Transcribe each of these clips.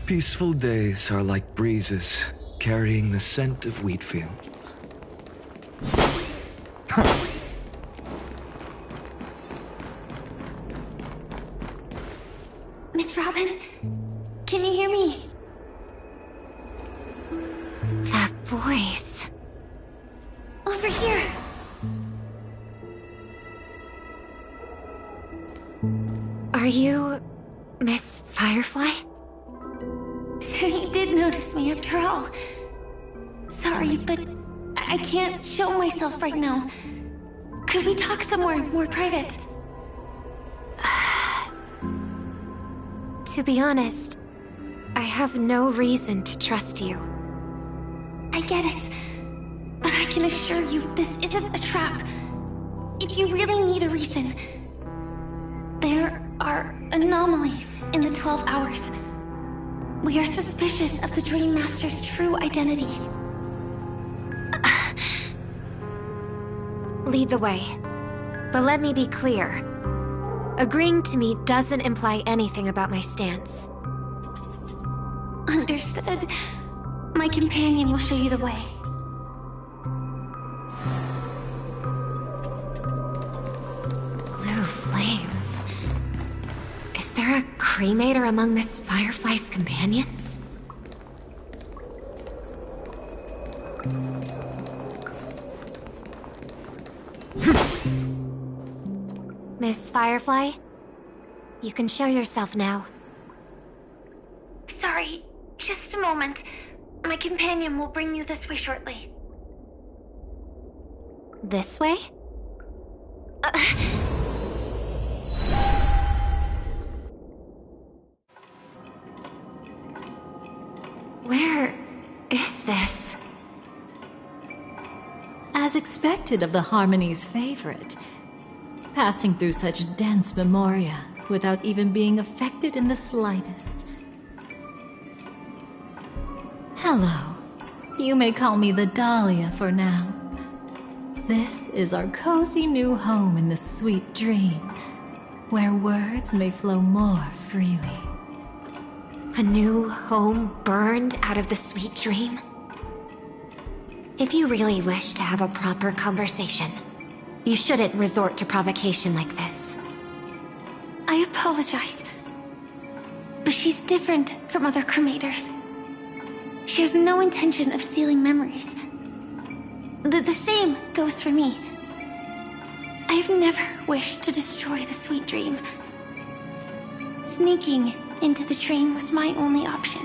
Peaceful days are like breezes, carrying the scent of wheat fields. Miss Robin, can you hear me? That voice. Over here. Are you Miss Firefly? So you did notice me after all. Sorry, but I can't show myself right now. Could we talk somewhere more private? To be honest, I have no reason to trust you. I get it, but I can assure you this isn't a trap. If you really need a reason, there are anomalies in the 12 hours. We are suspicious of the Dream Master's true identity. Lead the way. But let me be clear. Agreeing to me doesn't imply anything about my stance. Understood. My companion will show you the way. Blue flames. Is there a cremator among Miss Firefly's companions? Miss Firefly, you can show yourself now. Sorry, just a moment. My companion will bring you this way shortly. This way? Where is this? As expected of the Harmony's favorite, passing through such dense memoria without even being affected in the slightest. Hello. You may call me the Dahlia for now. This is our cozy new home in the sweet dream, where words may flow more freely. A new home burned out of the sweet dream? If you really wish to have a proper conversation, you shouldn't resort to provocation like this. I apologize, but she's different from other cremators. She has no intention of stealing memories. The same goes for me. I have never wished to destroy the sweet dream. Sneaking into the dream was my only option.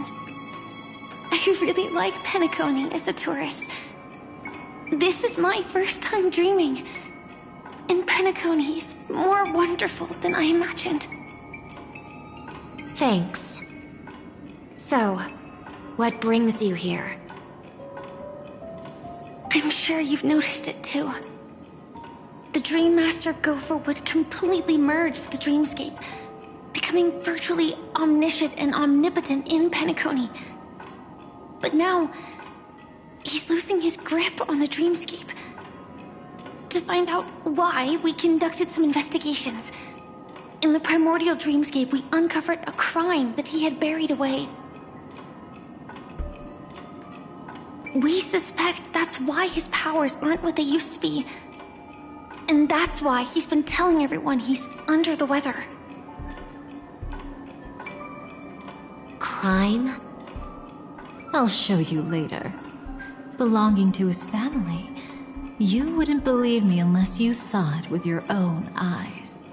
I really like Penacony as a tourist. This is my first time dreaming, and Penacony is more wonderful than I imagined. Thanks. So, what brings you here? I'm sure you've noticed it too. The Dream Master Gopher would completely merge with the dreamscape, becoming virtually omniscient and omnipotent in Penacony. But now, he's losing his grip on the dreamscape. To find out why, we conducted some investigations. In the primordial dreamscape, we uncovered a crime that he had buried away. We suspect that's why his powers aren't what they used to be. And that's why he's been telling everyone he's under the weather. Crime? I'll show you later. Belonging to his family, you wouldn't believe me unless you saw it with your own eyes.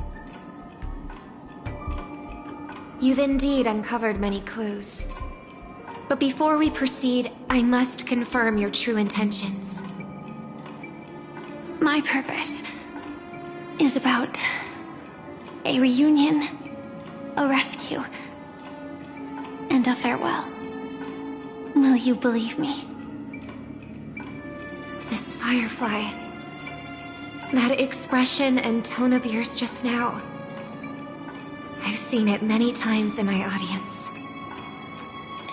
You've indeed uncovered many clues. But before we proceed, I must confirm your true intentions. My purpose is about a reunion, a rescue, and a farewell. Will you believe me? Miss Firefly, that expression and tone of yours just now, I've seen it many times in my audience.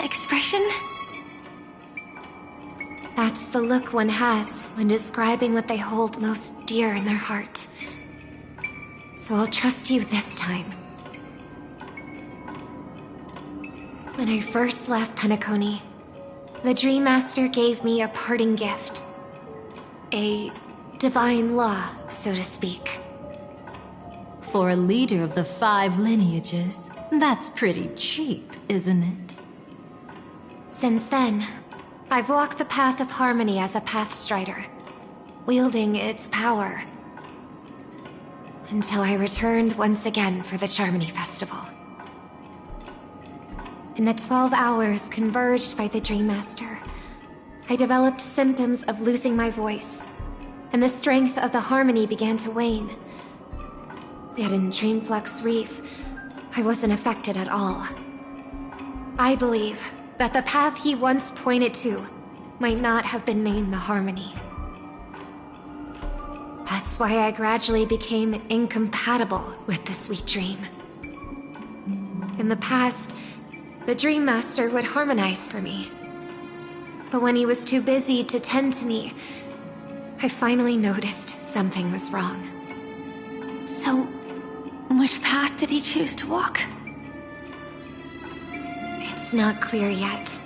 Expression? That's the look one has when describing what they hold most dear in their heart. So I'll trust you this time. When I first left Penacony, the Dream Master gave me a parting gift. A divine law, so to speak. For a leader of the 5 lineages, that's pretty cheap, isn't it? Since then, I've walked the path of harmony as a Pathstrider, wielding its power. Until I returned once again for the Charmony Festival. In the 12 hours converged by the Dream Master, I developed symptoms of losing my voice, and the strength of the harmony began to wane. Yet in Dreamflux Reef, I wasn't affected at all. I believe that the path he once pointed to might not have been named the Harmony. That's why I gradually became incompatible with the sweet dream. In the past, the Dream Master would harmonize for me. But when he was too busy to tend to me, I finally noticed something was wrong. So, which path did he choose to walk? It's not clear yet.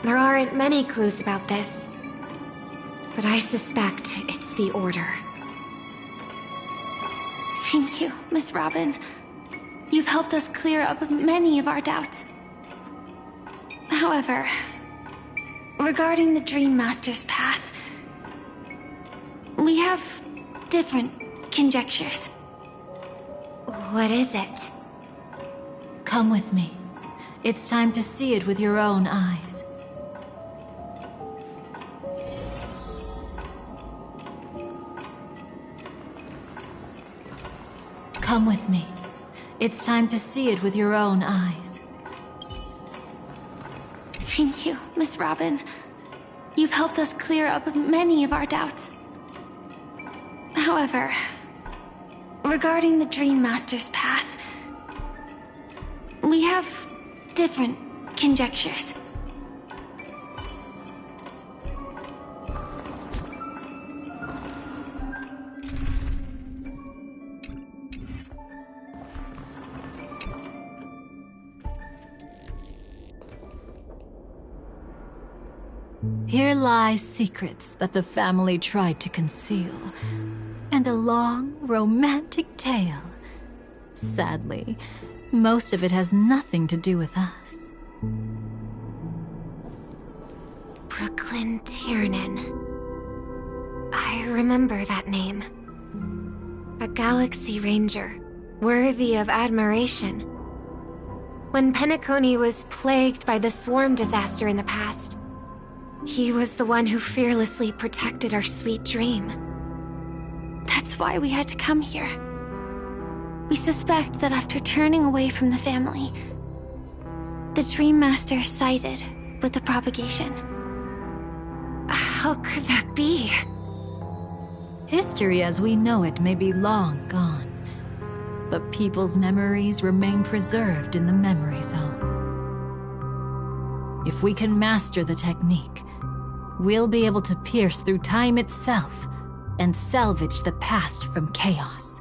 There aren't many clues about this, but I suspect it's the Order. Thank you, Miss Robin. You've helped us clear up many of our doubts. However, regarding the Dream Master's path, we have different conjectures. What is it? Come with me. It's time to see it with your own eyes. Come with me. It's time to see it with your own eyes. Thank you, Miss Robin. You've helped us clear up many of our doubts. However, regarding the Dream Master's path, we have different conjectures. Here lie secrets that the family tried to conceal, and a long, romantic tale. Sadly, most of it has nothing to do with us. Brooklyn Tiernan. I remember that name. A Galaxy Ranger, worthy of admiration. When Penacony was plagued by the swarm disaster in the past, he was the one who fearlessly protected our sweet dream. That's why we had to come here. We suspect that after turning away from the family, the Dream Master sided with the propagation. How could that be? History as we know it may be long gone, but people's memories remain preserved in the memory zone. If we can master the technique, we'll be able to pierce through time itself and salvage the past from chaos.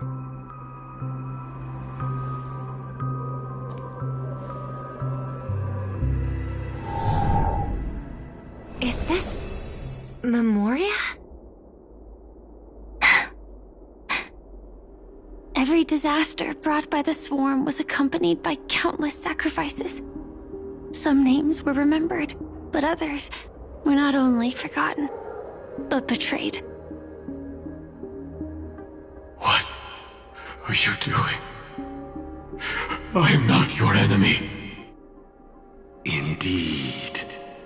Is this Memoria? Every disaster brought by the swarm was accompanied by countless sacrifices. Some names were remembered, but others were not only forgotten, but betrayed. What are you doing? I am not your enemy. Indeed.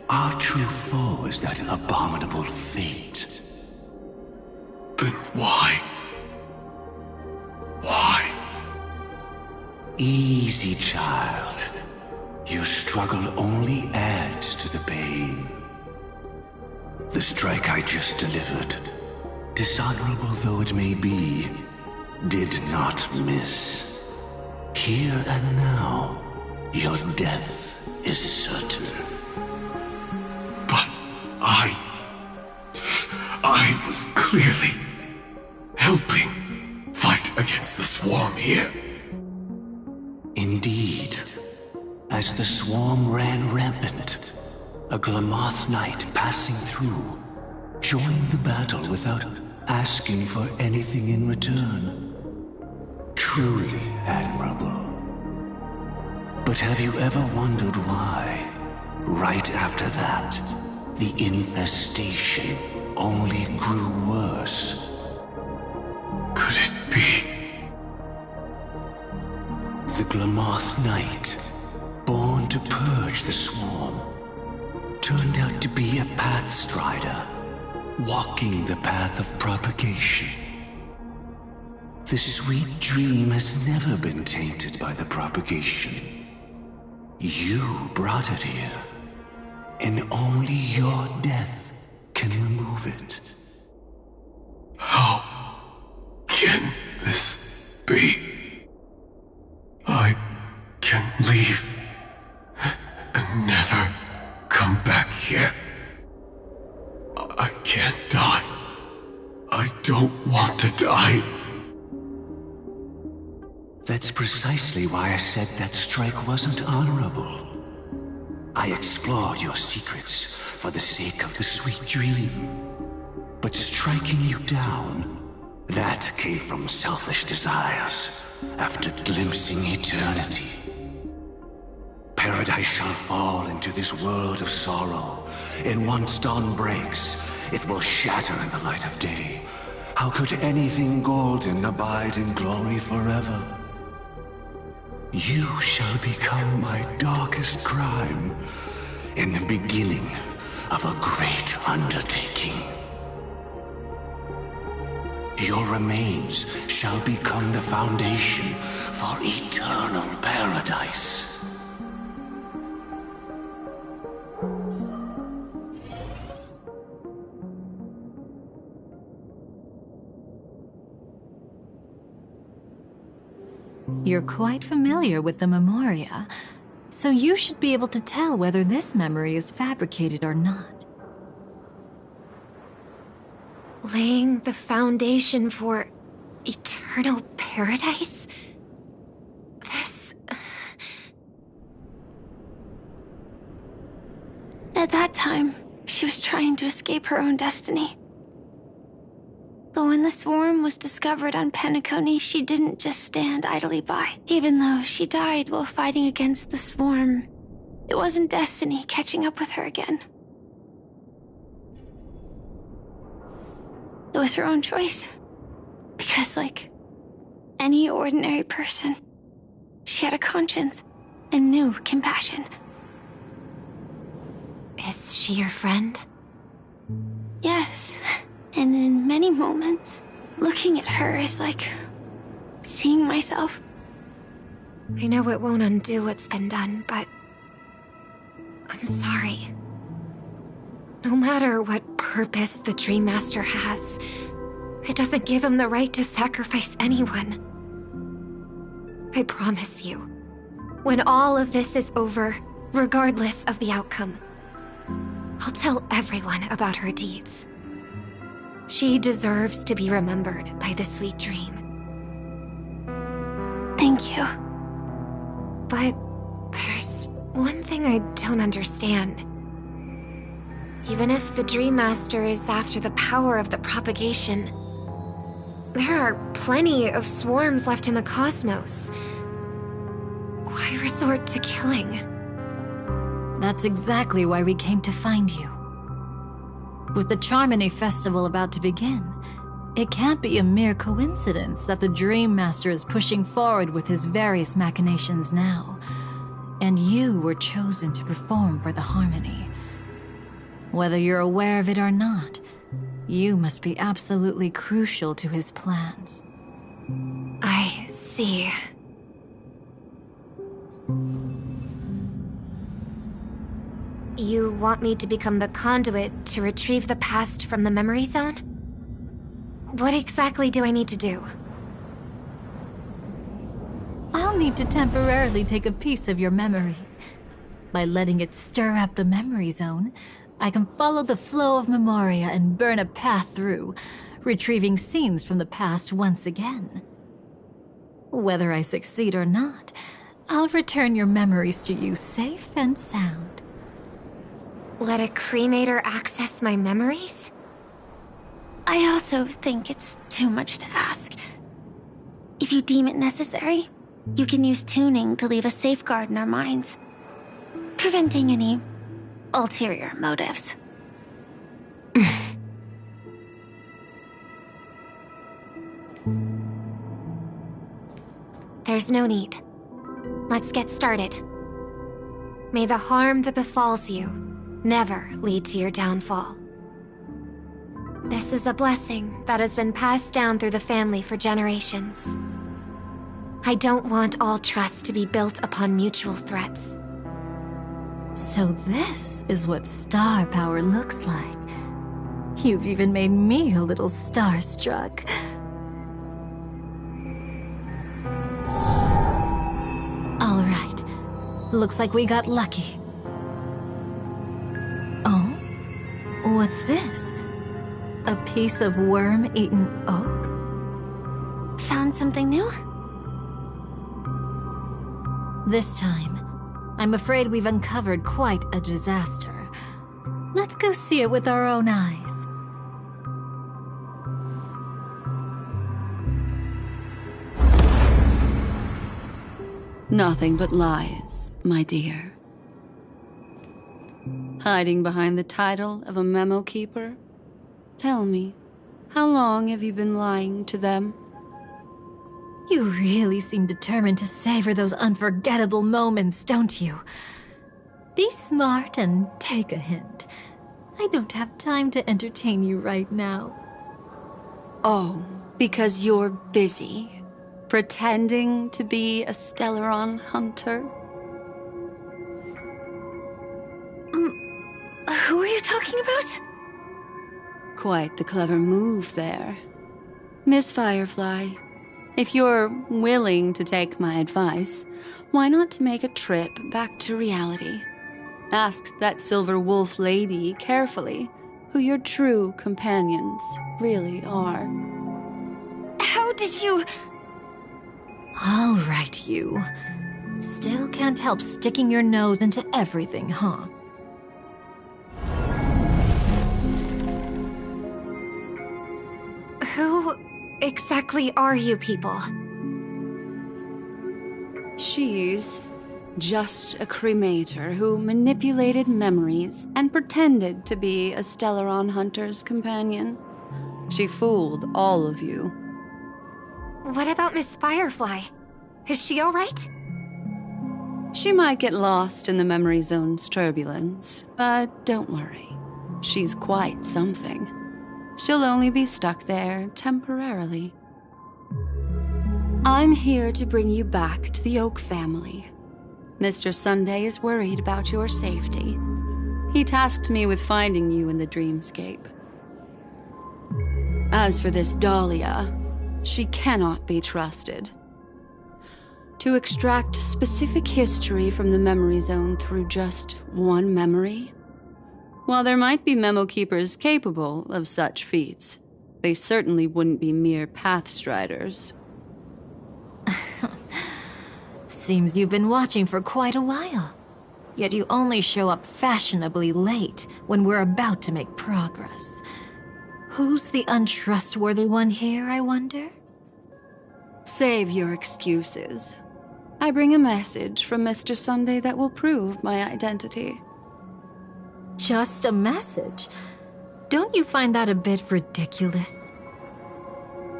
Our true foe is that abominable fate. Then why? Why? Easy, child. Your struggle only adds to the pain. The strike I just delivered, dishonorable though it may be, did not miss. Here and now, your death is certain. But I was clearly helping fight against the swarm here. Indeed. As the swarm ran rampant, a Glamoth knight passing through joined the battle without asking for anything in return. Truly admirable. But have you ever wondered why, right after that, the infestation only grew worse? Could it be? The Glamoth Knight, born to purge the swarm, turned out to be a Pathstrider, walking the path of propagation. The sweet dream has never been tainted by the propagation. You brought it here, and only your death can remove it. How can this be? I can leave and never come back here. I can't die. I don't want to die. That's precisely why I said that strike wasn't honorable. I explored your secrets for the sake of the sweet dream. But striking you down, that came from selfish desires after glimpsing eternity. Paradise shall fall into this world of sorrow, and once dawn breaks, it will shatter in the light of day. How could anything golden abide in glory forever? You shall become my darkest crime, in the beginning of a great undertaking. Your remains shall become the foundation for eternal paradise. You're quite familiar with the Memoria, so you should be able to tell whether this memory is fabricated or not. Laying the foundation for eternal paradise? This... At that time, she was trying to escape her own destiny. But when the swarm was discovered on Penacony, she didn't just stand idly by. Even though she died while fighting against the swarm, it wasn't destiny catching up with her again. It was her own choice. Because, like any ordinary person, she had a conscience and knew compassion. Is she your friend? Yes. And in many moments, looking at her is like seeing myself. I know it won't undo what's been done, but I'm sorry. No matter what purpose the Dream Master has, it doesn't give him the right to sacrifice anyone. I promise you, when all of this is over, regardless of the outcome, I'll tell everyone about her deeds. She deserves to be remembered by the sweet dream. Thank you. But there's one thing I don't understand. Even if the Dream Master is after the power of the propagation, there are plenty of swarms left in the cosmos. Why resort to killing? That's exactly why we came to find you. With the Charmony Festival about to begin, it can't be a mere coincidence that the Dream Master is pushing forward with his various machinations now, and you were chosen to perform for the Harmony. Whether you're aware of it or not, you must be absolutely crucial to his plans. I see. You want me to become the conduit to retrieve the past from the memory zone? What exactly do I need to do? I'll need to temporarily take a piece of your memory. By letting it stir up the memory zone, I can follow the flow of Memoria and burn a path through, retrieving scenes from the past once again. Whether I succeed or not, I'll return your memories to you safe and sound. Let a cremator access my memories? I also think it's too much to ask. If you deem it necessary, you can use tuning to leave a safeguard in our minds, preventing any ulterior motives. There's no need. Let's get started. May the harm that befalls you never lead to your downfall. This is a blessing that has been passed down through the family for generations. I don't want all trust to be built upon mutual threats. So this is what star power looks like. You've even made me a little starstruck. All right. Looks like we got lucky. Oh? What's this? A piece of worm-eaten oak? Found something new? This time, I'm afraid we've uncovered quite a disaster. Let's go see it with our own eyes. Nothing but lies, my dear. Hiding behind the title of a memo keeper? Tell me, how long have you been lying to them? You really seem determined to savor those unforgettable moments, don't you? Be smart and take a hint. I don't have time to entertain you right now. Oh, because you're busy pretending to be a Stellaron hunter? Who are you talking about? Quite the clever move there. Miss Firefly, if you're willing to take my advice, why not make a trip back to reality? Ask that Silver Wolf lady carefully who your true companions really are. How did you... All right, you. Still can't help sticking your nose into everything, huh? Who exactly are you people? She's just a cremator who manipulated memories and pretended to be a Stellaron hunter's companion. She fooled all of you. What about Miss Firefly? Is she alright? She might get lost in the memory zone's turbulence, but don't worry. She's quite something. She'll only be stuck there temporarily. I'm here to bring you back to the Oak family. Mr. Sunday is worried about your safety. He tasked me with finding you in the dreamscape. As for this Dahlia, she cannot be trusted. To extract specific history from the memory zone through just one memory? While there might be memo keepers capable of such feats, they certainly wouldn't be mere pathstriders. Seems you've been watching for quite a while. Yet you only show up fashionably late when we're about to make progress. Who's the untrustworthy one here, I wonder? Save your excuses. I bring a message from Mr. Sunday that will prove my identity. Just a message? Don't you find that a bit ridiculous?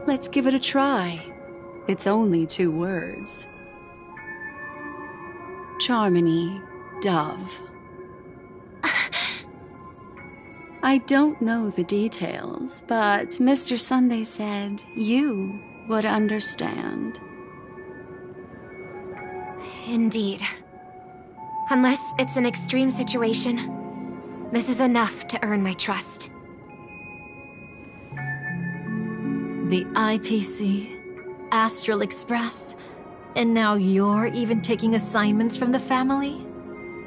Let's give it a try. It's only 2 words. Charmony, Dove. I don't know the details, but Mr. Sunday said you would understand. Indeed. Unless it's an extreme situation, this is enough to earn my trust. The IPC, Astral Express, and now you're even taking assignments from the family?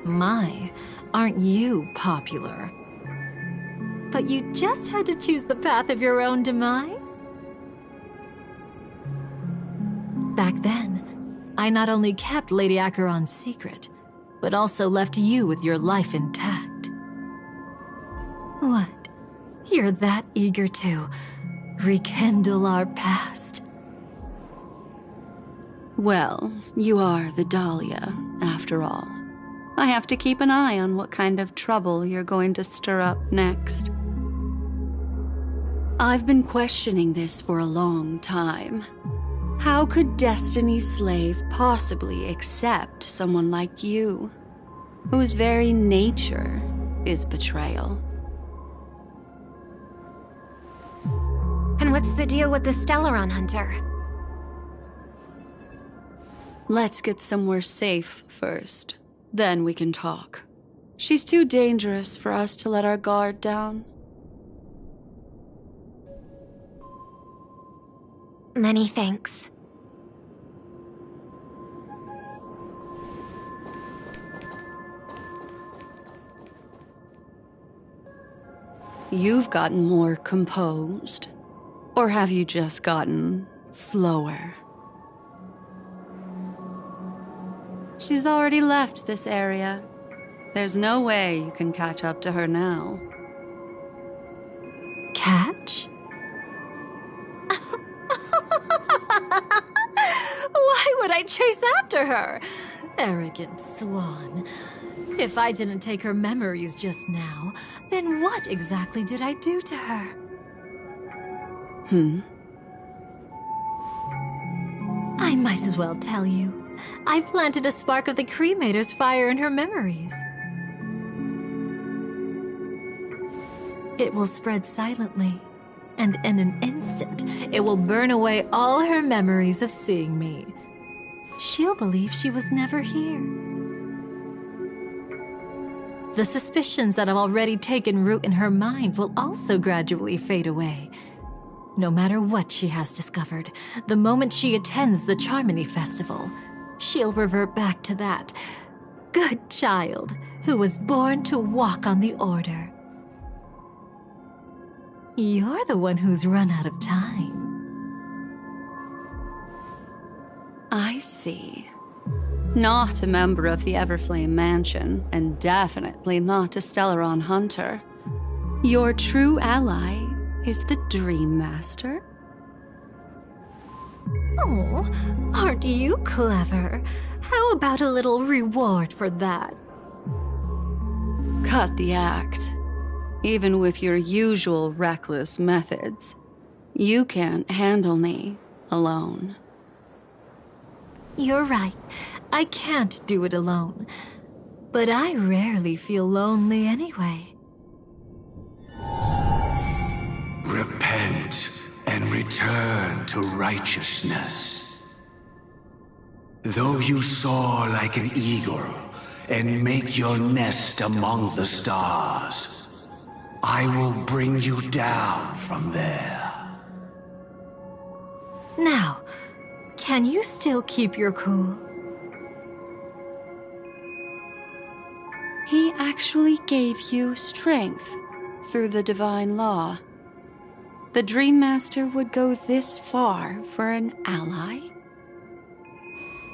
My, aren't you popular? But you just had to choose the path of your own demise? Back then, I not only kept Lady Acheron's secret, but also left you with your life intact. What? You're that eager to rekindle our past? Well, you are the Dahlia, after all. I have to keep an eye on what kind of trouble you're going to stir up next. I've been questioning this for a long time. How could Destiny's slave possibly accept someone like you, whose very nature is betrayal? And what's the deal with the Stellaron Hunter? Let's get somewhere safe first. Then we can talk. She's too dangerous for us to let our guard down. Many thanks. You've gotten more composed. Or have you just gotten slower? She's already left this area. There's no way you can catch up to her now. Catch? Why would I chase after her? Arrogant swan. If I didn't take her memories just now, then what exactly did I do to her? I might as well tell you. I planted a spark of the cremator's fire in her memories. It will spread silently, and in an instant, it will burn away all her memories of seeing me. She'll believe she was never here. The suspicions that have already taken root in her mind will also gradually fade away. No matter what she has discovered, the moment she attends the Charmony Festival, she'll revert back to that good child who was born to walk on the Order. You're the one who's run out of time. I see. Not a member of the Everflame Mansion, and definitely not a Stellaron Hunter. Your true ally is the Dream Master? Oh, aren't you clever? How about a little reward for that? Cut the act. Even with your usual reckless methods, you can't handle me alone. You're right. I can't do it alone. But I rarely feel lonely anyway. Repent and return to righteousness. Though you soar like an eagle and make your nest among the stars, I will bring you down from there. Now, can you still keep your cool? He actually gave you strength through the divine law. The Dream Master would go this far for an ally?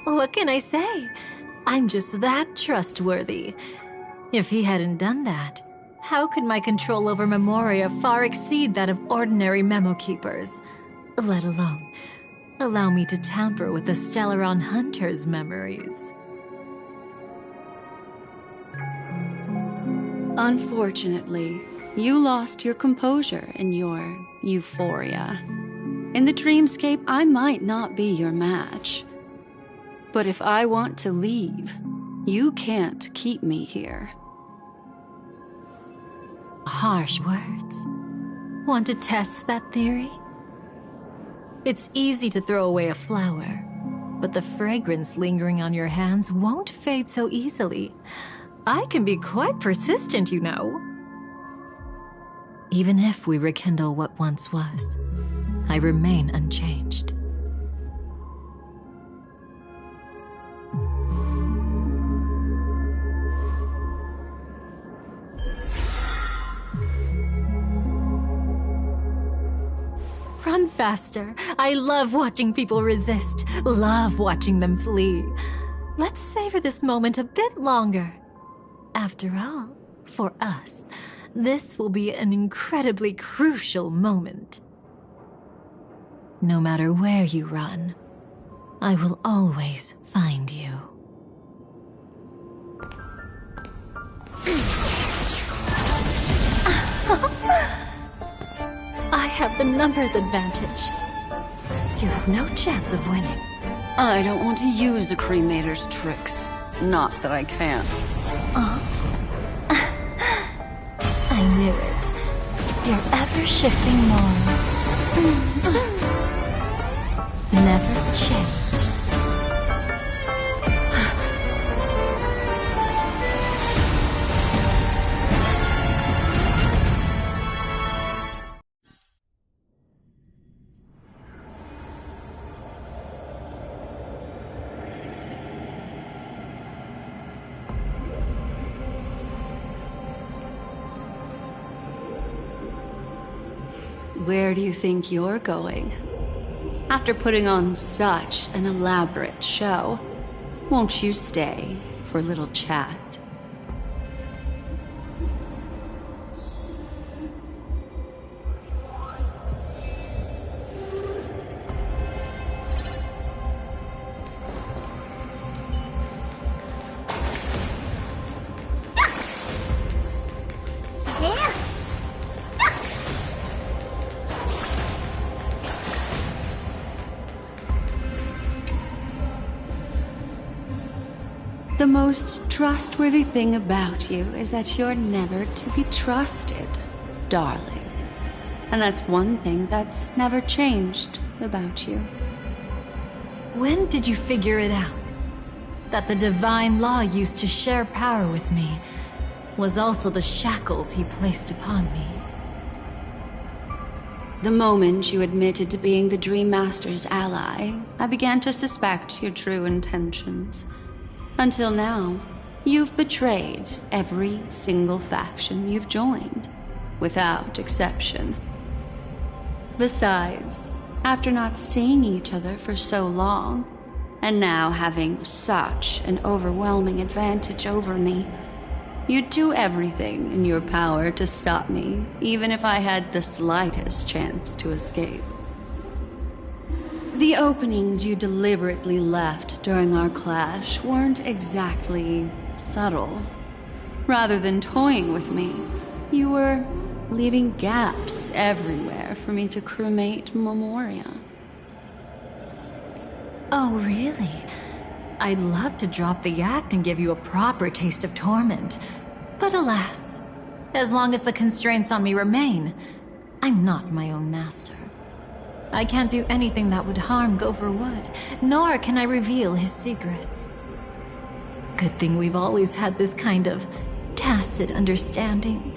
What can I say? I'm just that trustworthy. If he hadn't done that, how could my control over Memoria far exceed that of ordinary memo keepers? Let alone allow me to tamper with the Stellaron Hunter's memories. Unfortunately, you lost your composure in your euphoria. In the dreamscape, I might not be your match. But if I want to leave, you can't keep me here. Harsh words. Want to test that theory? It's easy to throw away a flower, but the fragrance lingering on your hands won't fade so easily. I can be quite persistent, you know. Even if we rekindle what once was, I remain unchanged. run faster. I love watching people resist, love watching them flee. Let's savor this moment a bit longer. After all, for us, this will be an incredibly crucial moment. No matter where you run, I will always find you. I have the numbers advantage. You have no chance of winning. I don't want to use a cremator's tricks. Not that I can't. I knew it. Your ever-shifting morals. Never changed. Where do you think you're going? After putting on such an elaborate show, won't you stay for a little chat? The most trustworthy thing about you is that you're never to be trusted, darling. And that's one thing that's never changed about you. When did you figure it out? That the divine law used to share power with me was also the shackles he placed upon me. The moment you admitted to being the Dream Master's ally, I began to suspect your true intentions. Until now, you've betrayed every single faction you've joined, without exception. Besides, after not seeing each other for so long, and now having such an overwhelming advantage over me, you'd do everything in your power to stop me, even if I had the slightest chance to escape. The openings you deliberately left during our clash weren't exactly subtle. Rather than toying with me, you were leaving gaps everywhere for me to cremate Memoria. Oh, really? I'd love to drop the act and give you a proper taste of torment. But alas, as long as the constraints on me remain, I'm not my own master. I can't do anything that would harm Gopher Wood, nor can I reveal his secrets. Good thing we've always had this kind of tacit understanding,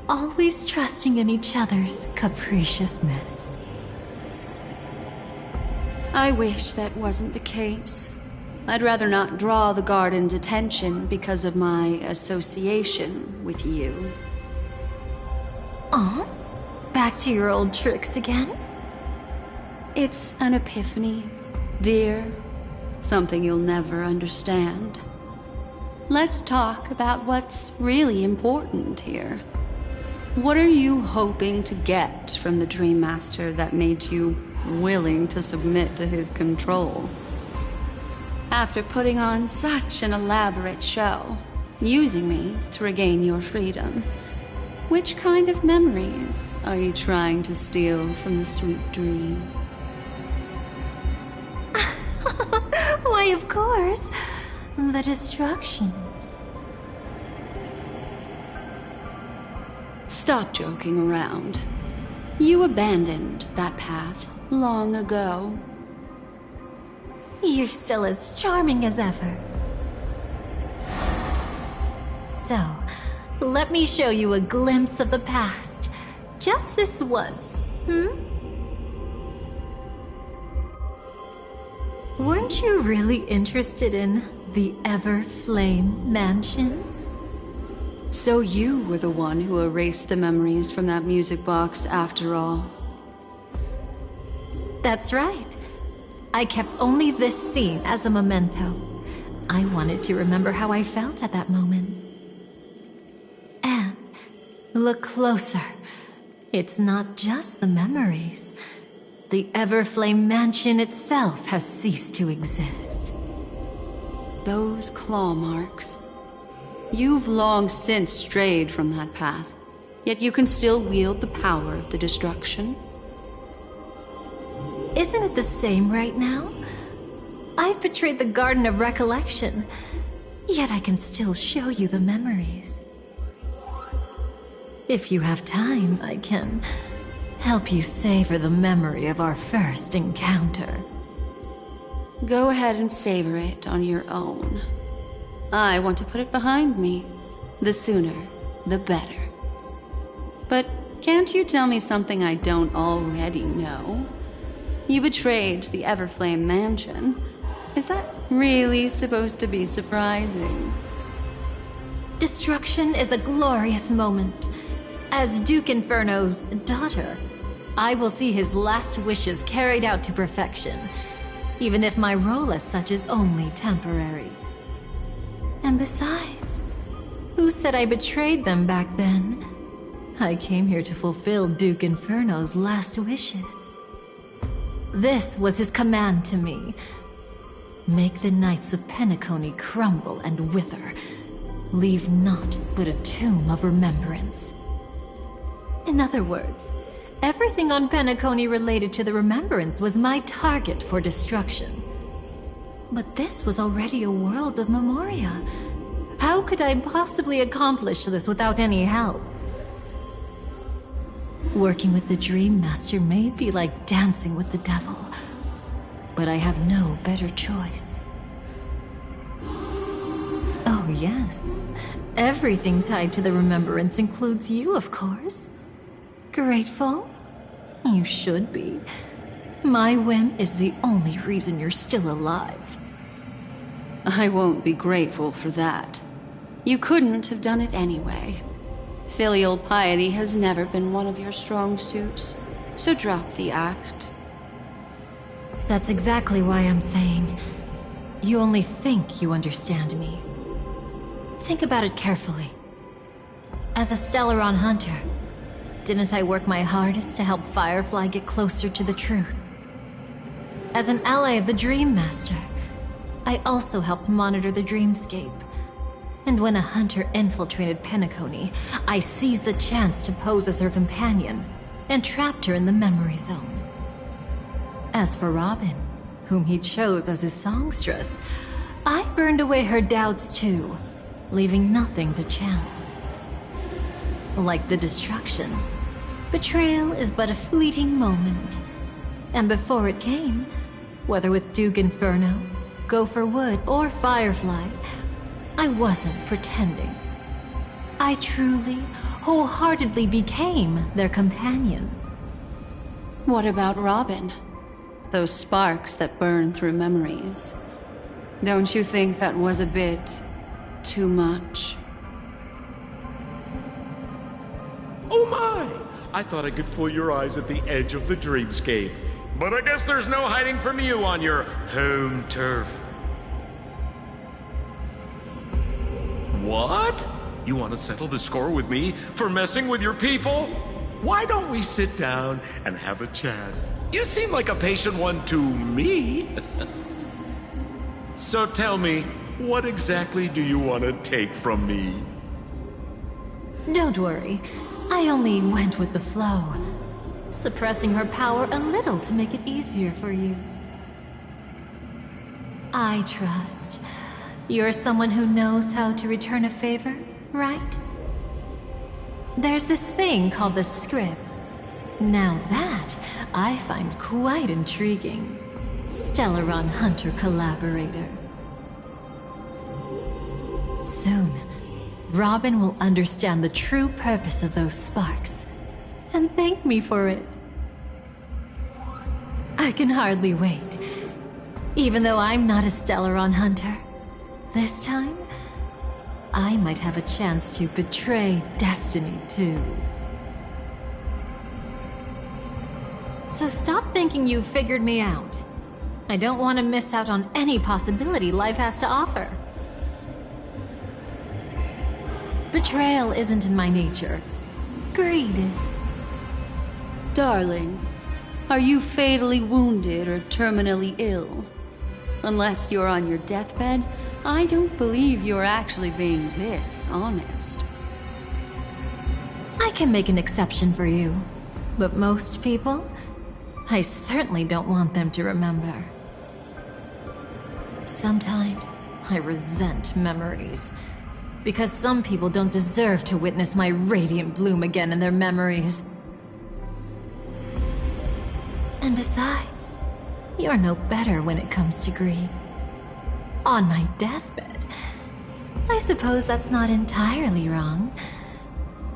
always trusting in each other's capriciousness. I wish that wasn't the case. I'd rather not draw the Garden's attention because of my association with you. Aw, back to your old tricks again? It's an epiphany, dear. Something you'll never understand. Let's talk about what's really important here. What are you hoping to get from the Dream Master that made you willing to submit to his control? After putting on such an elaborate show, using me to regain your freedom, which kind of memories are you trying to steal from the sweet dream? Why, of course. The distractions. Stop joking around. You abandoned that path long ago. You're still as charming as ever. So, let me show you a glimpse of the past. Just this once, Weren't you really interested in the Everflame Mansion? So you were the one who erased the memories from that music box after all. That's right. I kept only this scene as a memento. I wanted to remember how I felt at that moment. And look closer. It's not just the memories. The Everflame Mansion itself has ceased to exist. Those claw marks. You've long since strayed from that path, yet you can still wield the power of the destruction. Isn't it the same right now? I've betrayed the Garden of Recollection, yet I can still show you the memories. If you have time, I can help you savor the memory of our first encounter. Go ahead and savor it on your own. I want to put it behind me. The sooner, the better. But can't you tell me something I don't already know? You betrayed the Everflame Mansion. Is that really supposed to be surprising? Destruction is a glorious moment. As Duke Inferno's daughter, I will see his last wishes carried out to perfection, even if my role as such is only temporary. And besides, who said I betrayed them back then? I came here to fulfill Duke Inferno's last wishes. This was his command to me. Make the Knights of Penacony crumble and wither. Leave naught but a tomb of remembrance. In other words, everything on Penacony related to the remembrance was my target for destruction. But this was already a world of Memoria. How could I possibly accomplish this without any help? Working with the Dream Master may be like dancing with the devil, but I have no better choice. Oh yes, everything tied to the remembrance includes you, of course. Grateful? You should be. My whim is the only reason you're still alive. I won't be grateful for that. You couldn't have done it anyway. Filial piety has never been one of your strong suits, so drop the act. That's exactly why I'm saying, you only think you understand me. Think about it carefully. As a Stellaron hunter, didn't I work my hardest to help Firefly get closer to the truth? As an ally of the Dream Master, I also helped monitor the dreamscape. And when a hunter infiltrated Penacony, I seized the chance to pose as her companion and trapped her in the memory zone. As for Robin, whom he chose as his songstress, I burned away her doubts too, leaving nothing to chance. Like the destruction, betrayal is but a fleeting moment. And before it came, whether with Duke Inferno, Gopher Wood, or Firefly, I wasn't pretending. I truly, wholeheartedly became their companion. What about Robin? Those sparks that burn through memories. Don't you think that was a bit too much? Oh my! I thought I could fool your eyes at the edge of the dreamscape. But I guess there's no hiding from you on your home turf. What? You want to settle the score with me for messing with your people? Why don't we sit down and have a chat? You seem like a patient one to me. So tell me, what exactly do you want to take from me? Don't worry, I only went with the flow, suppressing her power a little to make it easier for you. I trust. You're someone who knows how to return a favor, right? There's this thing called the script. Now that, I find quite intriguing. Stellaron Hunter collaborator. Soon, Robin will understand the true purpose of those sparks, and thank me for it. I can hardly wait. Even though I'm not a Stellaron Hunter, this time, I might have a chance to betray destiny too. So stop thinking you've figured me out. I don't want to miss out on any possibility life has to offer. Betrayal isn't in my nature. Greed is. Darling, are you fatally wounded or terminally ill? Unless you're on your deathbed, I don't believe you're actually being this honest. I can make an exception for you, but most people, I certainly don't want them to remember. Sometimes I resent memories, because some people don't deserve to witness my radiant bloom again in their memories. And besides, you're no better when it comes to greed. On my deathbed, I suppose that's not entirely wrong.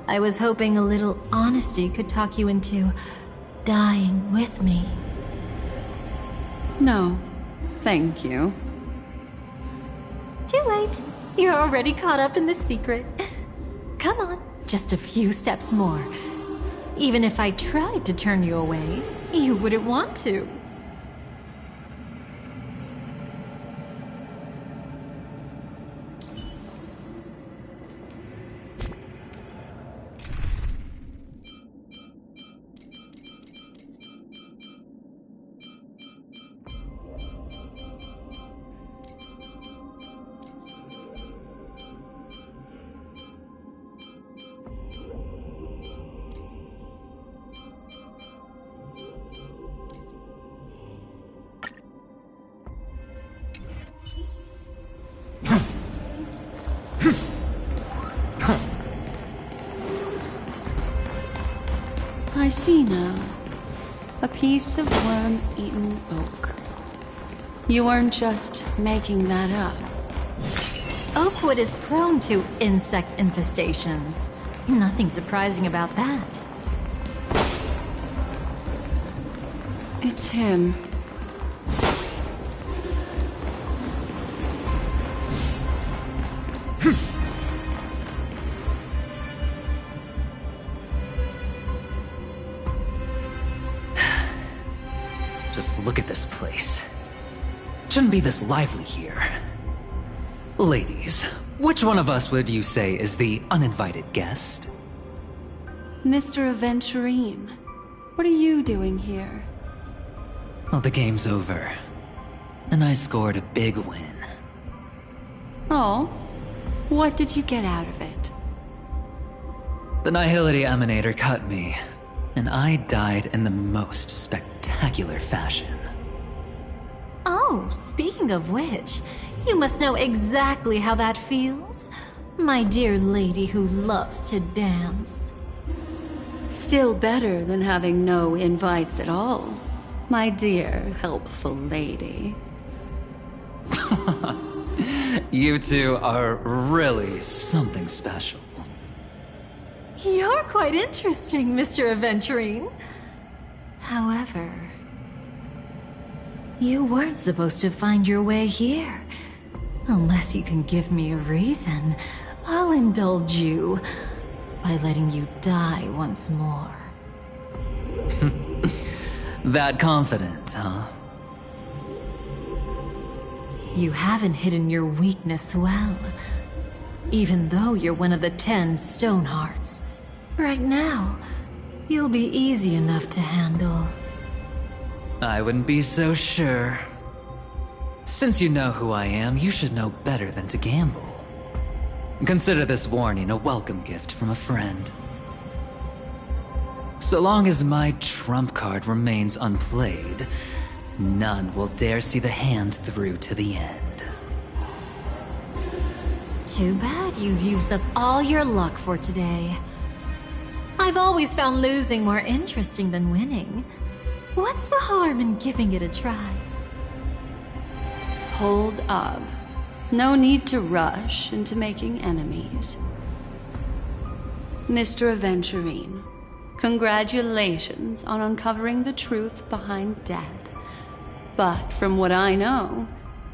I was hoping a little honesty could talk you into dying with me. No, thank you. Too late. You're already caught up in the secret. Come on, just a few steps more. Even if I tried to turn you away, you wouldn't want to. I see now. A piece of worm-eaten oak. You weren't just making that up. Oakwood is prone to insect infestations. Nothing surprising about that. It's him. Just look at this place. Shouldn't be this lively here. Ladies, which one of us would you say is the uninvited guest? Mr. Aventurine, what are you doing here? Well, the game's over. And I scored a big win. Oh, what did you get out of it? The Nihility Emanator cut me, and I died in the most spectacular fashion. Oh, speaking of which, you must know exactly how that feels. My dear lady who loves to dance. Still better than having no invites at all, my dear helpful lady. You two are really something special. You're quite interesting, Mr. Aventurine. However, you weren't supposed to find your way here. Unless you can give me a reason, I'll indulge you by letting you die once more. That confident, huh? You haven't hidden your weakness well, even though you're one of the 10 Stonehearts. Right now, you'll be easy enough to handle. I wouldn't be so sure. Since you know who I am, you should know better than to gamble. Consider this warning a welcome gift from a friend. So long as my trump card remains unplayed, none will dare see the hand through to the end. Too bad you've used up all your luck for today. I've always found losing more interesting than winning. What's the harm in giving it a try? Hold up. No need to rush into making enemies. Mr. Aventurine, congratulations on uncovering the truth behind death. But from what I know,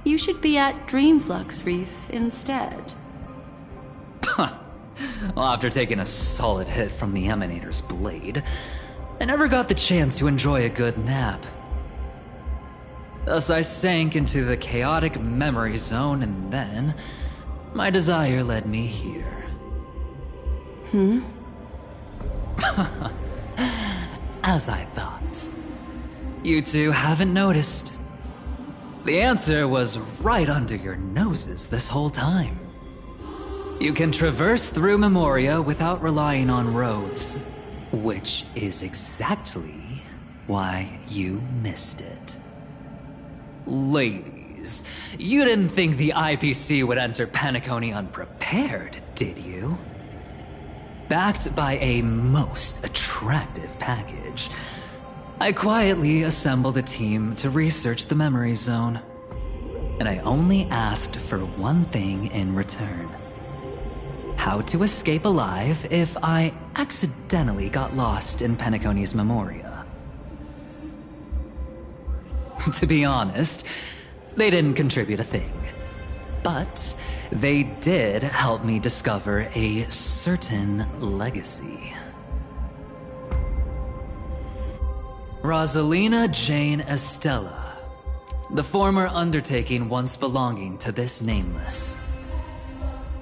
you should be at Dreamflux Reef instead. Well, after taking a solid hit from the Emanator's blade, I never got the chance to enjoy a good nap. Thus I sank into the chaotic memory zone, and then my desire led me here. As I thought. You two haven't noticed. The answer was right under your noses this whole time. You can traverse through Memoria without relying on roads, which is exactly why you missed it. Ladies, you didn't think the IPC would enter Penacony unprepared, did you? Backed by a most attractive package, I quietly assembled a team to research the memory zone. And I only asked for one thing in return. How to escape alive if I accidentally got lost in Penacony's Memoria. To be honest, they didn't contribute a thing. But they did help me discover a certain legacy. Rosalina Jane Estella, the former undertaking once belonging to this nameless.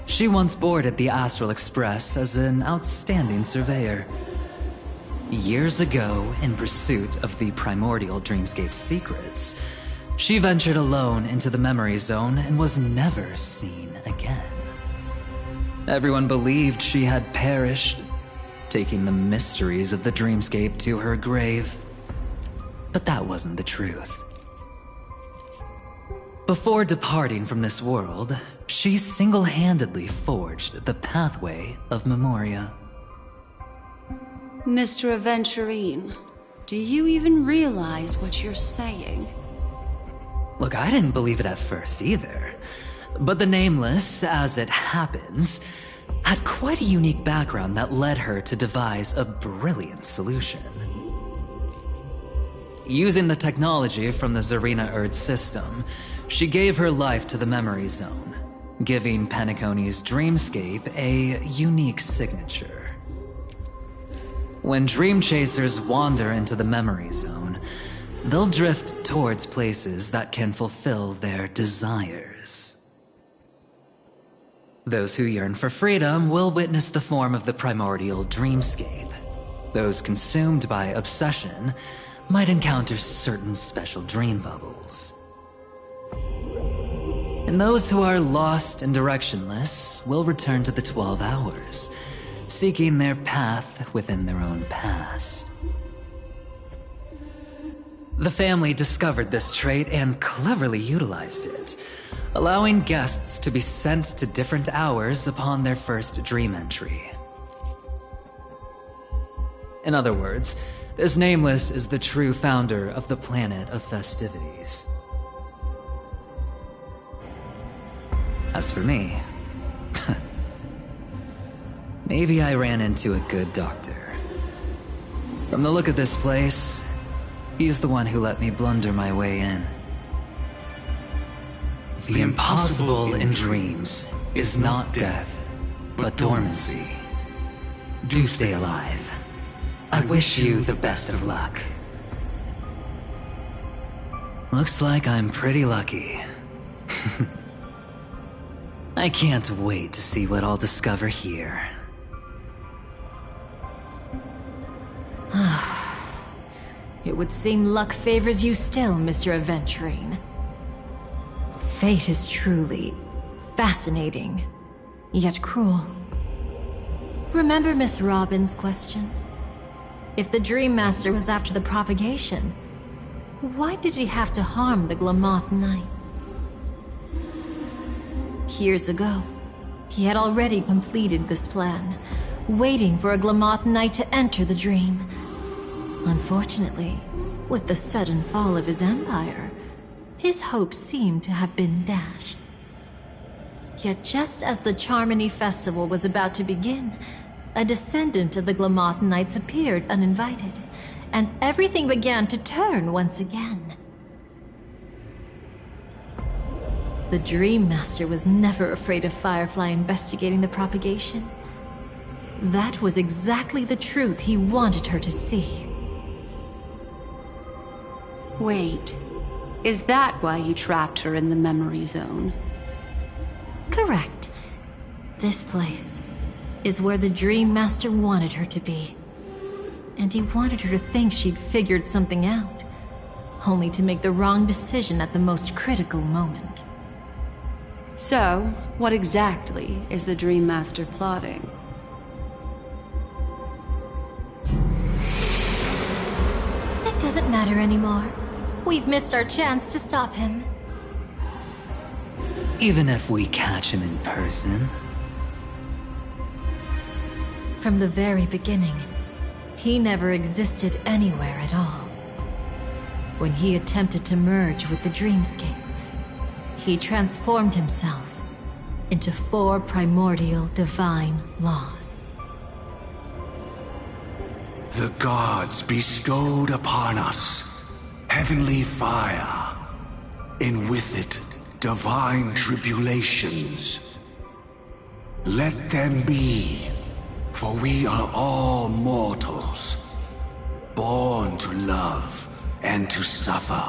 She once boarded the Astral Express as an outstanding surveyor. Years ago, in pursuit of the primordial dreamscape's secrets, she ventured alone into the memory zone and was never seen again. Everyone believed she had perished, taking the mysteries of the dreamscape to her grave. But that wasn't the truth. Before departing from this world, she single-handedly forged the pathway of Memoria. Mr. Aventurine, do you even realize what you're saying? Look, I didn't believe it at first either. But the Nameless, as it happens, had quite a unique background that led her to devise a brilliant solution. Using the technology from the Zarina Erd system, she gave her life to the memory zone, giving Penacony's dreamscape a unique signature. When dream chasers wander into the memory zone, they'll drift towards places that can fulfill their desires. Those who yearn for freedom will witness the form of the primordial dreamscape. Those consumed by obsession might encounter certain special dream bubbles. And those who are lost and directionless will return to the 12 hours, seeking their path within their own past. The family discovered this trait and cleverly utilized it, allowing guests to be sent to different hours upon their first dream entry. In other words, this Nameless is the true founder of the planet of festivities. As for me, maybe I ran into a good doctor. From the look of this place, he's the one who let me blunder my way in. The impossible in dreams is not death, but dormancy. Do stay alive. I wish you the best of luck. Looks like I'm pretty lucky. I can't wait to see what I'll discover here. It would seem luck favors you still, Mr. Aventurine. Fate is truly fascinating, yet cruel. Remember Miss Robin's question? If the Dream Master was after the propagation, why did he have to harm the Glamoth Knight? Years ago, he had already completed this plan, waiting for a Glamoth Knight to enter the dream. Unfortunately, with the sudden fall of his empire, his hopes seemed to have been dashed. Yet just as the Charmony Festival was about to begin, a descendant of the Glamoth Knights appeared uninvited, and everything began to turn once again. The Dream Master was never afraid of Firefly investigating the propagation. That was exactly the truth he wanted her to see. Wait, is that why you trapped her in the memory zone? Correct. This place is where the Dream Master wanted her to be. And he wanted her to think she'd figured something out, only to make the wrong decision at the most critical moment. So, what exactly is the Dream Master plotting? It doesn't matter anymore. We've missed our chance to stop him. Even if we catch him in person? From the very beginning, he never existed anywhere at all. When he attempted to merge with the dreamscape, he transformed himself into 4 primordial divine laws. The gods bestowed upon us heavenly fire, and with it divine tribulations. Let them be, for we are all mortals, born to love and to suffer.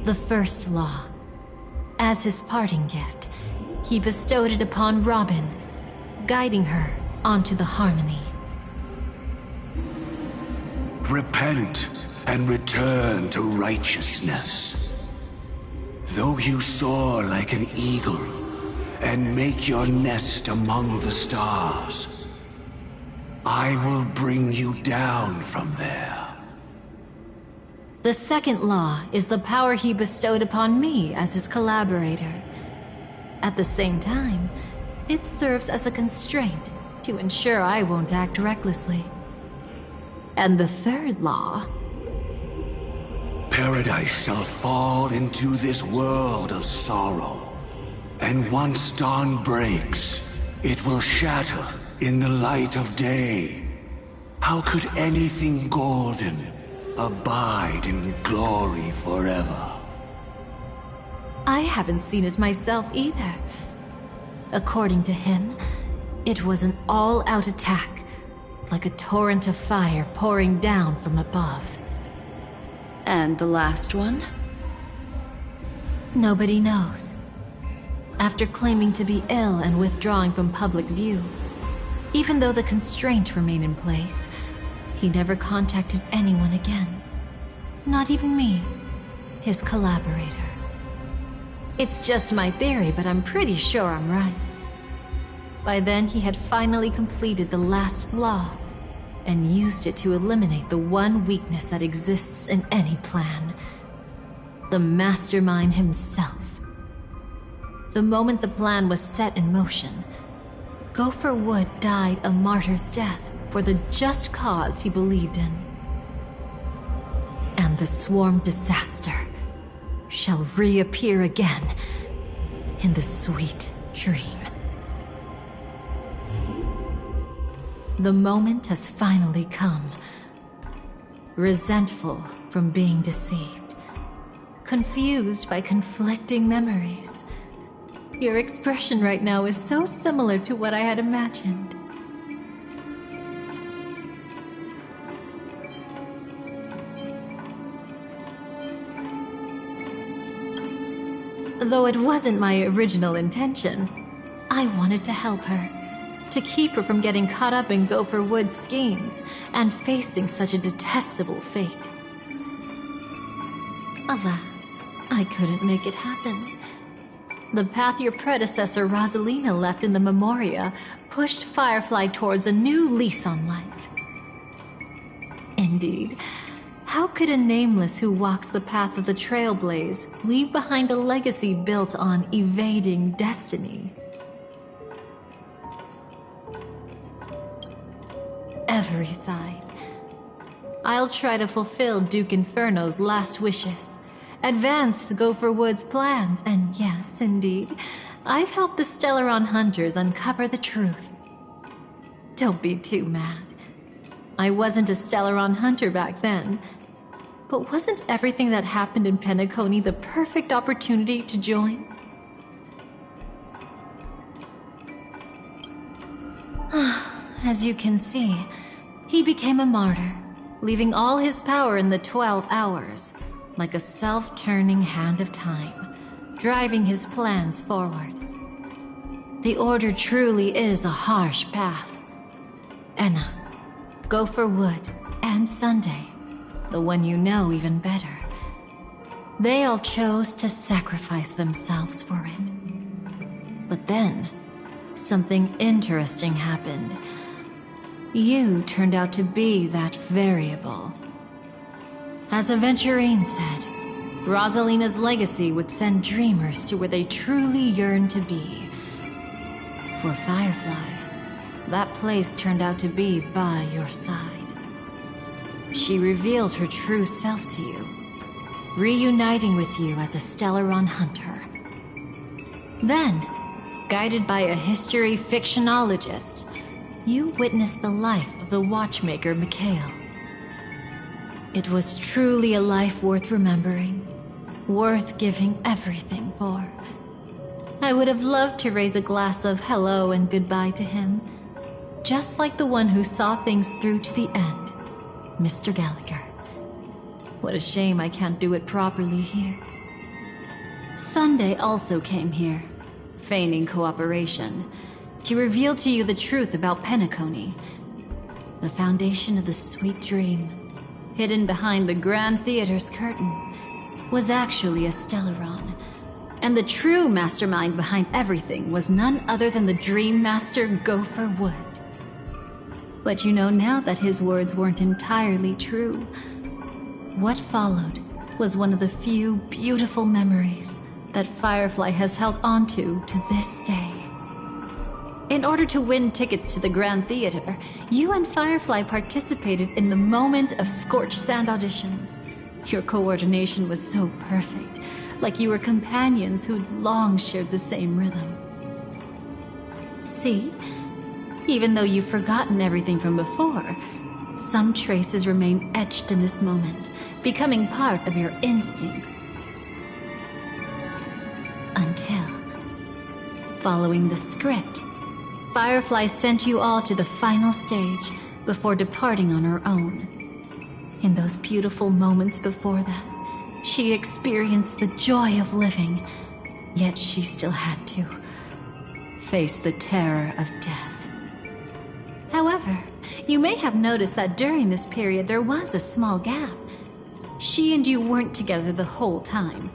The first law. As his parting gift, he bestowed it upon Robin, guiding her onto the harmony. Repent and return to righteousness. Though you soar like an eagle and make your nest among the stars, I will bring you down from there. The second law is the power he bestowed upon me as his collaborator. At the same time, it serves as a constraint to ensure I won't act recklessly. And the third law... Paradise shall fall into this world of sorrow, and once dawn breaks, it will shatter in the light of day. How could anything golden abide in glory forever? I haven't seen it myself either. According to him, it was an all-out attack, like a torrent of fire pouring down from above. And the last one? Nobody knows. After claiming to be ill and withdrawing from public view, even though the constraint remained in place, he never contacted anyone again. Not even me, his collaborator. It's just my theory, but I'm pretty sure I'm right. By then, he had finally completed the last law, and used it to eliminate the one weakness that exists in any plan. The mastermind himself. The moment the plan was set in motion, Gopher Wood died a martyr's death for the just cause he believed in. And the swarm disaster shall reappear again in the sweet dream. The moment has finally come. Resentful from being deceived. Confused by conflicting memories. Your expression right now is so similar to what I had imagined. Though it wasn't my original intention, I wanted to help her. To keep her from getting caught up in Gopher Wood's schemes and facing such a detestable fate. Alas, I couldn't make it happen. The path your predecessor Rosalina left in the Memoria pushed Firefly towards a new lease on life. Indeed, how could a nameless who walks the path of the Trailblaze leave behind a legacy built on evading destiny? Every side. I'll try to fulfill Duke Inferno's last wishes, advance Gopher Wood's plans, and yes, indeed, I've helped the Stellaron hunters uncover the truth. Don't be too mad. I wasn't a Stellaron hunter back then, but wasn't everything that happened in Penacony the perfect opportunity to join? As you can see, he became a martyr, leaving all his power in the 12 hours, like a self-turning hand of time, driving his plans forward. The Order truly is a harsh path. Enna, Gopher Wood, and Sunday, the one you know even better. They all chose to sacrifice themselves for it. But then, something interesting happened. You turned out to be that variable. As Aventurine said, Rosalina's legacy would send dreamers to where they truly yearn to be. For Firefly, that place turned out to be by your side. She revealed her true self to you, reuniting with you as a Stellaron hunter. Then, guided by a history fictionologist, you witnessed the life of the watchmaker Mikhail. It was truly a life worth remembering, worth giving everything for. I would have loved to raise a glass of hello and goodbye to him, just like the one who saw things through to the end, Mr. Gallagher. What a shame I can't do it properly here. Sunday also came here, feigning cooperation, to reveal to you the truth about Penacony, the foundation of the sweet dream, hidden behind the Grand Theater's curtain, was actually a Stellaron, and the true mastermind behind everything was none other than the Dream Master Gopher Wood. But you know now that his words weren't entirely true. What followed was one of the few beautiful memories that Firefly has held onto to this day. In order to win tickets to the Grand Theater, you and Firefly participated in the moment of scorched sand auditions. Your coordination was so perfect, like you were companions who'd long shared the same rhythm. See? Even though you've forgotten everything from before, some traces remain etched in this moment, becoming part of your instincts. Until, following the script, Firefly sent you all to the final stage before departing on her own. In those beautiful moments before that, she experienced the joy of living, yet she still had to face the terror of death. However, you may have noticed that during this period there was a small gap. She and you weren't together the whole time.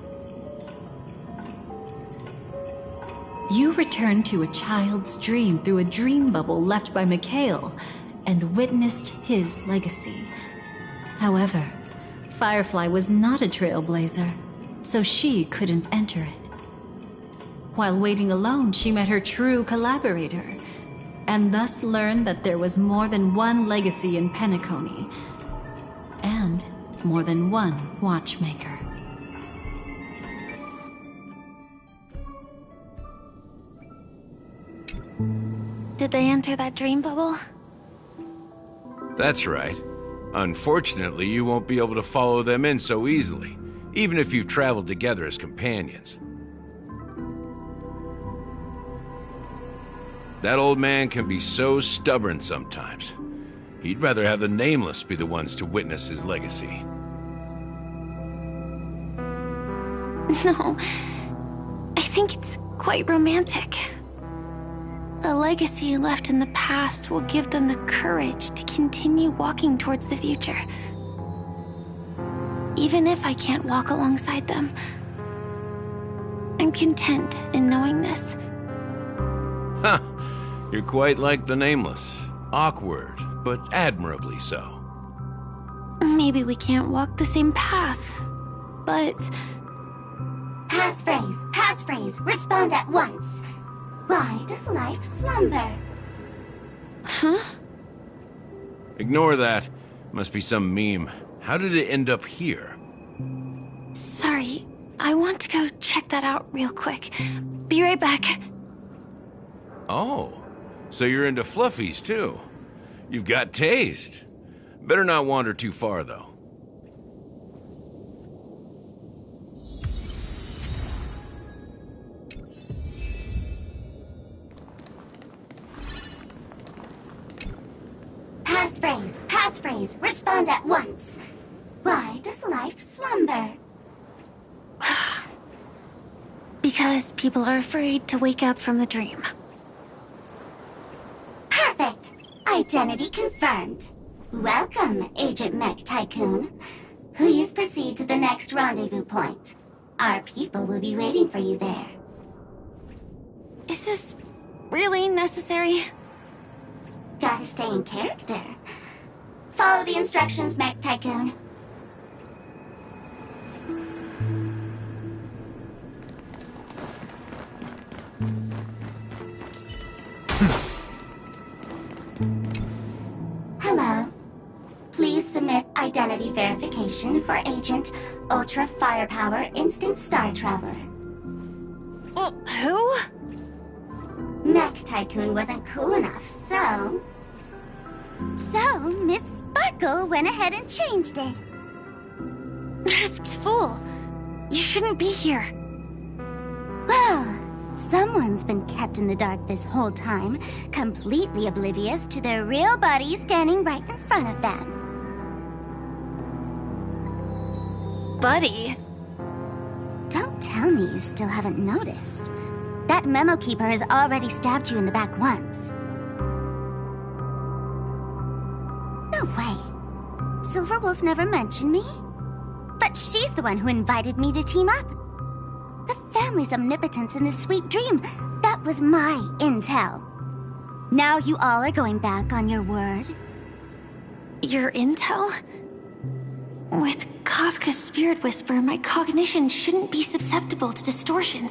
You returned to a child's dream through a dream bubble left by Mikhail and witnessed his legacy. However, Firefly was not a trailblazer, so she couldn't enter it. While waiting alone, she met her true collaborator, and thus learned that there was more than one legacy in Penacony, and more than one watchmaker. Did they enter that dream bubble? That's right. Unfortunately, you won't be able to follow them in so easily, even if you've traveled together as companions. That old man can be so stubborn sometimes. He'd rather have the Nameless be the ones to witness his legacy. No, I think it's quite romantic. A legacy left in the past will give them the courage to continue walking towards the future. Even if I can't walk alongside them, I'm content in knowing this. Huh. You're quite like the Nameless. Awkward, but admirably so. Maybe we can't walk the same path, but... Passphrase, respond at once. Why does life slumber? Huh? Ignore that. Must be some meme. How did it end up here? Sorry, I want to go check that out real quick. Be right back. Oh, so you're into fluffies too. You've got taste. Better not wander too far though. passphrase, respond at once. Why does life slumber? Because people are afraid to wake up from the dream. Perfect! Identity confirmed. Welcome, Agent Mech Tycoon. Please proceed to the next rendezvous point. Our people will be waiting for you there. Is this really necessary? Gotta stay in character. Follow the instructions, Mech Tycoon. Hello. Please submit identity verification for Agent Ultra Firepower Instant Star Traveler. Who? Mech Tycoon wasn't cool enough, so... So, Miss Sparkle went ahead and changed it. Masked fool. You shouldn't be here. Well, someone's been kept in the dark this whole time, completely oblivious to their real body standing right in front of them. Buddy? Don't tell me you still haven't noticed. That memo keeper has already stabbed you in the back once. No way. Silverwolf never mentioned me? But she's the one who invited me to team up. The family's omnipotence in this sweet dream, that was my intel. Now you all are going back on your word? Your intel? With Kafka's spirit whisper, my cognition shouldn't be susceptible to distortion.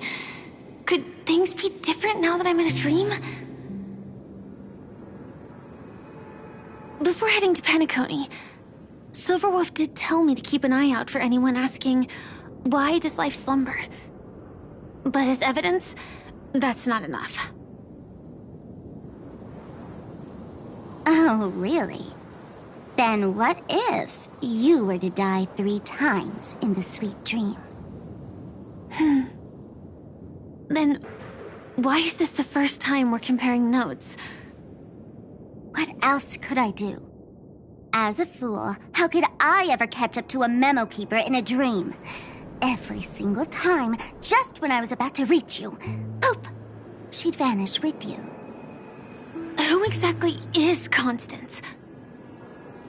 Could things be different now that I'm in a dream? Before heading to Penacony, Silverwolf did tell me to keep an eye out for anyone asking, why does life slumber? But as evidence, that's not enough. Oh, really? Then what if you were to die 3 times in the sweet dream? Then, why is this the first time we're comparing notes? What else could I do? As a fool, how could I ever catch up to a memo keeper in a dream? Every single time, just when I was about to reach you, poof, she'd vanish with you. Who exactly is Constance?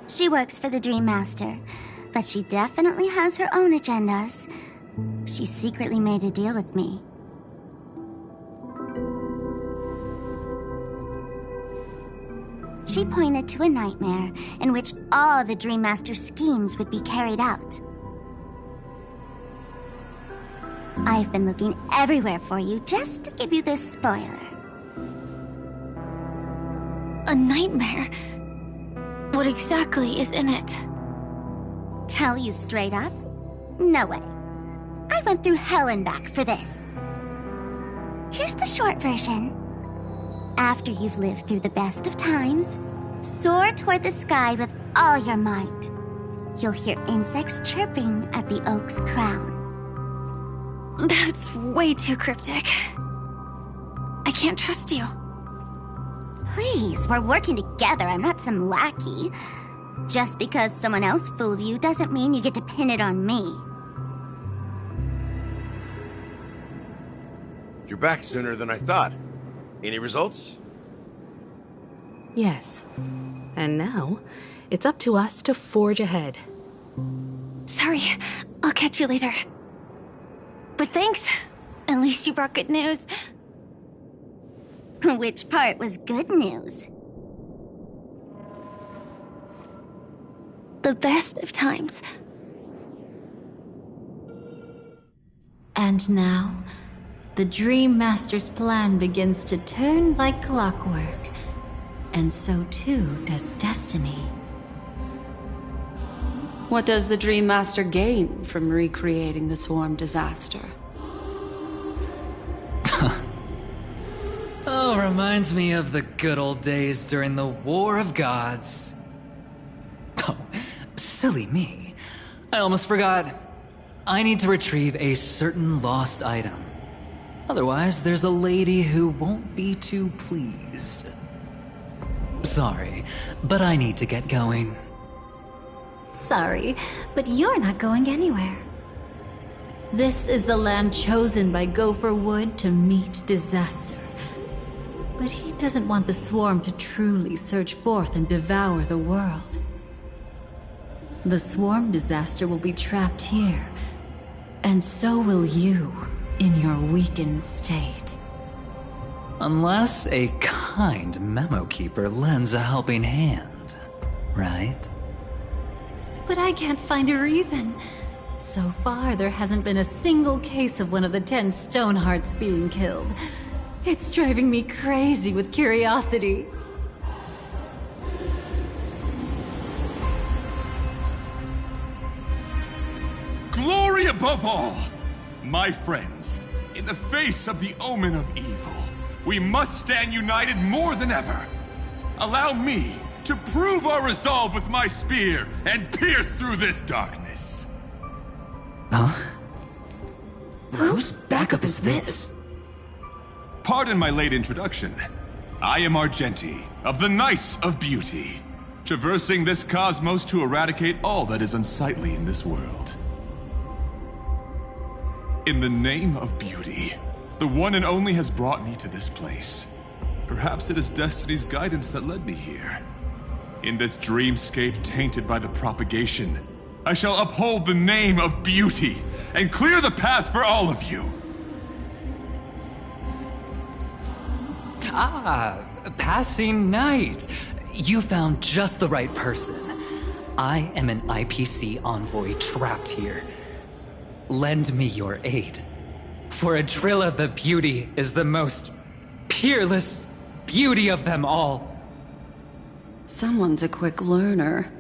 She works for the Dream Master, but she definitely has her own agendas. She secretly made a deal with me. She pointed to a nightmare in which all the Dream Master's schemes would be carried out. I've been looking everywhere for you just to give you this spoiler. A nightmare? What exactly is in it? Tell you straight up? No way. I went through hell and back for this. Here's the short version. After you've lived through the best of times, soar toward the sky with all your might. You'll hear insects chirping at the oak's crown. That's way too cryptic. I can't trust you. Please, we're working together. I'm not some lackey. Just because someone else fooled you doesn't mean you get to pin it on me. You're back sooner than I thought. Any results? Yes. And now, it's up to us to forge ahead. Sorry, I'll catch you later. But thanks. At least you brought good news. Which part was good news? The best of times. And now, the Dream Master's plan begins to turn like clockwork. And so too does destiny. What does the Dream Master gain from recreating the Swarm disaster? Oh, reminds me of the good old days during the War of Gods. Oh, silly me. I almost forgot. I need to retrieve a certain lost item. Otherwise, there's a lady who won't be too pleased. sorry, but I need to get going. Sorry, but you're not going anywhere. This is the land chosen by Gopher Wood to meet disaster. But he doesn't want the swarm to truly surge forth and devour the world. The swarm disaster will be trapped here, and so will you in your weakened state. Unless a kind memo keeper lends a helping hand, right? But I can't find a reason. So far, there hasn't been a single case of one of the 10 Stonehearts being killed. It's driving me crazy with curiosity. Glory above all! My friends, in the face of the omen of evil, we must stand united more than ever. Allow me to prove our resolve with my spear and pierce through this darkness. Huh? Whose backup is this? Pardon my late introduction. I am Argenti, of the Knights of Beauty, traversing this cosmos to eradicate all that is unsightly in this world. In the name of beauty, the one and only has brought me to this place. Perhaps it is destiny's guidance that led me here. In this dreamscape tainted by the propagation, I shall uphold the name of beauty and clear the path for all of you. Ah, passing knight. You found just the right person. I am an IPC envoy trapped here. Lend me your aid. For Adrilla the Beauty is the most peerless beauty of them all. Someone's a quick learner.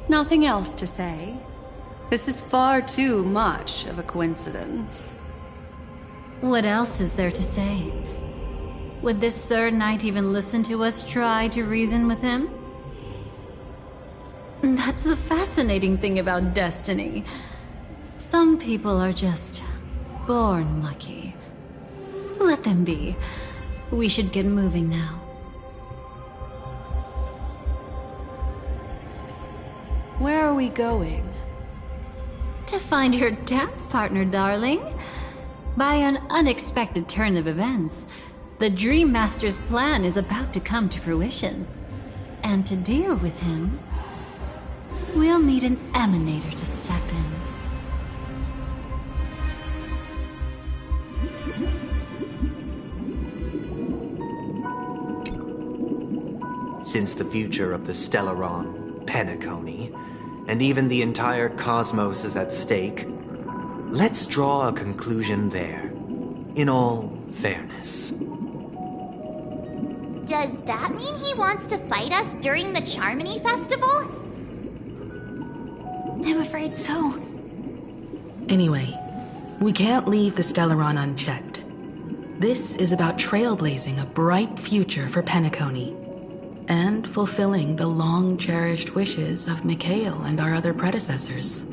Nothing else to say. This is far too much of a coincidence. What else is there to say? Would this Sir Knight even listen to us try to reason with him? That's the fascinating thing about destiny. Some people are just born lucky. Let them be. We should get moving now. Where are we going? To find your dance partner, darling. By an unexpected turn of events, the Dream Master's plan is about to come to fruition. And to deal with him, we'll need an emanator to step in. Since the future of the Stellaron, Penacony, and even the entire cosmos is at stake, let's draw a conclusion there, in all fairness. Does that mean he wants to fight us during the Charmony Festival? I'm afraid so. Anyway, we can't leave the Stellaron unchecked. This is about trailblazing a bright future for Penacony, and fulfilling the long-cherished wishes of Mikhail and our other predecessors.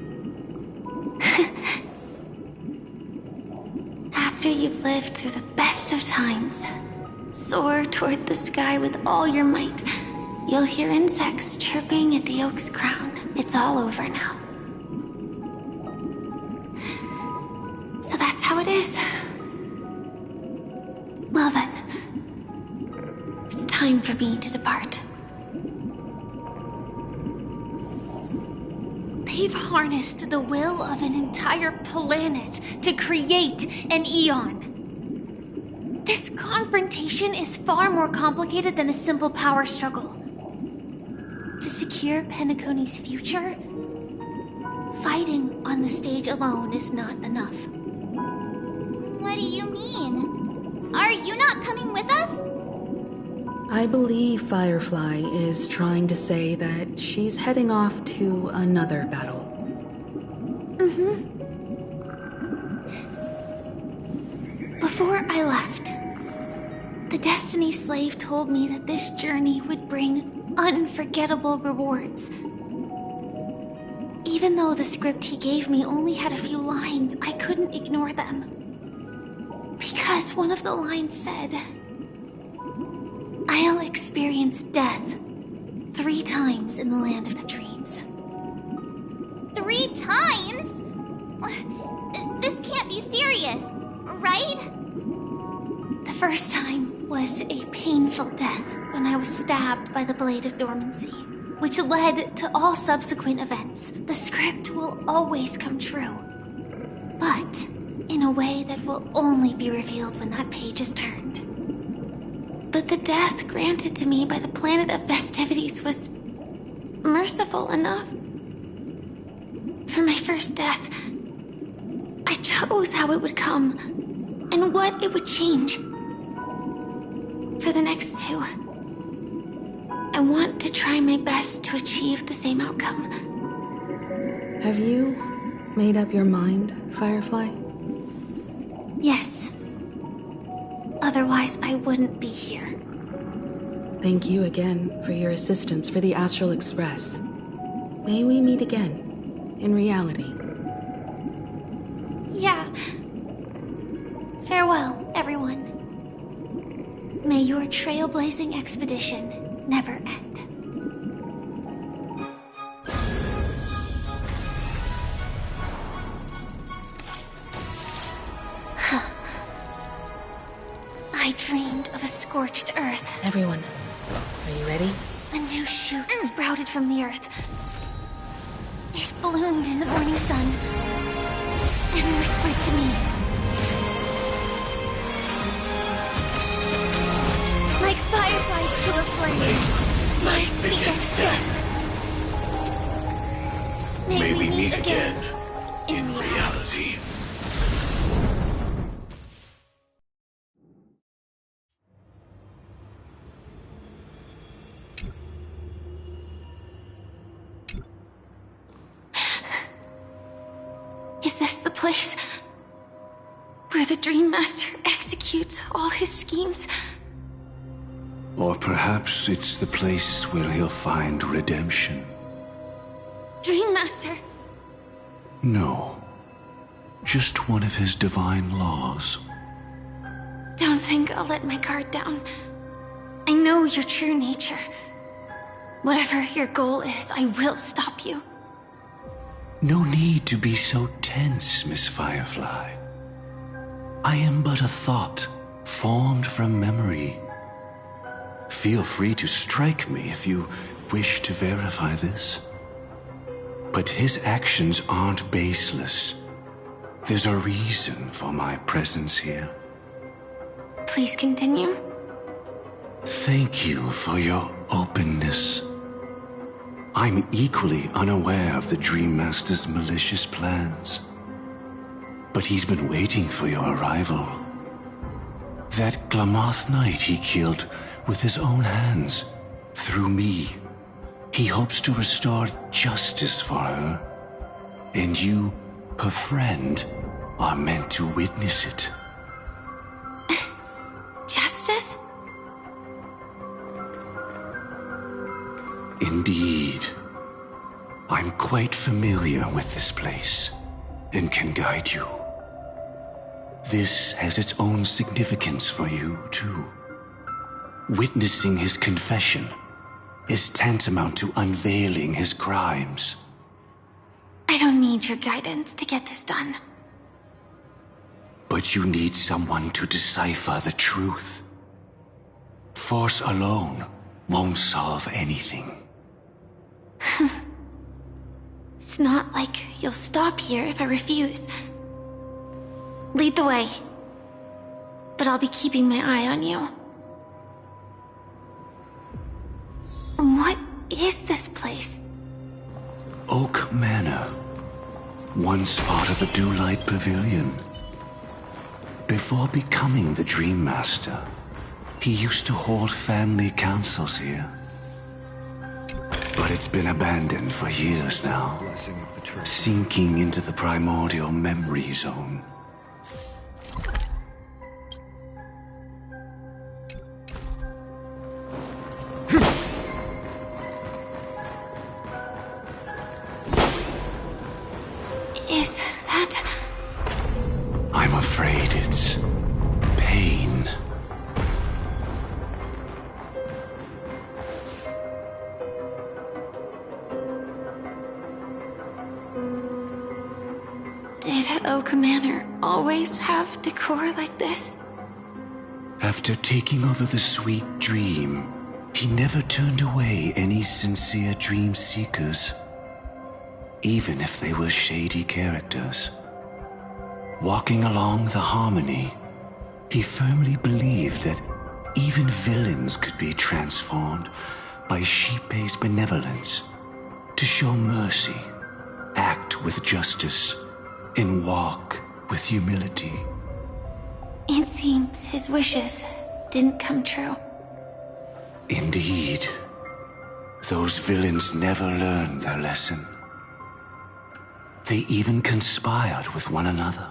After you've lived through the best of times, soar toward the sky with all your might. You'll hear insects chirping at the oak's crown. It's all over now. So that's how it is. Well then, it's time for me to depart. They've harnessed the will of an entire planet to create an Eon. This confrontation is far more complicated than a simple power struggle. To secure Penacony's future, fighting on the stage alone is not enough. What do you mean? Are you not coming with us? I believe Firefly is trying to say that she's heading off to another battle. Before I left, the Destiny Slave told me that this journey would bring unforgettable rewards. Even though the script he gave me only had a few lines, I couldn't ignore them. Because one of the lines said, I'll experience death 3 times in the land of the dreams. 3 times? This can't be serious, right? The first time was a painful death when I was stabbed by the Blade of Dormancy, which led to all subsequent events. The script will always come true, but in a way that will only be revealed when that page is turned. But the death granted to me by the planet of festivities was merciful enough. For my first death, I chose how it would come and what it would change. For the next 2, I want to try my best to achieve the same outcome. Have you made up your mind, Firefly? Yes. Otherwise, I wouldn't be here. Thank you again for your assistance for the Astral Express. May we meet again, in reality. Yeah. Farewell, everyone. May your trailblazing expedition never end. I dreamed of a scorched earth. Everyone, are you ready? A new shoot sprouted from the earth. It bloomed in the morning sun and whispered to me. Like fireflies to a flame, life begets death. May we meet again in reality. Is this the place where the Dream Master executes all his schemes? Or perhaps it's the place where he'll find redemption. Dream Master? No. Just one of his divine laws. Don't think I'll let my guard down. I know your true nature. Whatever your goal is, I will stop you. No need to be so tense, Miss Firefly. I am but a thought, formed from memory. Feel free to strike me if you wish to verify this. But his actions aren't baseless. There's a reason for my presence here. Please continue. Thank you for your openness. I'm equally unaware of the Dream Master's malicious plans. But he's been waiting for your arrival. That Glamoth Knight he killed with his own hands, through me. He hopes to restore justice for her. And you, her friend, are meant to witness it. Justice? Indeed. I'm quite familiar with this place, and can guide you. This has its own significance for you, too. Witnessing his confession is tantamount to unveiling his crimes. I don't need your guidance to get this done. But you need someone to decipher the truth. Force alone won't solve anything. It's not like you'll stop here if I refuse. Lead the way. But I'll be keeping my eye on you. What is this place? Oak Manor. Once part of the Dewlight Pavilion. Before becoming the Dream Master, he used to hold family councils here. But it's been abandoned for years now, sinking into the primordial memory zone. Is that... I'm afraid it's pain. Did Oak Manor always have decor like this? After taking over the Sweet Dream, he never turned away any sincere dream seekers, even if they were shady characters. Walking along the Harmony, he firmly believed that even villains could be transformed by Xipe's benevolence to show mercy, act with justice, and walk with humility. It seems his wishes didn't come true. Indeed. Those villains never learned their lesson. They even conspired with one another,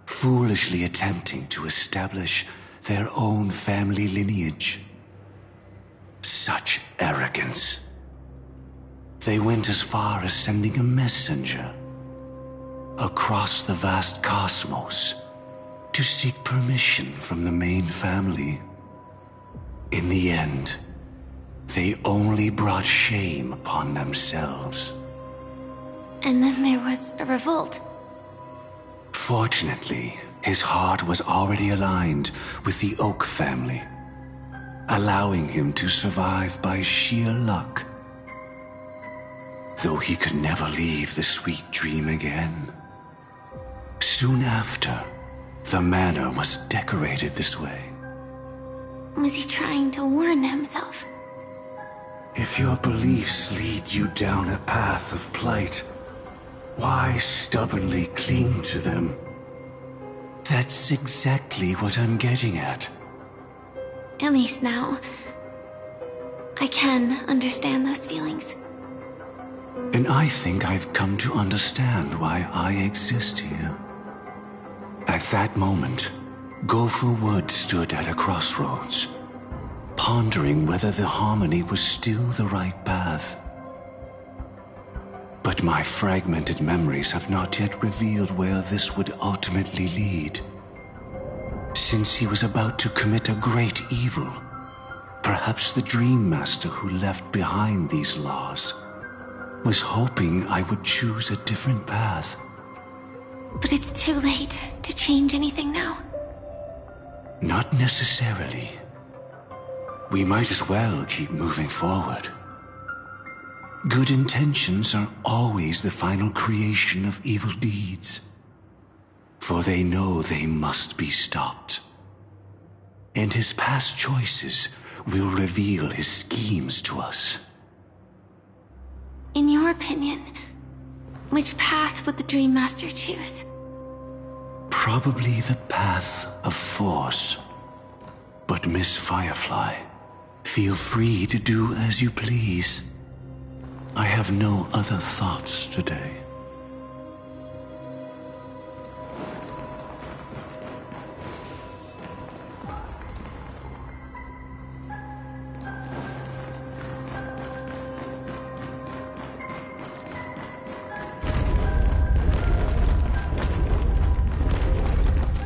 foolishly attempting to establish their own family lineage. Such arrogance. They went as far as sending a messenger across the vast cosmos to seek permission from the main family. In the end, they only brought shame upon themselves. And then there was a revolt. Fortunately, his heart was already aligned with the Oak family, allowing him to survive by sheer luck. Though he could never leave the Sweet Dream again. Soon after, the manor was decorated this way. Was he trying to warn himself? If your beliefs lead you down a path of plight, why stubbornly cling to them? That's exactly what I'm getting at. At least now, I can understand those feelings. And I think I've come to understand why I exist here. At that moment, Gopher Wood stood at a crossroads, pondering whether the Harmony was still the right path. But my fragmented memories have not yet revealed where this would ultimately lead. Since he was about to commit a great evil, perhaps the Dream Master who left behind these laws was hoping I would choose a different path. But it's too late to change anything now. Not necessarily. We might as well keep moving forward. Good intentions are always the final creation of evil deeds, for they know they must be stopped. And his past choices will reveal his schemes to us. In your opinion, which path would the Dream Master choose? Probably the path of force. But Miss Firefly, feel free to do as you please. I have no other thoughts today.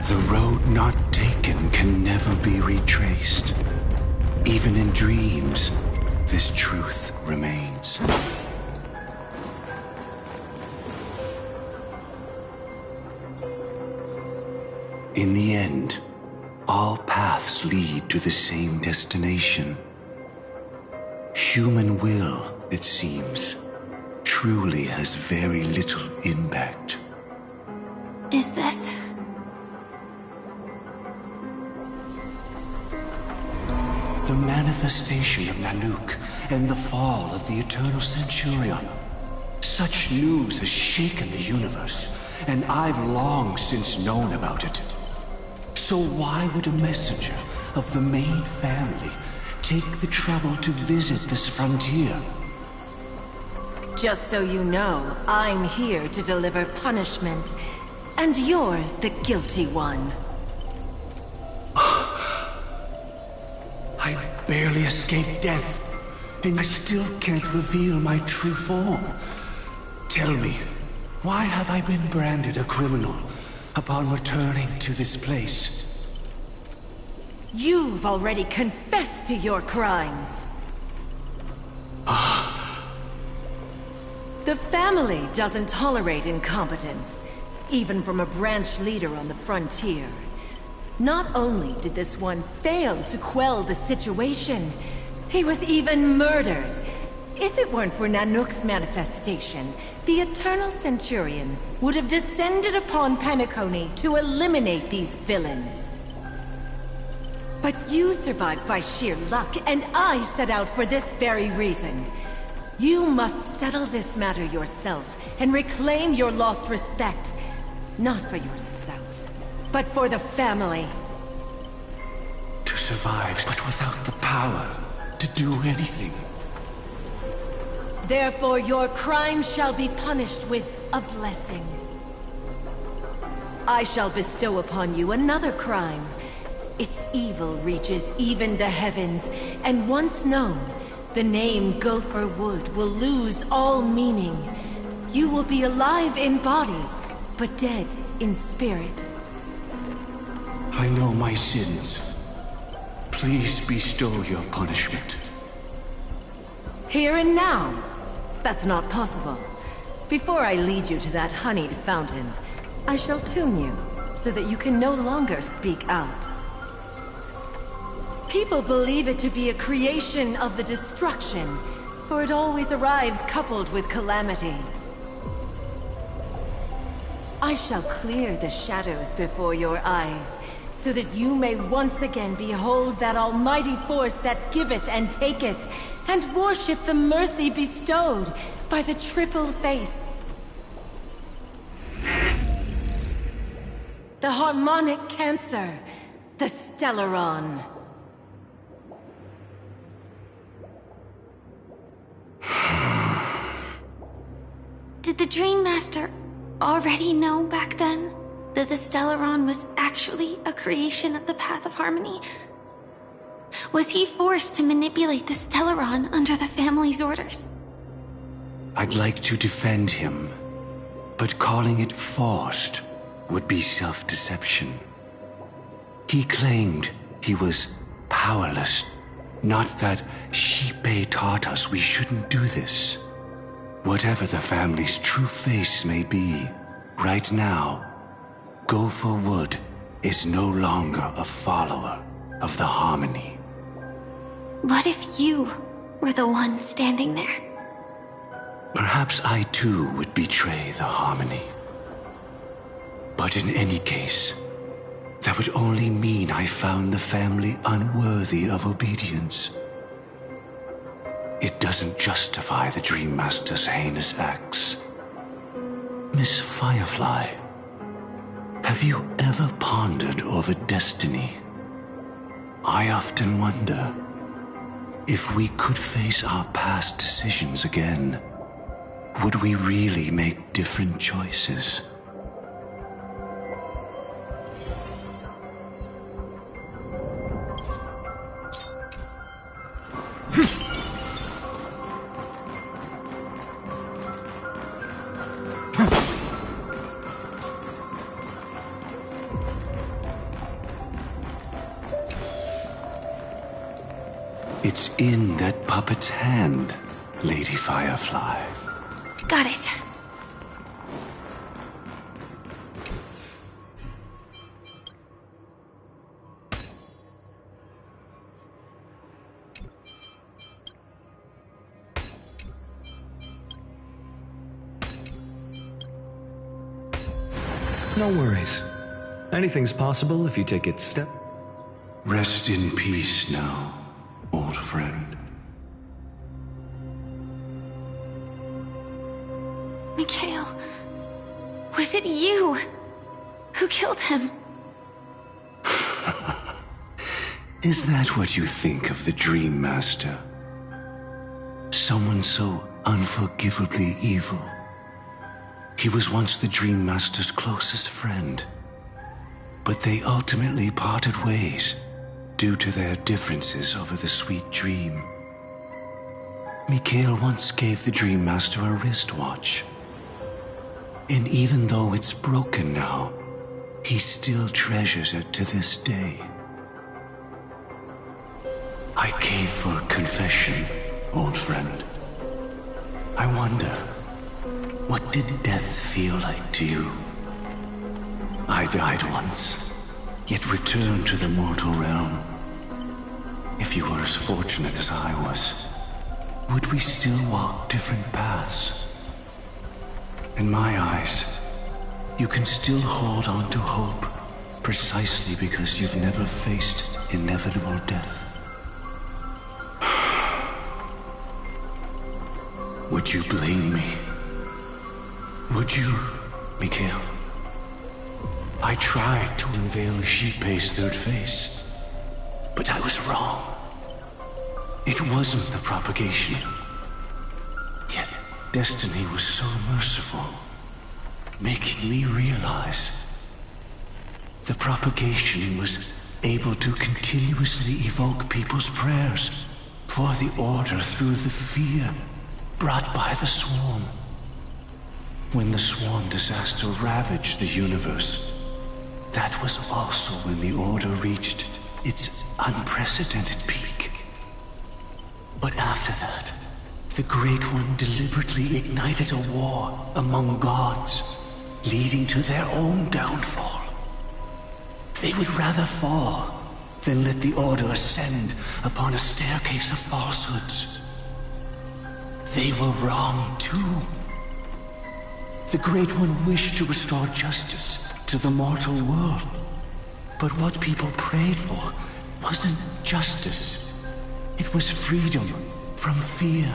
The road not taken can never be retraced. Even in dreams, this truth remains. In the end, all paths lead to the same destination. Human will, it seems, truly has very little impact. Is this? The manifestation of Nanook and the fall of the Eternal Centurion. Such news has shaken the universe, and I've long since known about it. So why would a messenger of the main family take the trouble to visit this frontier? Just so you know, I'm here to deliver punishment, and you're the guilty one. I barely escaped death, and I still can't reveal my true form. Tell me, why have I been branded a criminal upon returning to this place? You've already confessed to your crimes. The family doesn't tolerate incompetence, even from a branch leader on the frontier. Not only did this one fail to quell the situation, he was even murdered. If it weren't for Nanook's manifestation, the Eternal Centurion would have descended upon Penacony to eliminate these villains. But you survived by sheer luck, and I set out for this very reason. You must settle this matter yourself and reclaim your lost respect. Not for yourself, but for the family. To survive, but without the power to do anything. Therefore, your crime shall be punished with a blessing. I shall bestow upon you another crime. Its evil reaches even the heavens, and once known, the name Gopher Wood will lose all meaning. You will be alive in body, but dead in spirit. I know my sins. Please bestow your punishment. Here and now? That's not possible. Before I lead you to that honeyed fountain, I shall tune you, so that you can no longer speak out. People believe it to be a creation of the destruction, for it always arrives coupled with calamity. I shall clear the shadows before your eyes, so that you may once again behold that almighty force that giveth and taketh, and worship the mercy bestowed by the triple face. The harmonic cancer, the Stellaron. Did the Dream Master already know back then that the Stellaron was actually a creation of the Path of Harmony? Was he forced to manipulate the Stellaron under the family's orders? I'd like to defend him, but calling it forced would be self-deception. He claimed he was powerless, not that Xipe taught us we shouldn't do this. Whatever the family's true face may be, right now, Gopher Wood is no longer a follower of the Harmony. What if you were the one standing there? Perhaps I too would betray the Harmony. But in any case, that would only mean I found the family unworthy of obedience. It doesn't justify the Dream Master's heinous acts. Miss Firefly, have you ever pondered over destiny? I often wonder if we could face our past decisions again, would we really make different choices? It's in that puppet's hand, Lady Firefly. Got it. No worries. Anything's possible if you take it step. Rest in peace now, old friend. Mikhail, was it you who killed him? Is that what you think of the Dream Master? Someone so unforgivably evil. He was once the Dream Master's closest friend, but they ultimately parted ways due to their differences over the sweet dream. Mikhail once gave the Dream Master a wristwatch, and even though it's broken now, he still treasures it to this day. I came for confession, old friend. I wonder, What did death feel like to you? I died once, yet returned to the mortal realm. If you were as fortunate as I was, would we still walk different paths? In my eyes, you can still hold on to hope precisely because you've never faced inevitable death. Would you blame me? Would you, Mikhail? I tried to unveil Xipe's third face, but I was wrong. It wasn't the propagation. Yet destiny was so merciful, making me realize the propagation was able to continuously evoke people's prayers for the Order through the fear brought by the Swarm. When the Swarm disaster ravaged the universe, that was also when the Order reached its unprecedented peak. But after that, the Great One deliberately ignited a war among gods, leading to their own downfall. They would rather fall than let the Order ascend upon a staircase of falsehoods. They were wrong too. The Great One wished to restore justice to the mortal world. But what people prayed for wasn't justice. It was freedom from fear.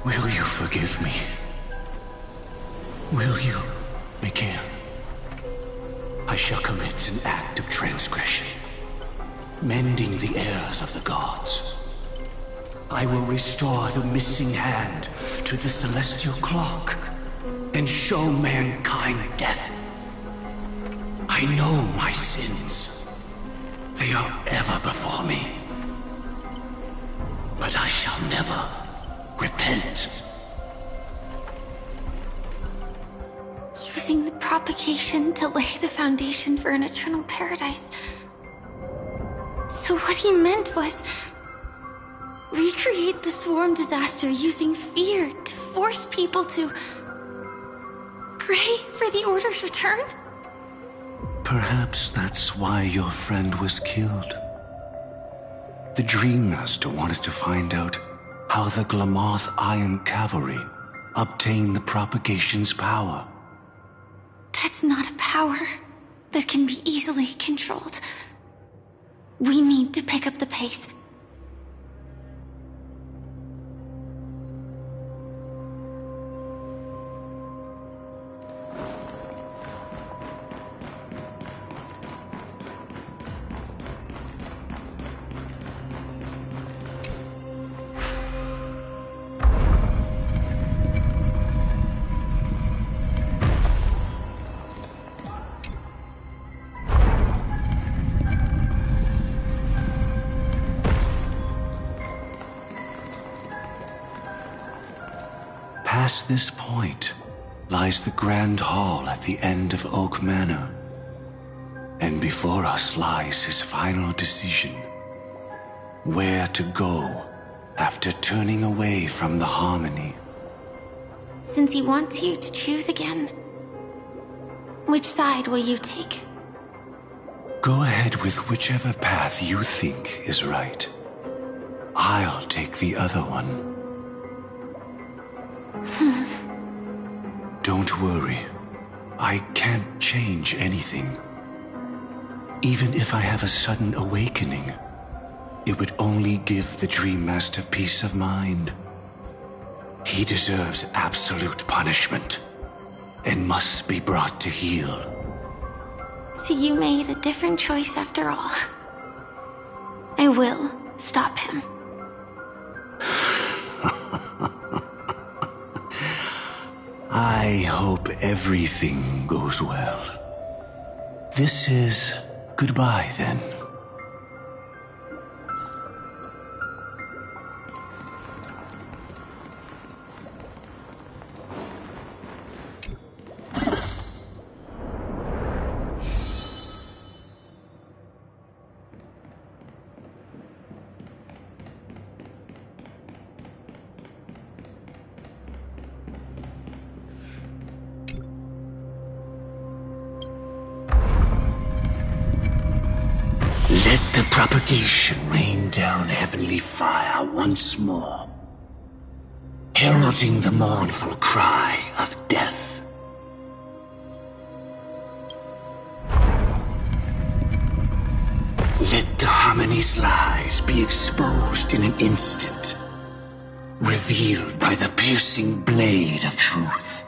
Will you forgive me? Will you, Mikhail? I shall commit an act of transgression, mending the errors of the gods. I will restore the missing hand to the celestial clock and show mankind death. I know my sins. They are ever before me. But I shall never repent. Using the propagation to lay the foundation for an eternal paradise. So what he meant was recreate the Swarm disaster using fear to force people to pray for the Order's return? Perhaps that's why your friend was killed. The Dream Master wanted to find out how the Glamoth Iron Cavalry obtained the propagation's power. That's not a power that can be easily controlled. We need to pick up the pace. Past this point lies the Grand Hall at the end of Oak Manor. And before us lies his final decision. Where to go after turning away from the Harmony. Since he wants you to choose again, which side will you take? Go ahead with whichever path you think is right. I'll take the other one. Don't worry. I can't change anything. Even if I have a sudden awakening, it would only give the Dream Master peace of mind. He deserves absolute punishment and must be brought to heel. So you made a different choice after all. I will stop him. I hope everything goes well. This is goodbye, then. propagation rained down heavenly fire once more, heralding the mournful cry of death. Let the harmony's lies be exposed in an instant, revealed by the piercing blade of truth.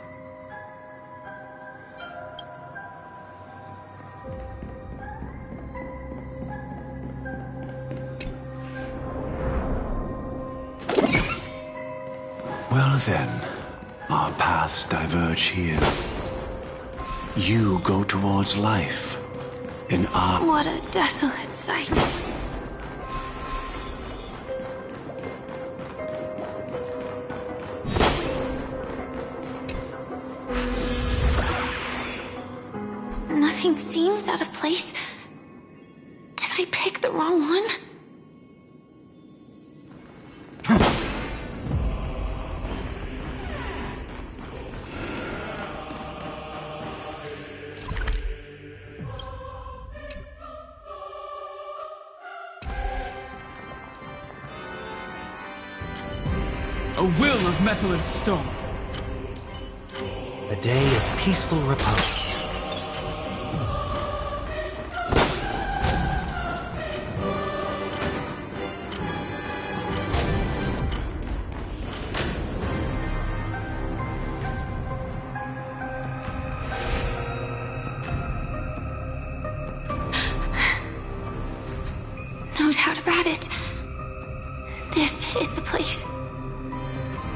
Well then, our paths diverge here. You go towards life, and I... What a desolate sight. Nothing seems out of place. Did I pick the wrong one? A will of metal and stone. A day of peaceful repose. No doubt about it. This is the place.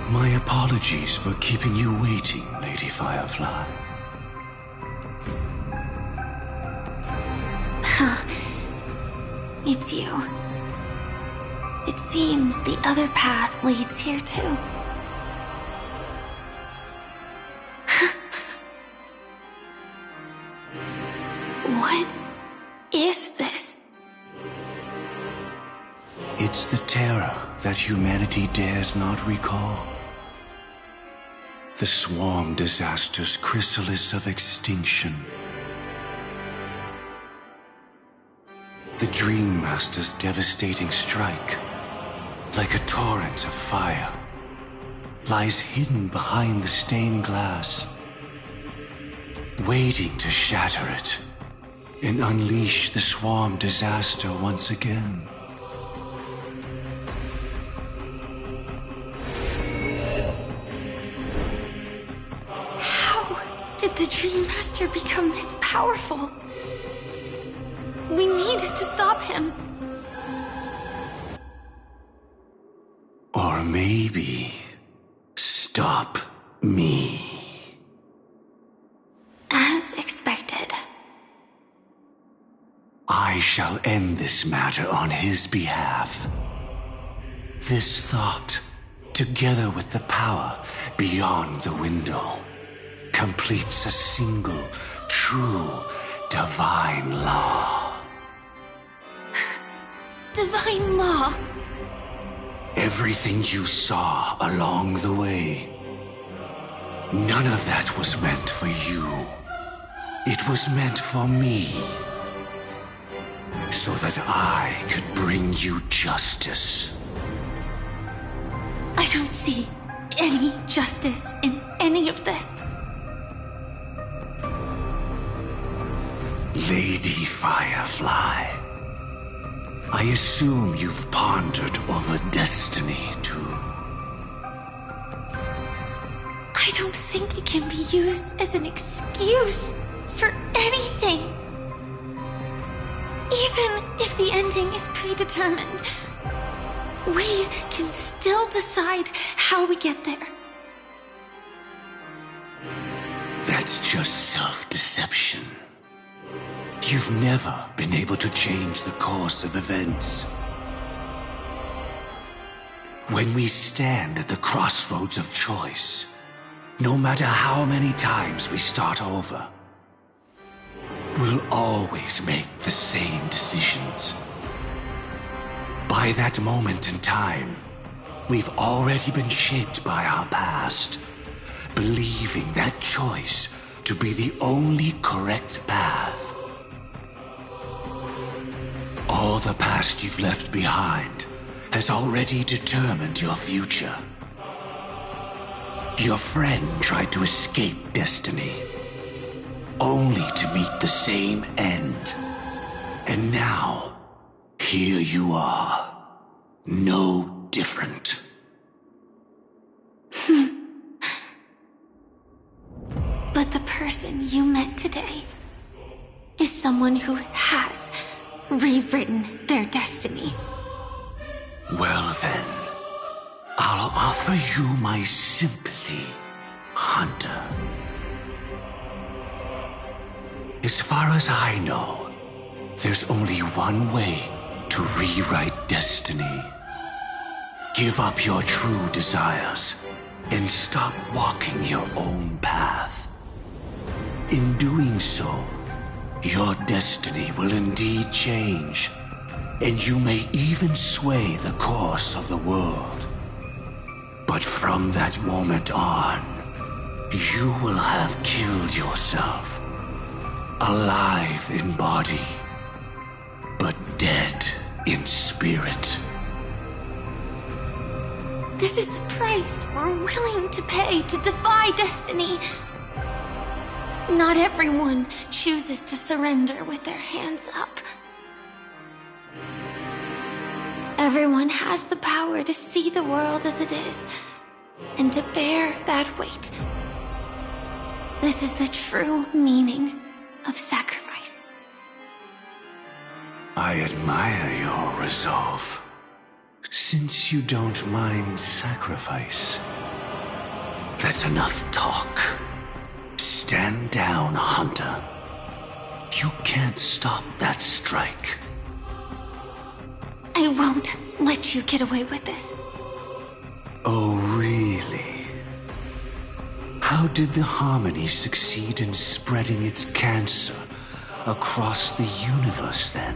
My apologies for keeping you waiting, Lady Firefly. It's you. It seems the other path leads here too. What is this? It's the terror that humanity dares not recall. The swarm disaster's chrysalis of extinction. The Dream Master's devastating strike, like a torrent of fire, lies hidden behind the stained glass, waiting to shatter it and unleash the swarm disaster once again. Did the Dream Master become this powerful? We need to stop him. Or maybe stop me. As expected. I shall end this matter on his behalf. This thought, together with the power beyond the window, completes a single, true, divine law. Divine law? Everything you saw along the way, none of that was meant for you. It was meant for me. So that I could bring you justice. I don't see any justice in any of this. Lady Firefly, I assume you've pondered over destiny, too. I don't think it can be used as an excuse for anything. Even if the ending is predetermined, we can still decide how we get there. That's just self-deception. You've never been able to change the course of events. When we stand at the crossroads of choice, no matter how many times we start over, we'll always make the same decisions. By that moment in time, we've already been shaped by our past, believing that choice to be the only correct path. All the past you've left behind has already determined your future. Your friend tried to escape destiny, only to meet the same end. And now, here you are, no different. But the person you met today is someone who has rewritten their destiny. Well then, I'll offer you my sympathy, Hunter. As far as I know, there's only one way to rewrite destiny. Give up your true desires and stop walking your own path. In doing so, your destiny will indeed change, and you may even sway the course of the world. But from that moment on, you will have killed yourself. Alive in body, but dead in spirit. This is the price we're willing to pay to defy destiny. Not everyone chooses to surrender with their hands up. Everyone has the power to see the world as it is, and to bear that weight. This is the true meaning of sacrifice. I admire your resolve. Since you don't mind sacrifice, that's enough talk. Stand down, Hunter. You can't stop that strike. I won't let you get away with this. Oh, really? How did the Harmony succeed in spreading its cancer across the universe, then?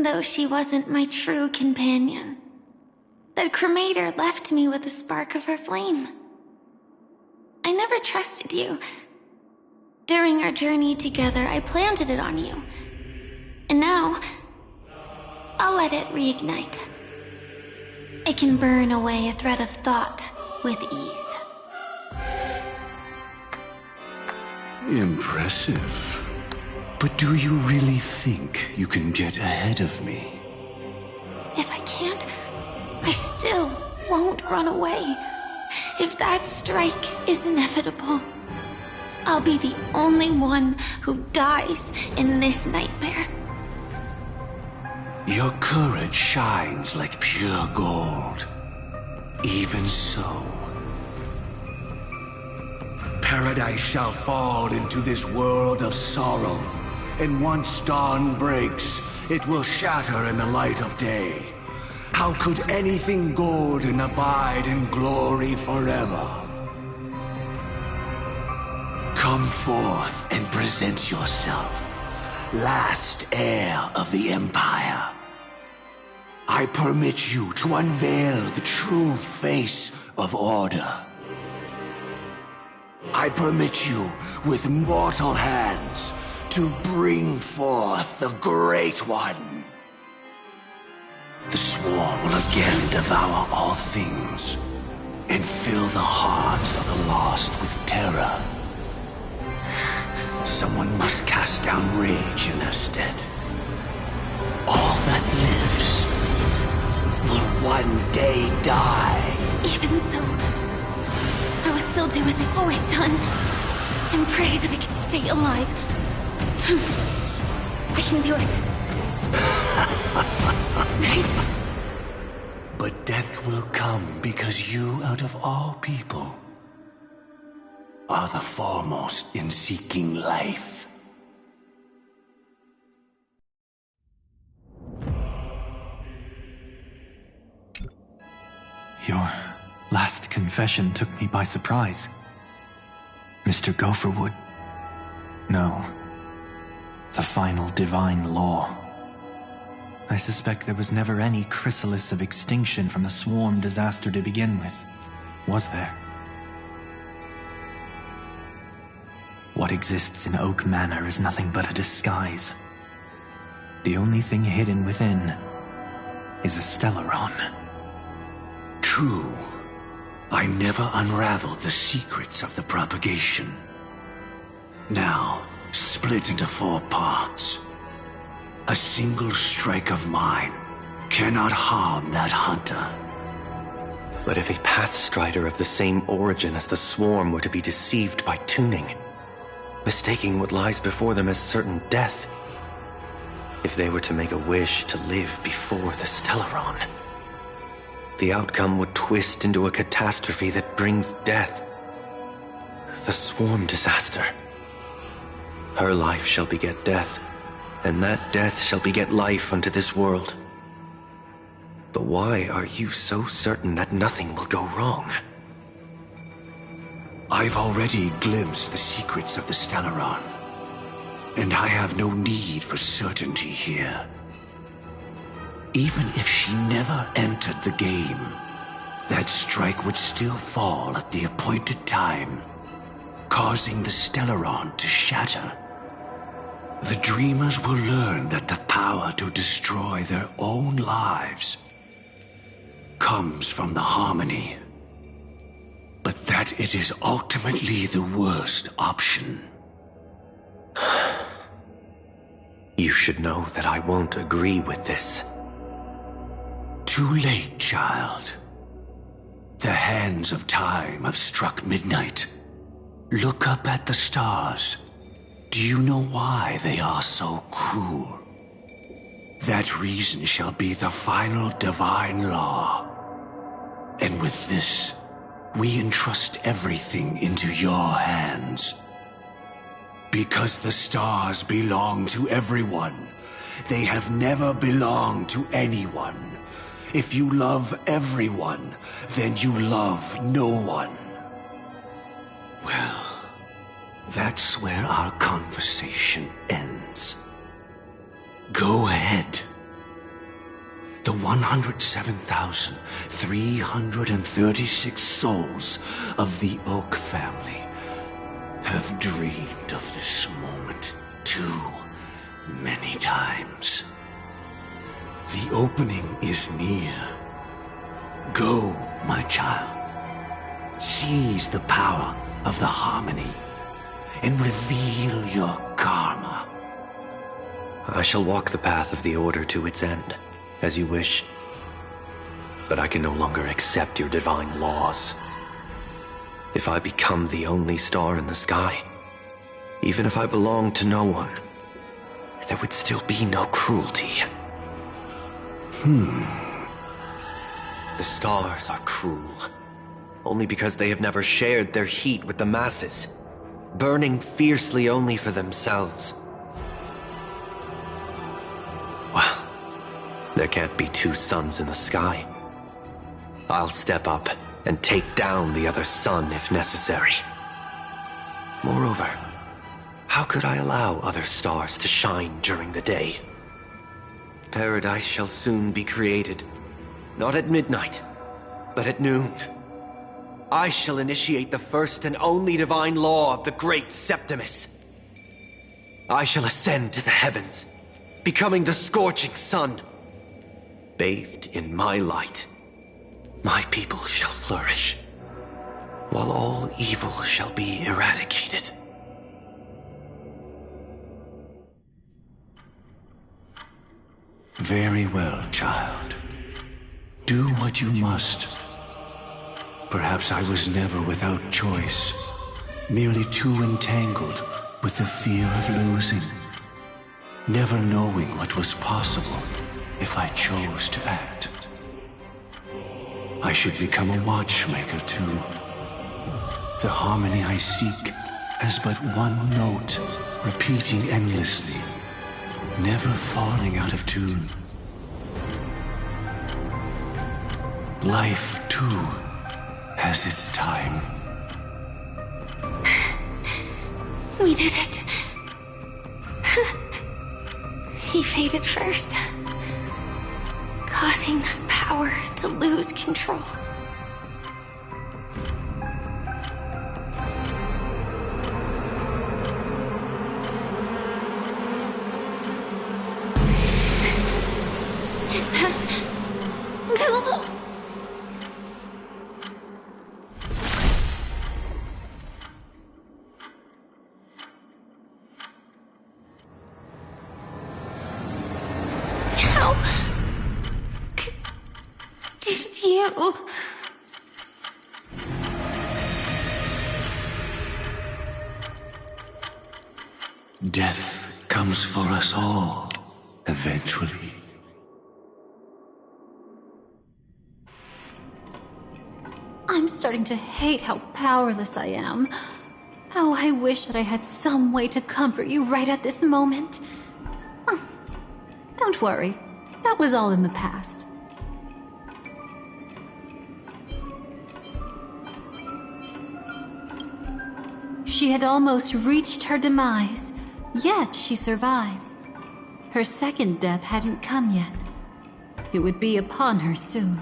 Though she wasn't my true companion, that cremator left me with a spark of her flame. I never trusted you. During our journey together, I planted it on you. And now, I'll let it reignite. It can burn away a thread of thought with ease. Impressive. But do you really think you can get ahead of me? If I can't, I still won't run away. If that strike is inevitable, I'll be the only one who dies in this nightmare. Your courage shines like pure gold. Even so, paradise shall fall into this world of sorrow, and once dawn breaks, it will shatter in the light of day. How could anything golden abide in glory forever? Come forth and present yourself, last heir of the Empire. I permit you to unveil the true face of order. I permit you, with mortal hands, to bring forth the Great One. The Swarm will again devour all things, and fill the hearts of the lost with terror. Someone must cast down rage in their stead. All that lives will one day die. Even so, I will still do as I've always done, and pray that I can stay alive. I can do it. Right? But death will come because you, out of all people, are the foremost in seeking life. Your last confession took me by surprise. Mr. Gopherwood. No. The final divine law. I suspect there was never any chrysalis of extinction from the swarm disaster to begin with. Was there? What exists in Oak Manor is nothing but a disguise. The only thing hidden within is a Stellaron. True. I never unraveled the secrets of the propagation. Now, split into 4 parts. A single strike of mine cannot harm that hunter. But if a Pathstrider of the same origin as the Swarm were to be deceived by tuning, mistaking what lies before them as certain death, if they were to make a wish to live before the Stellaron, the outcome would twist into a catastrophe that brings death. The Swarm disaster. Her life shall beget death, and that death shall beget life unto this world. But why are you so certain that nothing will go wrong? I've already glimpsed the secrets of the Stellaron, and I have no need for certainty here. Even if she never entered the game, that strike would still fall at the appointed time, causing the Stellaron to shatter. The Dreamers will learn that the power to destroy their own lives comes from the harmony, but that it is ultimately the worst option. You should know that I won't agree with this. Too late, child. The hands of time have struck midnight. Look up at the stars. Do you know why they are so cruel? That reason shall be the final divine law. And with this, we entrust everything into your hands. Because the stars belong to everyone, they have never belonged to anyone. If you love everyone, then you love no one. Well, that's where our conversation ends. Go ahead. The 107,336 souls of the Oak family have dreamed of this moment too many times. The opening is near. Go, my child. Seize the power of the harmony and reveal your karma. I shall walk the path of the Order to its end, as you wish. But I can no longer accept your divine laws. If I become the only star in the sky, even if I belong to no one, there would still be no cruelty. The stars are cruel, only because they have never shared their heat with the masses, burning fiercely only for themselves. Well, there can't be 2 suns in the sky. I'll step up and take down the other sun if necessary. Moreover, how could I allow other stars to shine during the day? Paradise shall soon be created, not at midnight, but at noon. I shall initiate the first and only divine law of the great Septimus. I shall ascend to the heavens, becoming the scorching sun. Bathed in my light, my people shall flourish, while all evil shall be eradicated. Very well, child. Do what you must. Perhaps I was never without choice, merely too entangled with the fear of losing, never knowing what was possible if I chose to act. I should become a watchmaker too. The harmony I seek has but one note, repeating endlessly, never falling out of tune. Life, too, has its time. We did it. He faded first, causing that power to lose control. How did you... Death comes for us all, eventually. I'm starting to hate how powerless I am. How I wish that I had some way to comfort you right at this moment. Oh, don't worry. That was all in the past. She had almost reached her demise, yet she survived. Her second death hadn't come yet. It would be upon her soon.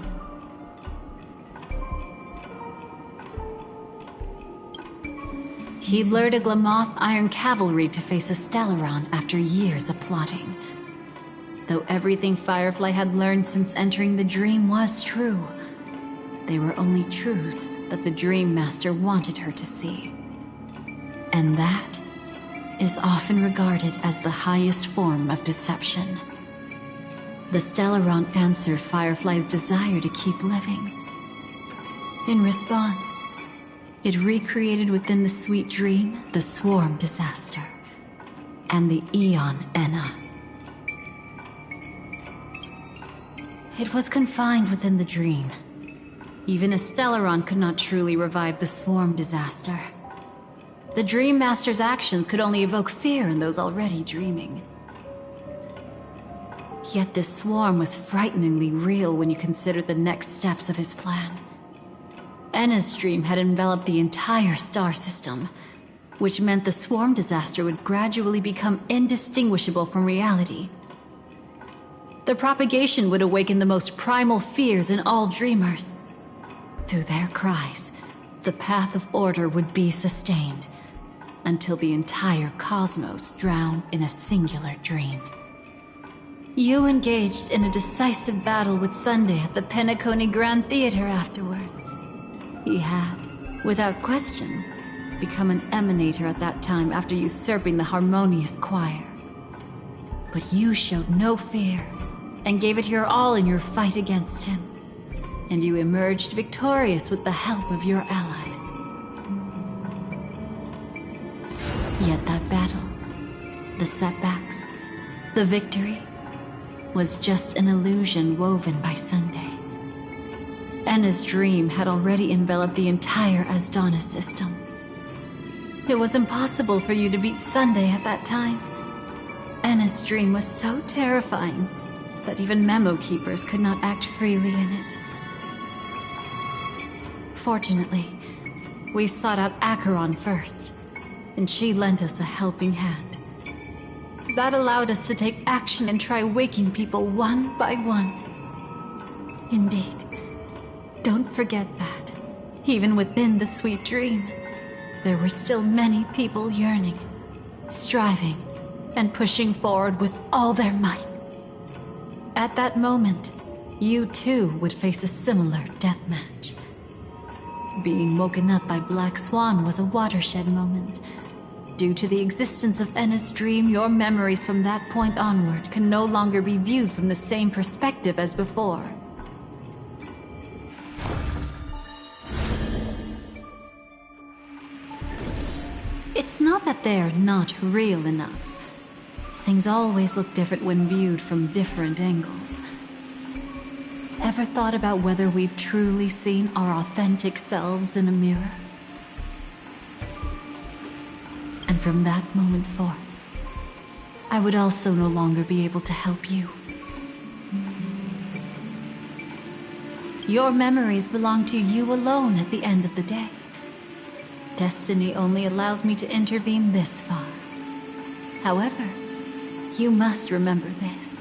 He lured a Glamoth Iron Cavalry to face a Stellaron after years of plotting. Though everything Firefly had learned since entering the dream was true, they were only truths that the Dream Master wanted her to see. And that is often regarded as the highest form of deception. The Stellaron answered Firefly's desire to keep living. In response, it recreated within the sweet dream the Swarm disaster and the Eon Enna. It was confined within the dream. Even a Stellaron could not truly revive the Swarm disaster. The Dream Master's actions could only evoke fear in those already dreaming. Yet this swarm was frighteningly real when you consider the next steps of his plan. Enna's dream had enveloped the entire star system, which meant the swarm disaster would gradually become indistinguishable from reality. The propagation would awaken the most primal fears in all dreamers. Through their cries, the path of order would be sustained, until the entire cosmos drowned in a singular dream. You engaged in a decisive battle with Sunday at the Penacony Grand Theater afterward. He had, without question, become an emanator at that time after usurping the Harmonious Choir. But you showed no fear, and gave it your all in your fight against him. And you emerged victorious with the help of your allies. Yet that battle, the setbacks, the victory, was just an illusion woven by Sunday. Enna's dream had already enveloped the entire Asdana system. It was impossible for you to beat Sunday at that time. Enna's dream was so terrifying that even memo keepers could not act freely in it. Fortunately, we sought out Acheron first, and she lent us a helping hand. That allowed us to take action and try waking people one by one. Indeed, don't forget that, even within the sweet dream, there were still many people yearning, striving, and pushing forward with all their might. At that moment, you too would face a similar deathmatch. Being woken up by Black Swan was a watershed moment. Due to the existence of Enna's dream, your memories from that point onward can no longer be viewed from the same perspective as before. It's not that they're not real enough. Things always look different when viewed from different angles. Ever thought about whether we've truly seen our authentic selves in a mirror? And from that moment forth, I would also no longer be able to help you. Your memories belong to you alone at the end of the day. Destiny only allows me to intervene this far. However, you must remember this.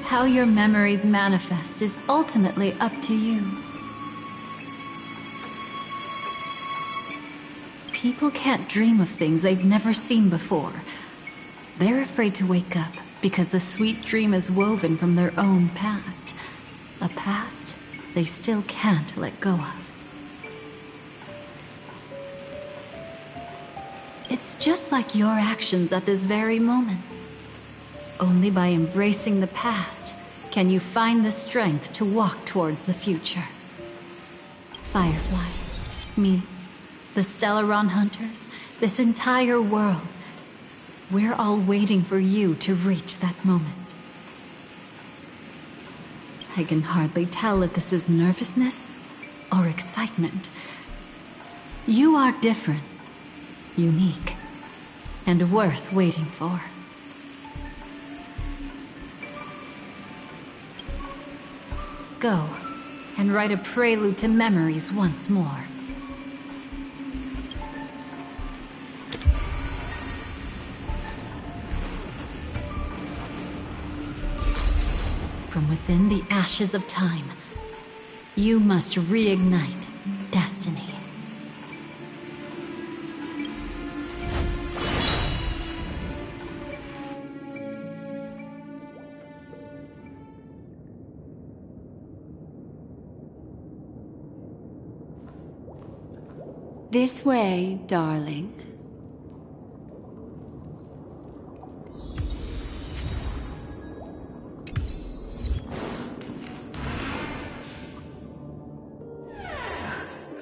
How your memories manifest is ultimately up to you. People can't dream of things they've never seen before. They're afraid to wake up because the sweet dream is woven from their own past. A past they still can't let go of. It's just like your actions at this very moment. Only by embracing the past can you find the strength to walk towards the future. Firefly, me, the Stellaron Hunters, this entire world. We're all waiting for you to reach that moment. I can hardly tell if this is nervousness or excitement. You are different, unique, and worth waiting for. Go, and write a prelude to memories once more. From within the ashes of time, you must reignite destiny. This way, darling.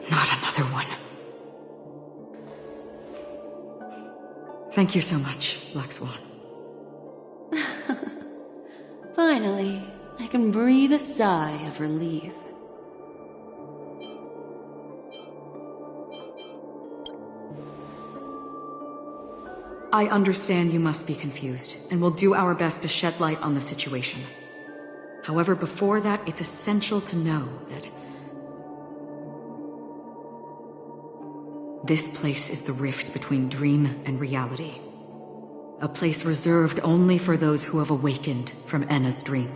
Not another one. Thank you so much, Black Swan. Finally, I can breathe a sigh of relief. I understand you must be confused, and will do our best to shed light on the situation. However, before that, it's essential to know that this place is the rift between dream and reality. A place reserved only for those who have awakened from Enna's dream.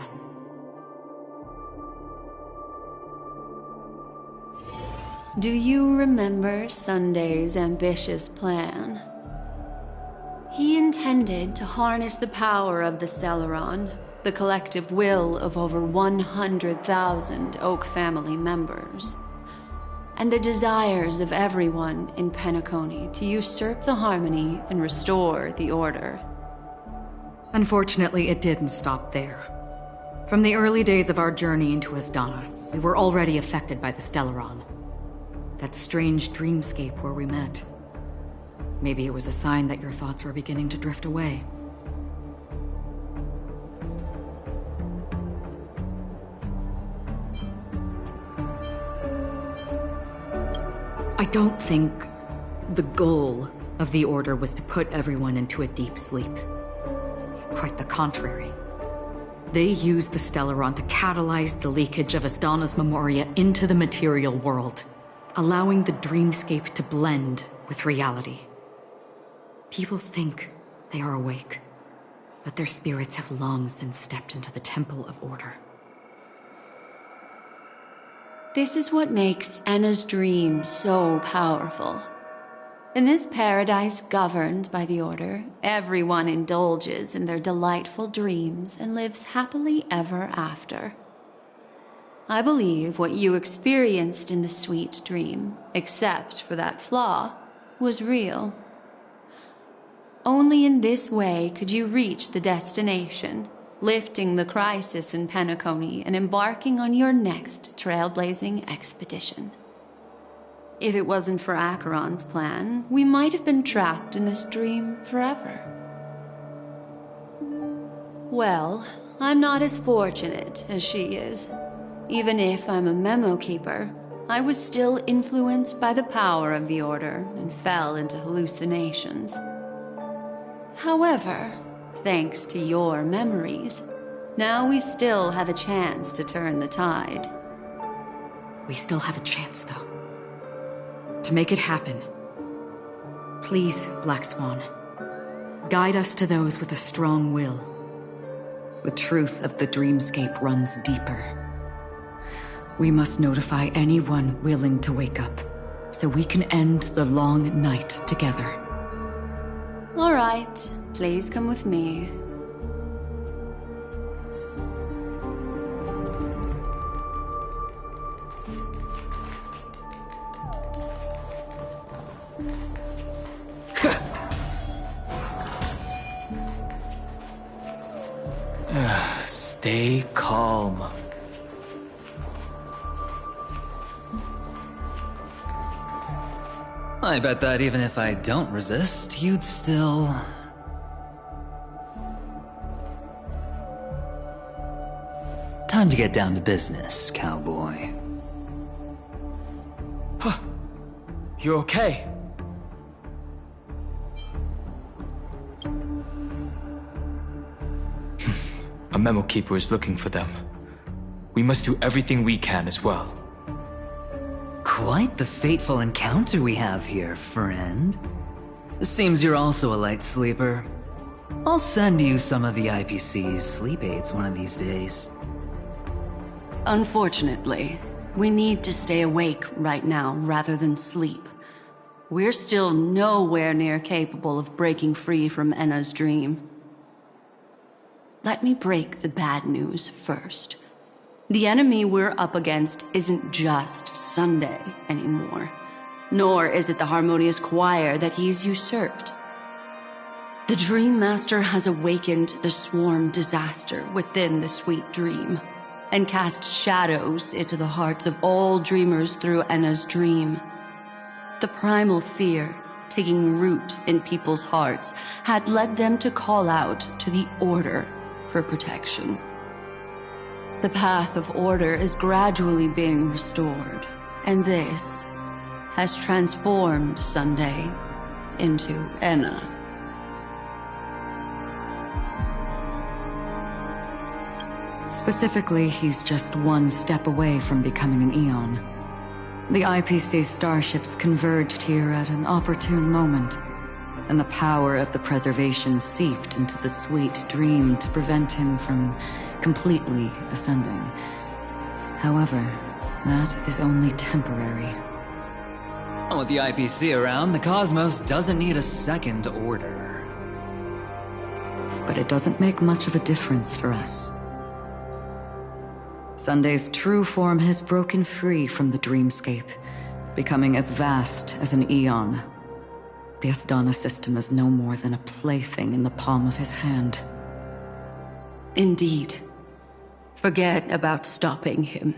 Do you remember Sunday's ambitious plan? He intended to harness the power of the Stellaron, the collective will of over 100,000 Oak family members, and the desires of everyone in Penacony to usurp the harmony and restore the order. Unfortunately, it didn't stop there. From the early days of our journey into Asdana, we were already affected by the Stellaron. That strange dreamscape where we met. Maybe it was a sign that your thoughts were beginning to drift away. I don't think the goal of the Order was to put everyone into a deep sleep. Quite the contrary. They used the Stellaron to catalyze the leakage of Asdana's memoria into the material world, allowing the dreamscape to blend with reality. People think they are awake, but their spirits have long since stepped into the Temple of Order. This is what makes Enna's dream so powerful. In this paradise governed by the Order, everyone indulges in their delightful dreams and lives happily ever after. I believe what you experienced in the sweet dream, except for that flaw, was real. Only in this way could you reach the destination, lifting the crisis in Penacony and embarking on your next trailblazing expedition. If it wasn't for Acheron's plan, we might have been trapped in this dream forever. Well, I'm not as fortunate as she is. Even if I'm a memo keeper, I was still influenced by the power of the Order and fell into hallucinations. However, thanks to your memories, now we still have a chance to turn the tide. We still have a chance, though. To make it happen, please, Black Swan, guide us to those with a strong will. The truth of the dreamscape runs deeper. We must notify anyone willing to wake up, so we can end the long night together. All right, please come with me. Stay calm. I bet that even if I don't resist, you'd still... Time to get down to business, cowboy. You okay? A memo keeper is looking for them. We must do everything we can as well. Quite the fateful encounter we have here, friend. Seems you're also a light sleeper. I'll send you some of the IPC's sleep aids one of these days. Unfortunately, we need to stay awake right now rather than sleep. We're still nowhere near capable of breaking free from Enna's dream. Let me break the bad news first. The enemy we're up against isn't just Sunday anymore, nor is it the harmonious choir that he's usurped. The Dream Master has awakened the swarm disaster within the sweet dream, and cast shadows into the hearts of all dreamers through Enna's dream. The primal fear taking root in people's hearts had led them to call out to the Order for protection. The path of order is gradually being restored, and this has transformed Sunday into Enna. Specifically, he's just one step away from becoming an Eon. The IPC starships converged here at an opportune moment, and the power of the preservation seeped into the sweet dream to prevent him from completely ascending. However, that is only temporary. With the IPC around, the cosmos doesn't need a second order. But it doesn't make much of a difference for us. Sunday's true form has broken free from the dreamscape, becoming as vast as an eon. The Asdana system is no more than a plaything in the palm of his hand. Indeed. Forget about stopping him.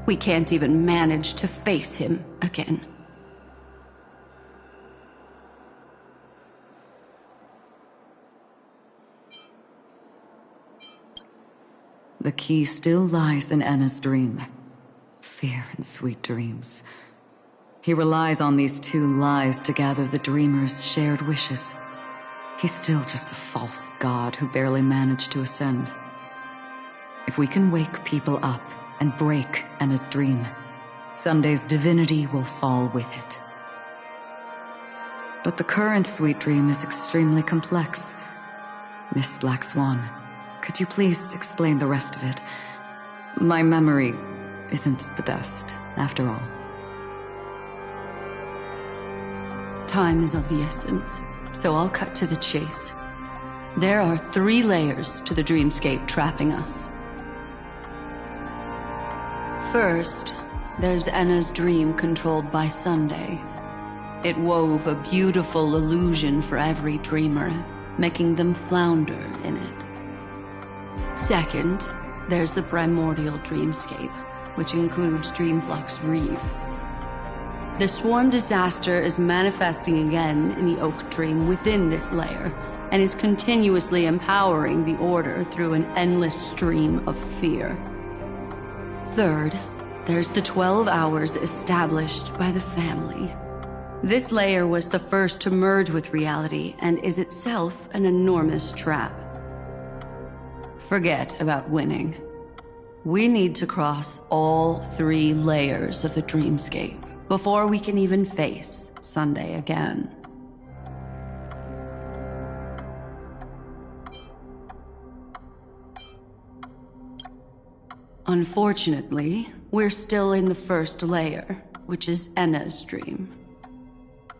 We can't even manage to face him again. The key still lies in Enna's dream. Fear and sweet dreams. He relies on these two lies to gather the dreamer's shared wishes. He's still just a false god who barely managed to ascend. If we can wake people up and break Enna's dream, Sunday's divinity will fall with it. But the current sweet dream is extremely complex. Miss Black Swan, could you please explain the rest of it? My memory isn't the best, after all. Time is of the essence, so I'll cut to the chase. There are 3 layers to the dreamscape trapping us. First, there's Enna's dream controlled by Sunday. It wove a beautiful illusion for every dreamer, making them flounder in it. Second, there's the primordial dreamscape, which includes Dreamflux Reef. The swarm disaster is manifesting again in the Oak Dream within this layer, and is continuously empowering the Order through an endless stream of fear. Third, there's the 12 hours established by the family. This layer was the first to merge with reality and is itself an enormous trap. Forget about winning. We need to cross all 3 layers of the dreamscape before we can even face Sunday again. Unfortunately, we're still in the first layer, which is Enna's dream.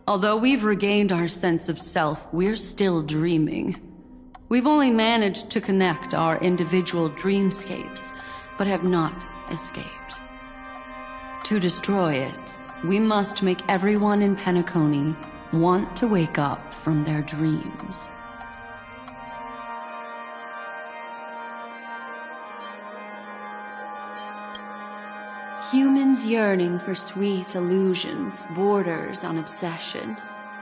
Although we've regained our sense of self, we're still dreaming. We've only managed to connect our individual dreamscapes, but have not escaped. To destroy it, we must make everyone in Penacony want to wake up from their dreams. one's yearning for sweet illusions borders on obsession,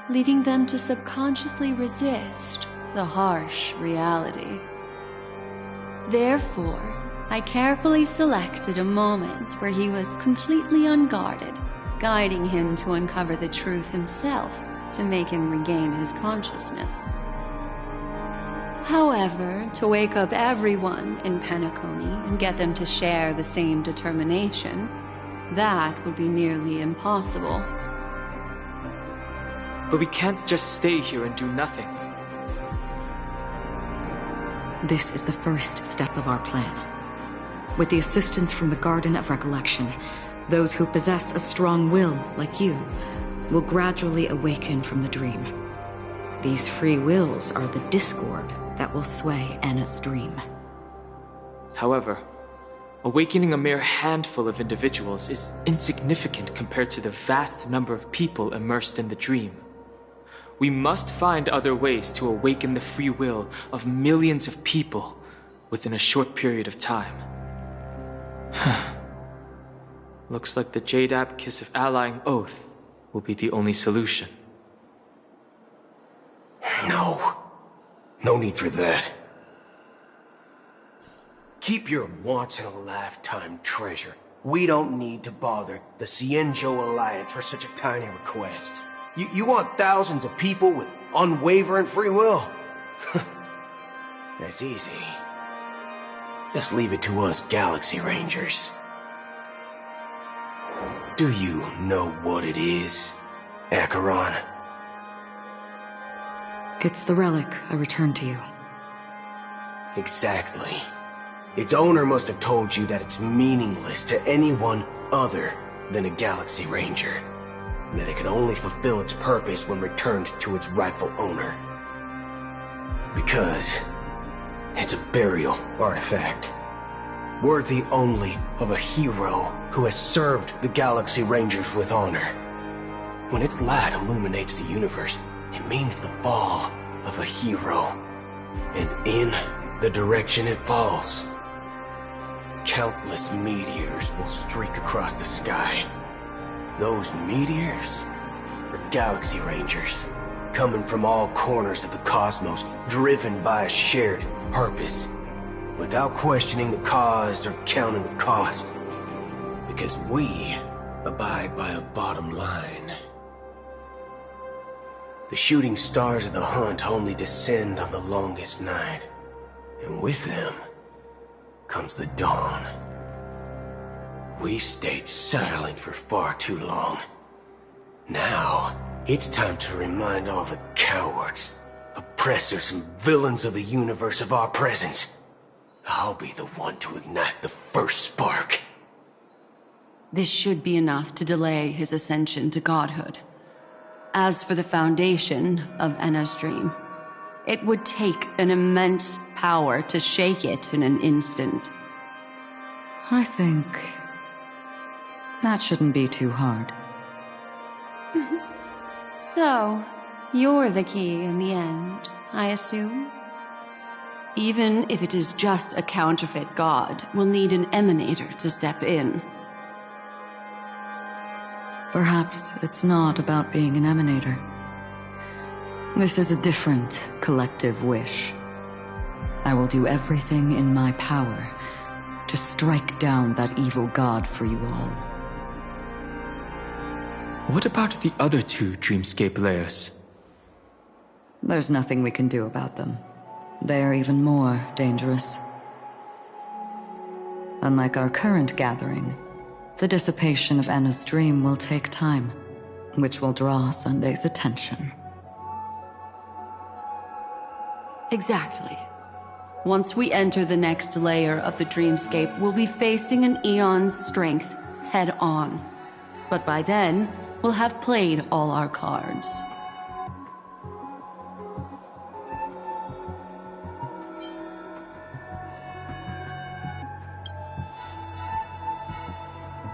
leading them to subconsciously resist the harsh reality. Therefore, I carefully selected a moment where he was completely unguarded, guiding him to uncover the truth himself to make him regain his consciousness. However, to wake up everyone in Penacony and get them to share the same determination, that would be nearly impossible. But we can't just stay here and do nothing. This is the first step of our plan. With the assistance from the Garden of Recollection, those who possess a strong will, like you, will gradually awaken from the dream. These free wills are the discord that will sway Anna's dream. However, awakening a mere handful of individuals is insignificant compared to the vast number of people immersed in the dream. We must find other ways to awaken the free will of millions of people within a short period of time. Looks like the Jade Kiss of Allying Oath will be the only solution. No need for that. Keep your once-in-a-lifetime treasure. We don't need to bother the Cienjo Alliance for such a tiny request. You want thousands of people with unwavering free will? That's easy. Just leave it to us Galaxy Rangers. Do you know what it is, Acheron? It's the relic I returned to you. Exactly. Its owner must have told you that it's meaningless to anyone other than a Galaxy Ranger, and that it can only fulfill its purpose when returned to its rightful owner. Because it's a burial artifact, worthy only of a hero who has served the Galaxy Rangers with honor. When its light illuminates the universe, it means the fall of a hero. And in the direction it falls, countless meteors will streak across the sky. Those meteors are Galaxy Rangers, coming from all corners of the cosmos, driven by a shared purpose, without questioning the cause or counting the cost, because we abide by a bottom line. The shooting stars of the hunt only descend on the longest night, and with them comes the dawn. We've stayed silent for far too long. Now, it's time to remind all the cowards, oppressors, and villains of the universe of our presence. I'll be the one to ignite the first spark. This should be enough to delay his ascension to godhood. As for the foundation of Anna's dream, it would take an immense power to shake it in an instant. I think that shouldn't be too hard. So, you're the key in the end, I assume? Even if it is just a counterfeit god, we'll need an emanator to step in. Perhaps it's not about being an emanator. This is a different collective wish. I will do everything in my power to strike down that evil god for you all. What about the other two Dreamscape layers? There's nothing we can do about them. They are even more dangerous. Unlike our current gathering, the dissipation of Anna's dream will take time, which will draw Sunday's attention. Exactly. Once we enter the next layer of the dreamscape, we'll be facing an eon's strength head on. But by then, we'll have played all our cards.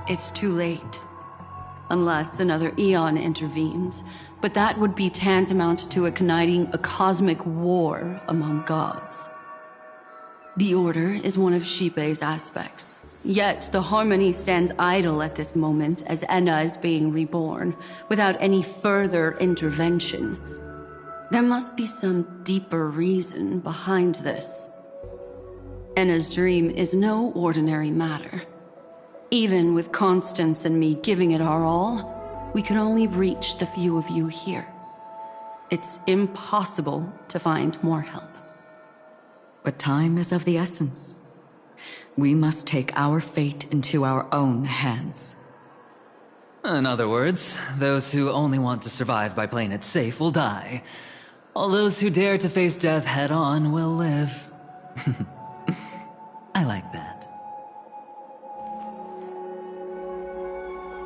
It's too late. Unless another eon intervenes, but that would be tantamount to igniting a cosmic war among gods. The Order is one of Shipei's aspects, Yet the Harmony stands idle at this moment as Enna is being reborn, without any further intervention. There must be some deeper reason behind this. Enna's dream is no ordinary matter. Even with Constance and me giving it our all, we can only reach the few of you here. It's impossible to find more help. But time is of the essence. We must take our fate into our own hands. In other words, those who only want to survive by playing it safe will die. All those who dare to face death head-on will live. I like that.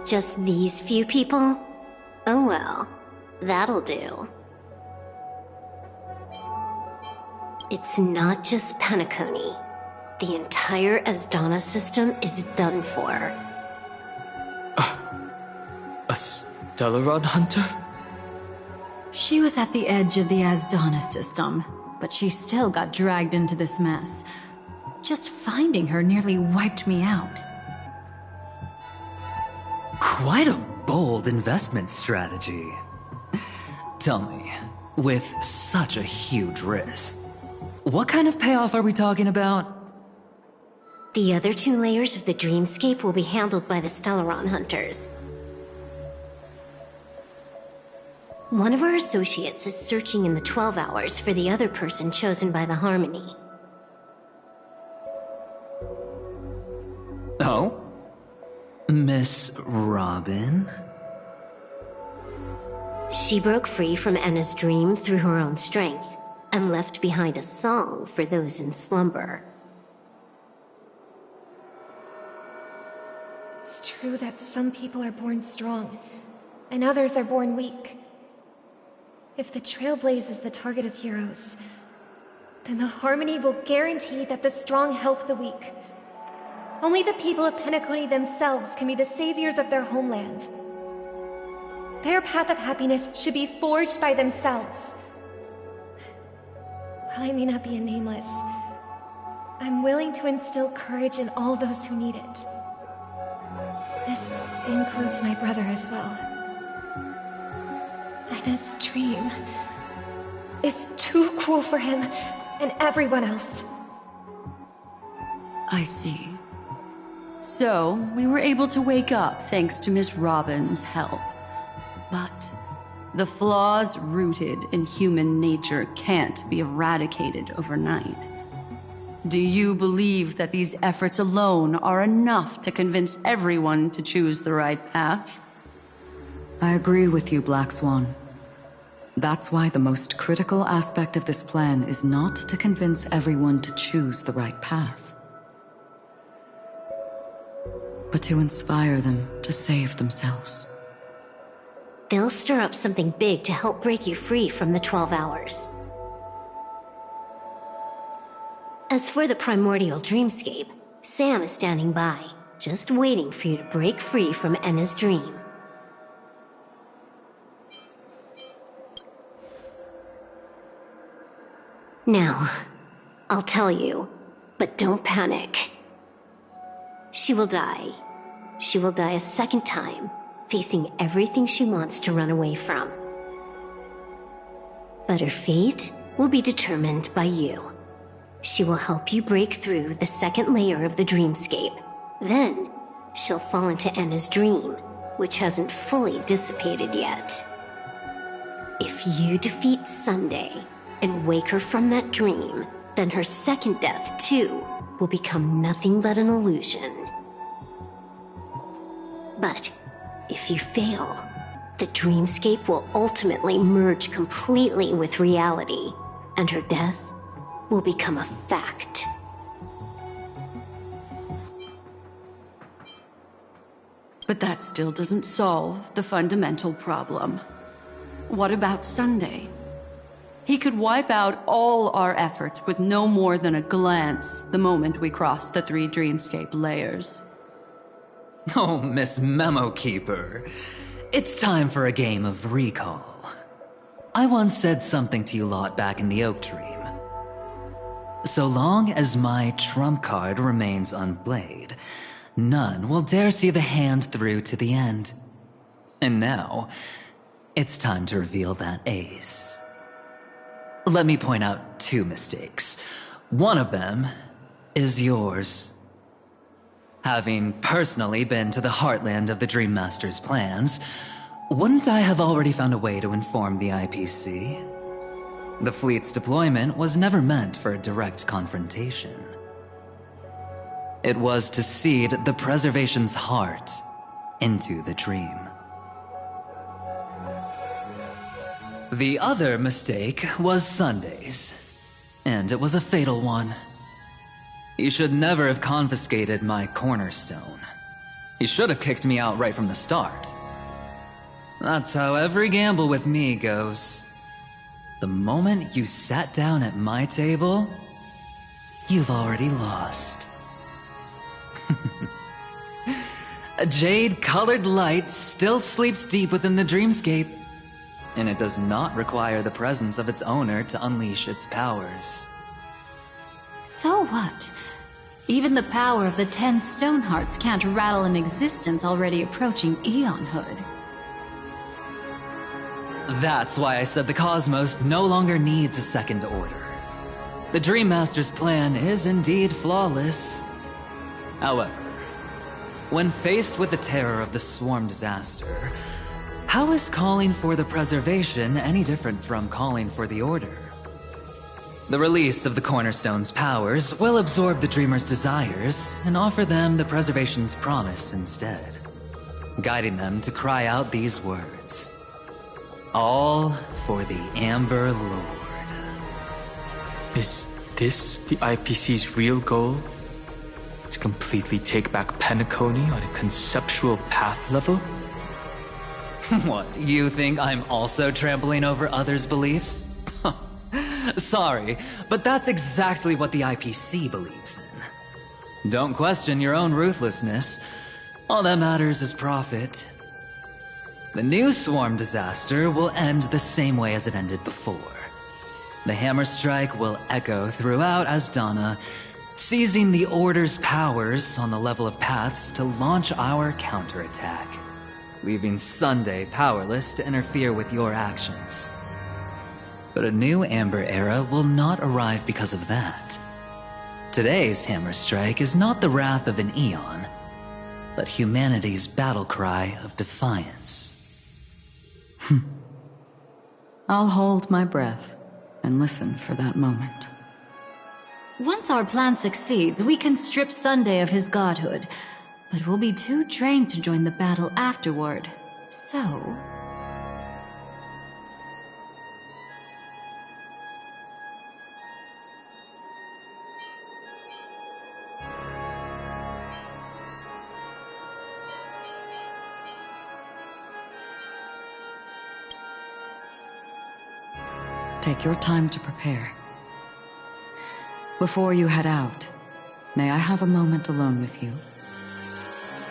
Just these few people? Oh well, that'll do. It's not just Penacony. The entire Asdana system is done for. A Stellaron hunter? She was at the edge of the Asdana system, but she still got dragged into this mess. Just finding her nearly wiped me out. Quite a bold investment strategy. Tell me, with such a huge risk, what kind of payoff are we talking about? The other 2 layers of the dreamscape will be handled by the Stellaron hunters. One of our associates is searching in the 12 hours for the other person chosen by the Harmony. Oh? Miss Robin? She broke free from Enna's dream through her own strength, and left behind a song for those in slumber. It's true that some people are born strong, and others are born weak. If the Trailblaze is the target of heroes, then the Harmony will guarantee that the strong help the weak. Only the people of Penacony themselves can be the saviors of their homeland. Their path of happiness should be forged by themselves. While I may not be a nameless, I'm willing to instill courage in all those who need it. This includes my brother as well. Enna's dream is too cruel for him and everyone else. I see. So, we were able to wake up thanks to Miss Robin's help. But the flaws rooted in human nature can't be eradicated overnight. Do you believe that these efforts alone are enough to convince everyone to choose the right path? I agree with you, Black Swan. That's why the most critical aspect of this plan is not to convince everyone to choose the right path, but to inspire them to save themselves. They'll stir up something big to help break you free from the 12 hours. As for the primordial dreamscape, Sam is standing by, just waiting for you to break free from Enna's dream. Now, I'll tell you, but don't panic. She will die. She will die a second time, facing everything she wants to run away from. But her fate will be determined by you. She will help you break through the second layer of the dreamscape. Then, she'll fall into Enna's dream, which hasn't fully dissipated yet. If you defeat Sunday and wake her from that dream, then her second death, too, will become nothing but an illusion. But if you fail, the dreamscape will ultimately merge completely with reality, and her death will become a fact. But that still doesn't solve the fundamental problem. What about Sunday? He could wipe out all our efforts with no more than a glance the moment we cross the 3 dreamscape layers. Oh, Miss Memo Keeper. It's time for a game of recall. I once said something to you lot back in the Oak Dream. So long as my trump card remains unplayed, none will dare see the hand through to the end. And now, it's time to reveal that ace. Let me point out 2 mistakes. One of them is yours. Having personally been to the heartland of the Dream Master's plans, wouldn't I have already found a way to inform the IPC? The fleet's deployment was never meant for a direct confrontation. It was to seed the preservation's heart into the dream. The other mistake was Sundays, and it was a fatal one. He should never have confiscated my cornerstone. He should have kicked me out right from the start. That's how every gamble with me goes. The moment you sat down at my table, you've already lost. A jade-colored light still sleeps deep within the dreamscape, and it does not require the presence of its owner to unleash its powers. So what? Even the power of the 10 Stonehearts can't rattle an existence already approaching eonhood. That's why I said the cosmos no longer needs a second order. The Dream Master's plan is indeed flawless. However, when faced with the terror of the swarm disaster, how is calling for the preservation any different from calling for the order? The release of the Cornerstone's powers will absorb the Dreamer's desires and offer them the preservation's promise instead, guiding them to cry out these words. All for the Amber Lord. Is this the IPC's real goal? To completely take back Penacony on a conceptual path level? What, you think I'm also trampling over others' beliefs? Sorry, but that's exactly what the IPC believes in. Don't question your own ruthlessness. All that matters is profit. The new swarm disaster will end the same way as it ended before. The hammer strike will echo throughout Asdana, seizing the Order's powers on the level of paths to launch our counterattack, leaving Sunday powerless to interfere with your actions. But a new Amber Era will not arrive because of that. Today's hammer strike is not the wrath of an eon, but humanity's battle cry of defiance. I'll hold my breath and listen for that moment. Once our plan succeeds, we can strip Sunday of his godhood, but we'll be too drained to join the battle afterward. So... Take your time to prepare. Before you head out, may I have a moment alone with you?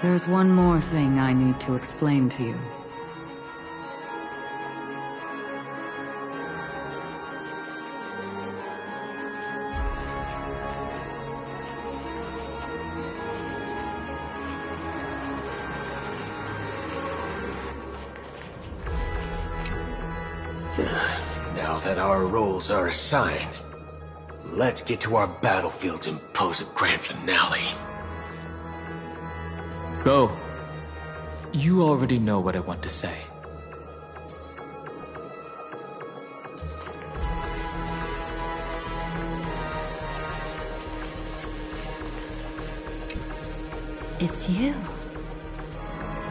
There's one more thing I need to explain to you. Now that our roles are assigned, let's get to our battlefields and pose a grand finale. Go. You already know what I want to say. It's you.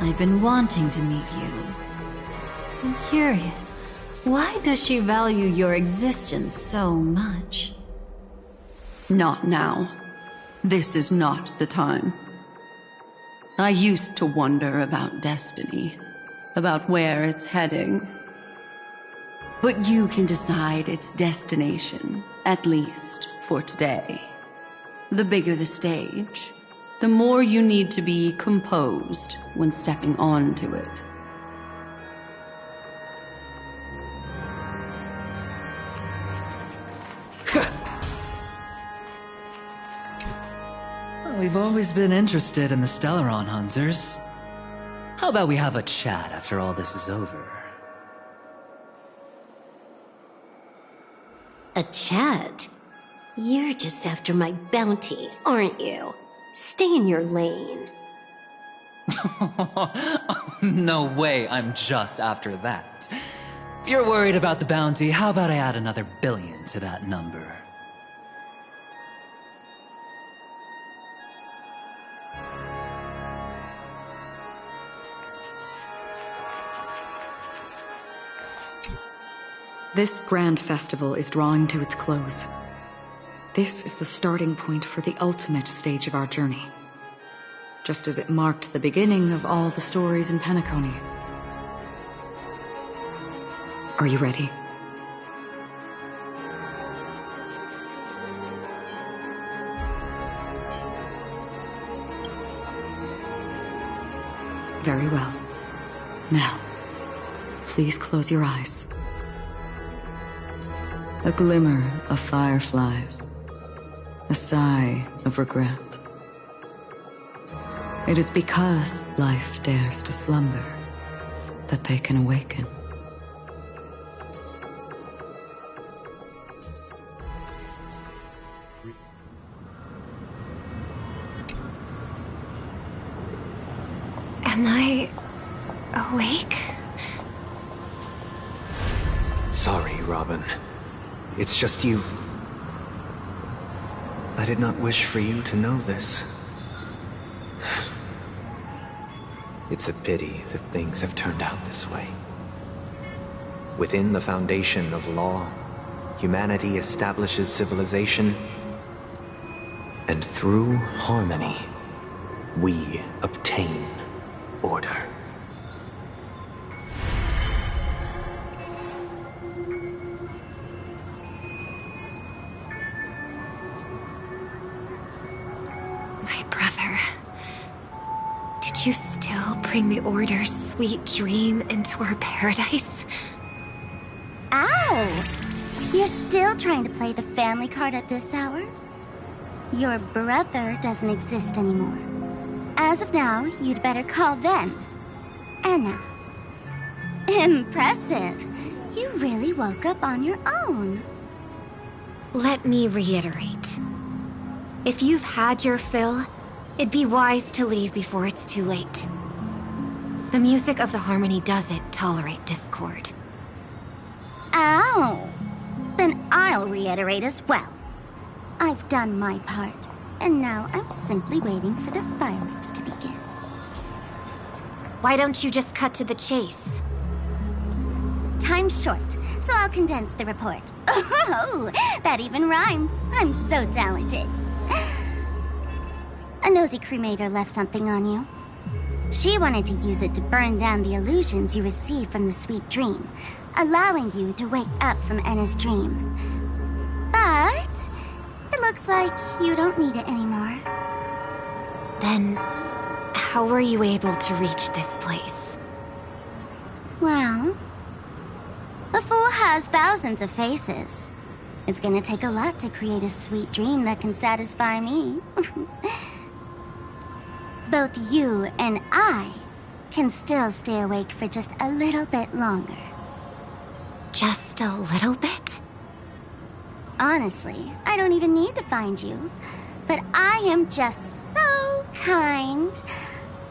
I've been wanting to meet you. I'm curious, why does she value your existence so much? Not now. This is not the time. I used to wonder about destiny, about where it's heading. But you can decide its destination, at least for today. The bigger the stage, the more you need to be composed when stepping onto it. We've always been interested in the Stellaron hunters. How about we have a chat after all this is over? A chat? You're just after my bounty, aren't you? Stay in your lane. No way, I'm just after that. If you're worried about the bounty, how about I add another billion to that number? This grand festival is drawing to its close. This is the starting point for the ultimate stage of our journey. Just as it marked the beginning of all the stories in Penacony. Are you ready? Very well. Now, please close your eyes. A glimmer of fireflies. A sigh of regret. It is because life dares to slumber that they can awaken. Am I awake? Sorry, Robin. It's just you. I did not wish for you to know this. It's a pity that things have turned out this way. Within the foundation of law, humanity establishes civilization, and through harmony, we obtain order. My brother. Did you still bring the Order's sweet dream into our paradise? Ow! You're still trying to play the family card at this hour? Your brother doesn't exist anymore. As of now, you'd better call them Anna. Impressive. You really woke up on your own. Let me reiterate. If you've had your fill, it'd be wise to leave before it's too late. The music of the Harmony doesn't tolerate discord. Ow! Then I'll reiterate as well. I've done my part, and now I'm simply waiting for the fireworks to begin. Why don't you just cut to the chase? Time's short, so I'll condense the report. Oh, that even rhymed. I'm so talented. A nosy cremator left something on you. She wanted to use it to burn down the illusions you received from the sweet dream, allowing you to wake up from Enna's dream. But it looks like you don't need it anymore. Then, how were you able to reach this place? Well, a fool has thousands of faces. It's gonna take a lot to create a sweet dream that can satisfy me. Both you and I can still stay awake for just a little bit longer. Just a little bit? Honestly, I don't even need to find you. But I am just so kind.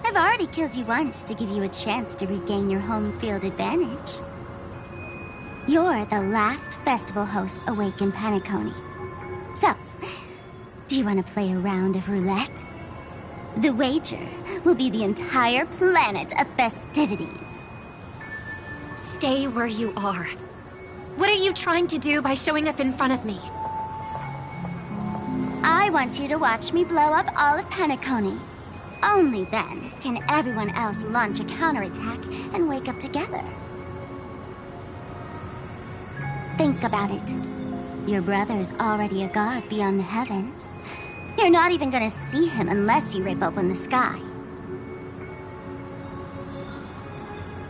I've already killed you once to give you a chance to regain your home field advantage. You're the last festival host awake in Penacony. So, do you want to play a round of roulette? The wager will be the entire planet of festivities. Stay where you are. What are you trying to do by showing up in front of me? I want you to watch me blow up all of Penacony. Only then can everyone else launch a counterattack and wake up together. Think about it. Your brother is already a god beyond the heavens. You're not even gonna see him unless you rip open the sky.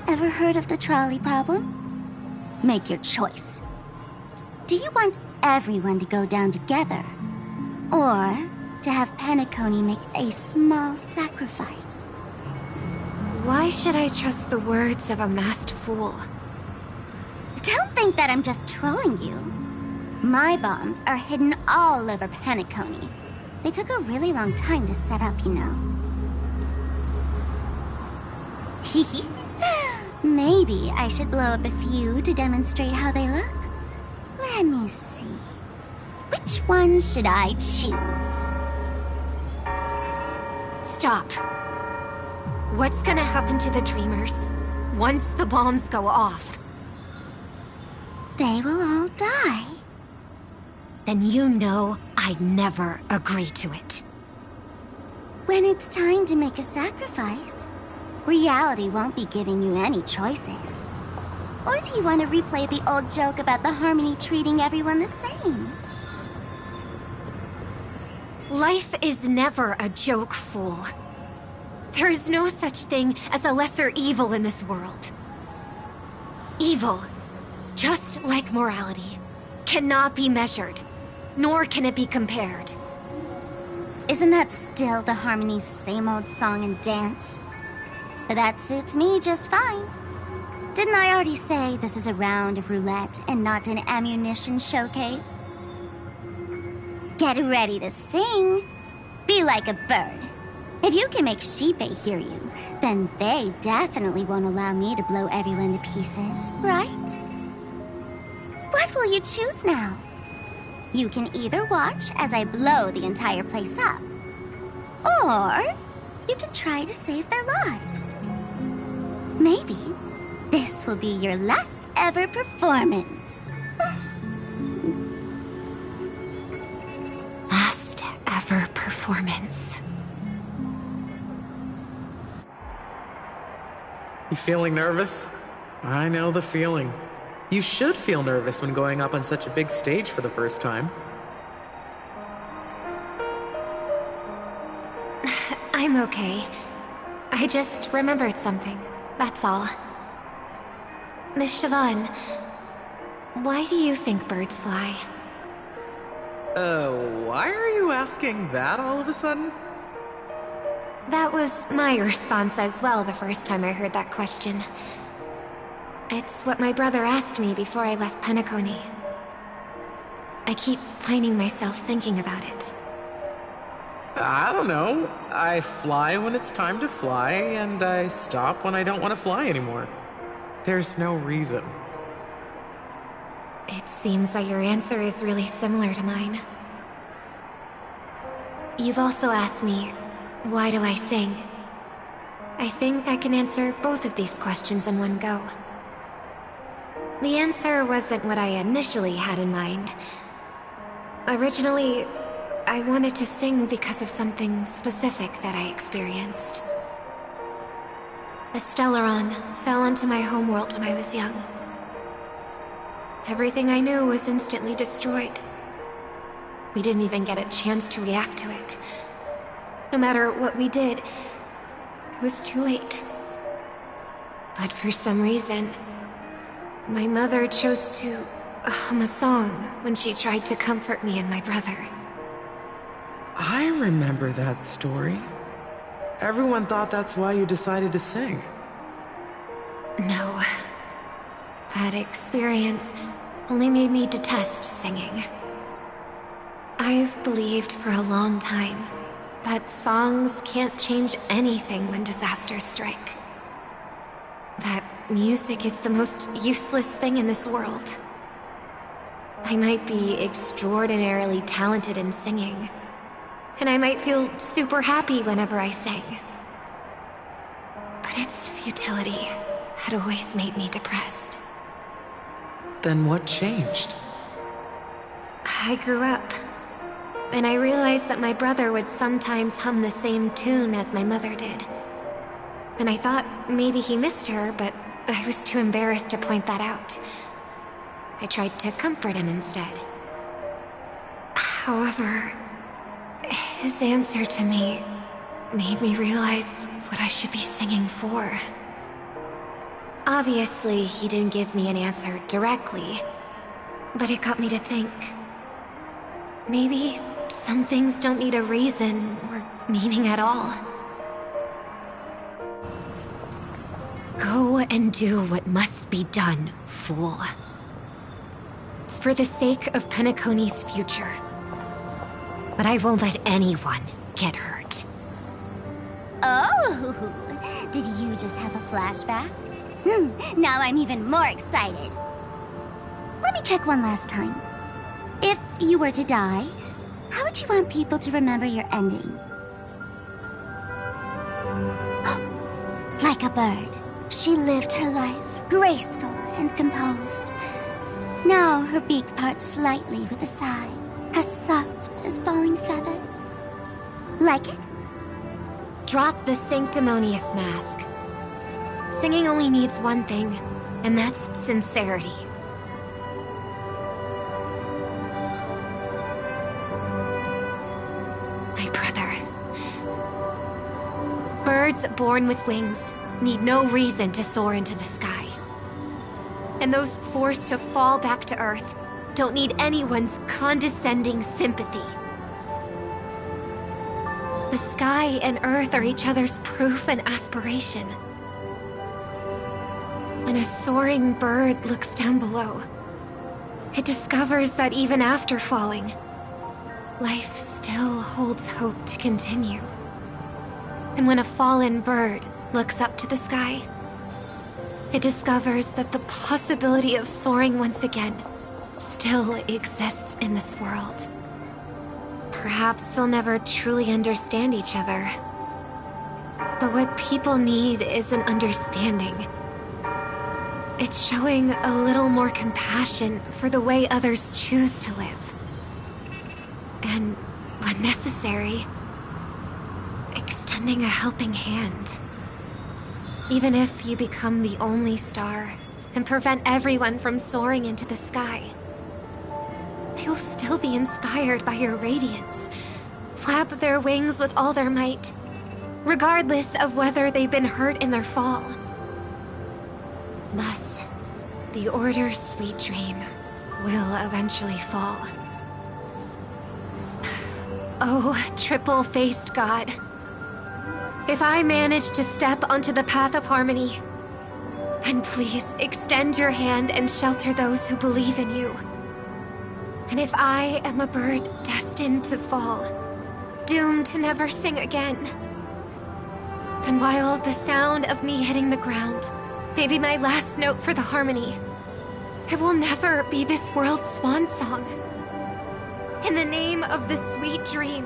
Ever heard of the trolley problem? Make your choice. Do you want everyone to go down together? Or to have Penacony make a small sacrifice. Why should I trust the words of a masked fool? Don't think that I'm just trolling you. My bombs are hidden all over Penacony. They took a really long time to set up, you know. Maybe I should blow up a few to demonstrate how they look. Let me see. Which one should I choose? Stop. What's gonna happen to the Dreamers once the bombs go off? They will all die. Then you know I'd never agree to it. When it's time to make a sacrifice, reality won't be giving you any choices. Or do you want to replay the old joke about the Harmony treating everyone the same? Life is never a joke, fool. There is no such thing as a lesser evil in this world. Evil, just like morality, cannot be measured, nor can it be compared. Isn't that still the Harmony's same old song and dance? But that suits me just fine. Didn't I already say this is a round of roulette and not an ammunition showcase? Get ready to sing. Be like a bird. If you can make Sheepei hear you, then they definitely won't allow me to blow everyone to pieces, right? What will you choose now? You can either watch as I blow the entire place up, or you can try to save their lives. Maybe this will be your last ever performance. Last ever performance. You feeling nervous? I know the feeling. You should feel nervous when going up on such a big stage for the first time. I'm okay. I just remembered something, that's all. Miss Siobhan, why do you think birds fly? Why are you asking that all of a sudden? That was my response as well the first time I heard that question. It's what my brother asked me before I left Penacony. I keep finding myself thinking about it. I don't know. I fly when it's time to fly, and I stop when I don't want to fly anymore. There's no reason. It seems that your answer is really similar to mine. You've also asked me, why do I sing? I think I can answer both of these questions in one go. The answer wasn't what I initially had in mind. Originally, I wanted to sing because of something specific that I experienced. A Stellaron fell into my homeworld when I was young. Everything I knew was instantly destroyed. We didn't even get a chance to react to it. No matter what we did, it was too late. But for some reason, my mother chose to hum a song when she tried to comfort me and my brother. I remember that story. Everyone thought that's why you decided to sing. No. That experience only made me detest singing. I've believed for a long time that songs can't change anything when disasters strike. That music is the most useless thing in this world. I might be extraordinarily talented in singing, and I might feel super happy whenever I sang. But its futility had always made me depressed. Then what changed? I grew up, and I realized that my brother would sometimes hum the same tune as my mother did. And I thought maybe he missed her, but I was too embarrassed to point that out. I tried to comfort him instead. However, his answer to me made me realize what I should be singing for. Obviously, he didn't give me an answer directly, but it got me to think. Maybe some things don't need a reason or meaning at all. Go and do what must be done, fool. It's for the sake of Penacony's future. But I won't let anyone get hurt. Oh, did you just have a flashback? Now I'm even more excited. Let me check one last time. If you were to die, how would you want people to remember your ending? Like a bird, she lived her life, graceful and composed. Now her beak parts slightly with a sigh, as soft as falling feathers. Like it? Drop the sanctimonious mask. Singing only needs one thing, and that's sincerity. My brother. Birds born with wings need no reason to soar into the sky. And those forced to fall back to Earth don't need anyone's condescending sympathy. The sky and Earth are each other's proof and aspiration. When a soaring bird looks down below, it discovers that even after falling, life still holds hope to continue. And when a fallen bird looks up to the sky, it discovers that the possibility of soaring once again still exists in this world. Perhaps they'll never truly understand each other. But what people need is an understanding. It's showing a little more compassion for the way others choose to live. And, when necessary, extending a helping hand. Even if you become the only star and prevent everyone from soaring into the sky, they will still be inspired by your radiance, flap their wings with all their might, regardless of whether they've been hurt in their fall. Thus, the Order's sweet dream will eventually fall. Oh, triple-faced god. If I manage to step onto the path of harmony, then please extend your hand and shelter those who believe in you. And if I am a bird destined to fall, doomed to never sing again, then while the sound of me hitting the ground may be my last note for the harmony, it will never be this world's swan song. In the name of the sweet dream,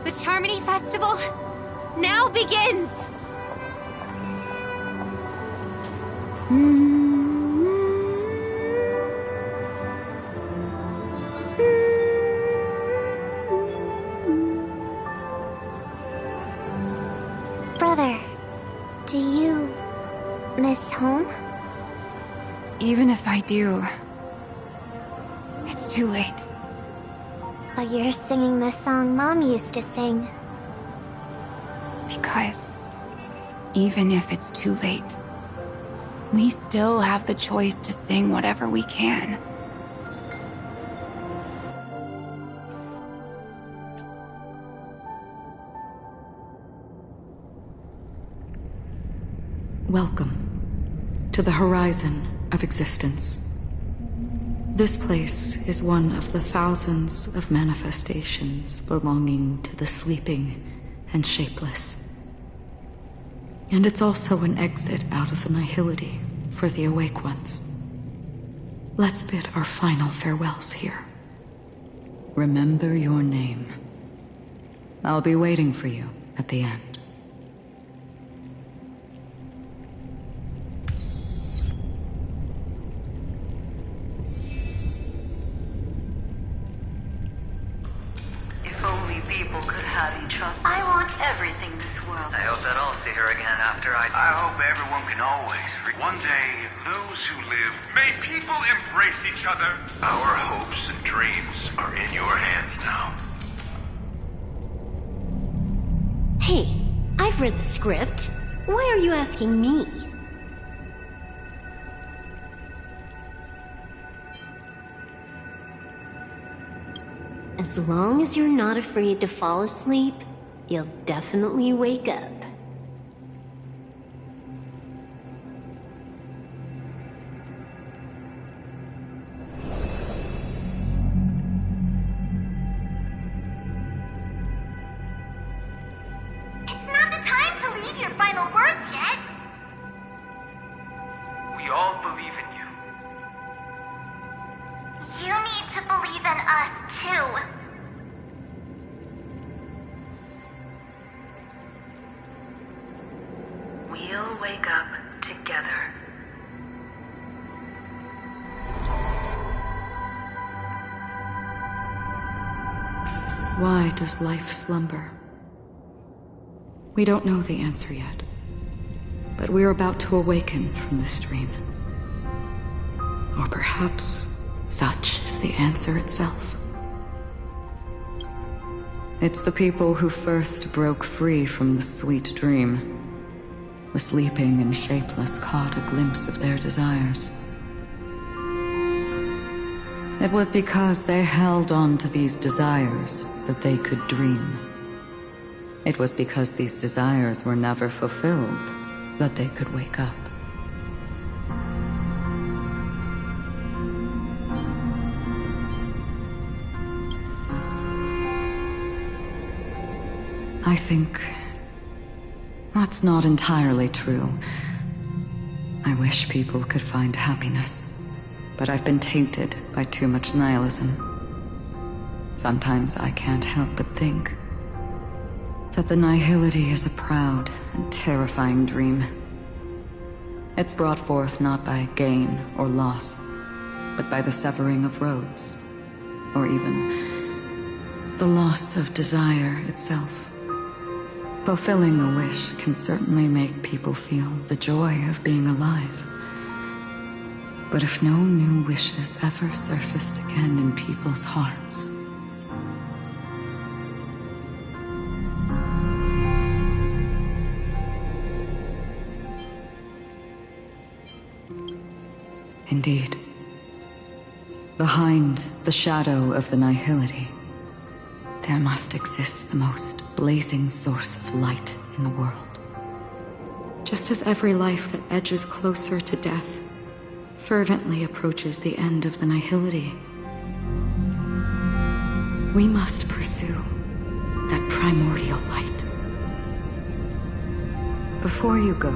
the Charmony Festival now begins! Brother, do you miss home? Even if I do, it's too late. But you're singing the song Mom used to sing. Because even if it's too late, we still have the choice to sing whatever we can. Welcome to the horizon of existence. This place is one of the thousands of manifestations belonging to the sleeping and shapeless. And it's also an exit out of the nihility for the awake ones. Let's bid our final farewells here. Remember your name. I'll be waiting for you at the end. If only people could have each other. I want everything this world. I hope that I'll see her again after I hope everyone can always. One day, those who live. May people embrace each other. Our hopes and dreams are in your hands now. Hey, I've read the script. Why are you asking me? As long as you're not afraid to fall asleep, you'll definitely wake up. It's not the time to leave your final words yet. We all believe in you. You need to believe in us, too. We'll wake up together. Why does life slumber? We don't know the answer yet, but we're about to awaken from this dream. Or perhaps such is the answer itself. It's the people who first broke free from the sweet dream. The sleeping and shapeless caught a glimpse of their desires. It was because they held on to these desires that they could dream. It was because these desires were never fulfilled that they could wake up. I think that's not entirely true. I wish people could find happiness, but I've been tainted by too much nihilism. Sometimes I can't help but think that the nihility is a proud and terrifying dream. It's brought forth not by gain or loss, but by the severing of roads, or even the loss of desire itself. Fulfilling a wish can certainly make people feel the joy of being alive. But if no new wishes ever surfaced again in people's hearts, indeed, behind the shadow of the nihility, there must exist the most blazing source of light in the world. Just as every life that edges closer to death fervently approaches the end of the nihility, we must pursue that primordial light. Before you go,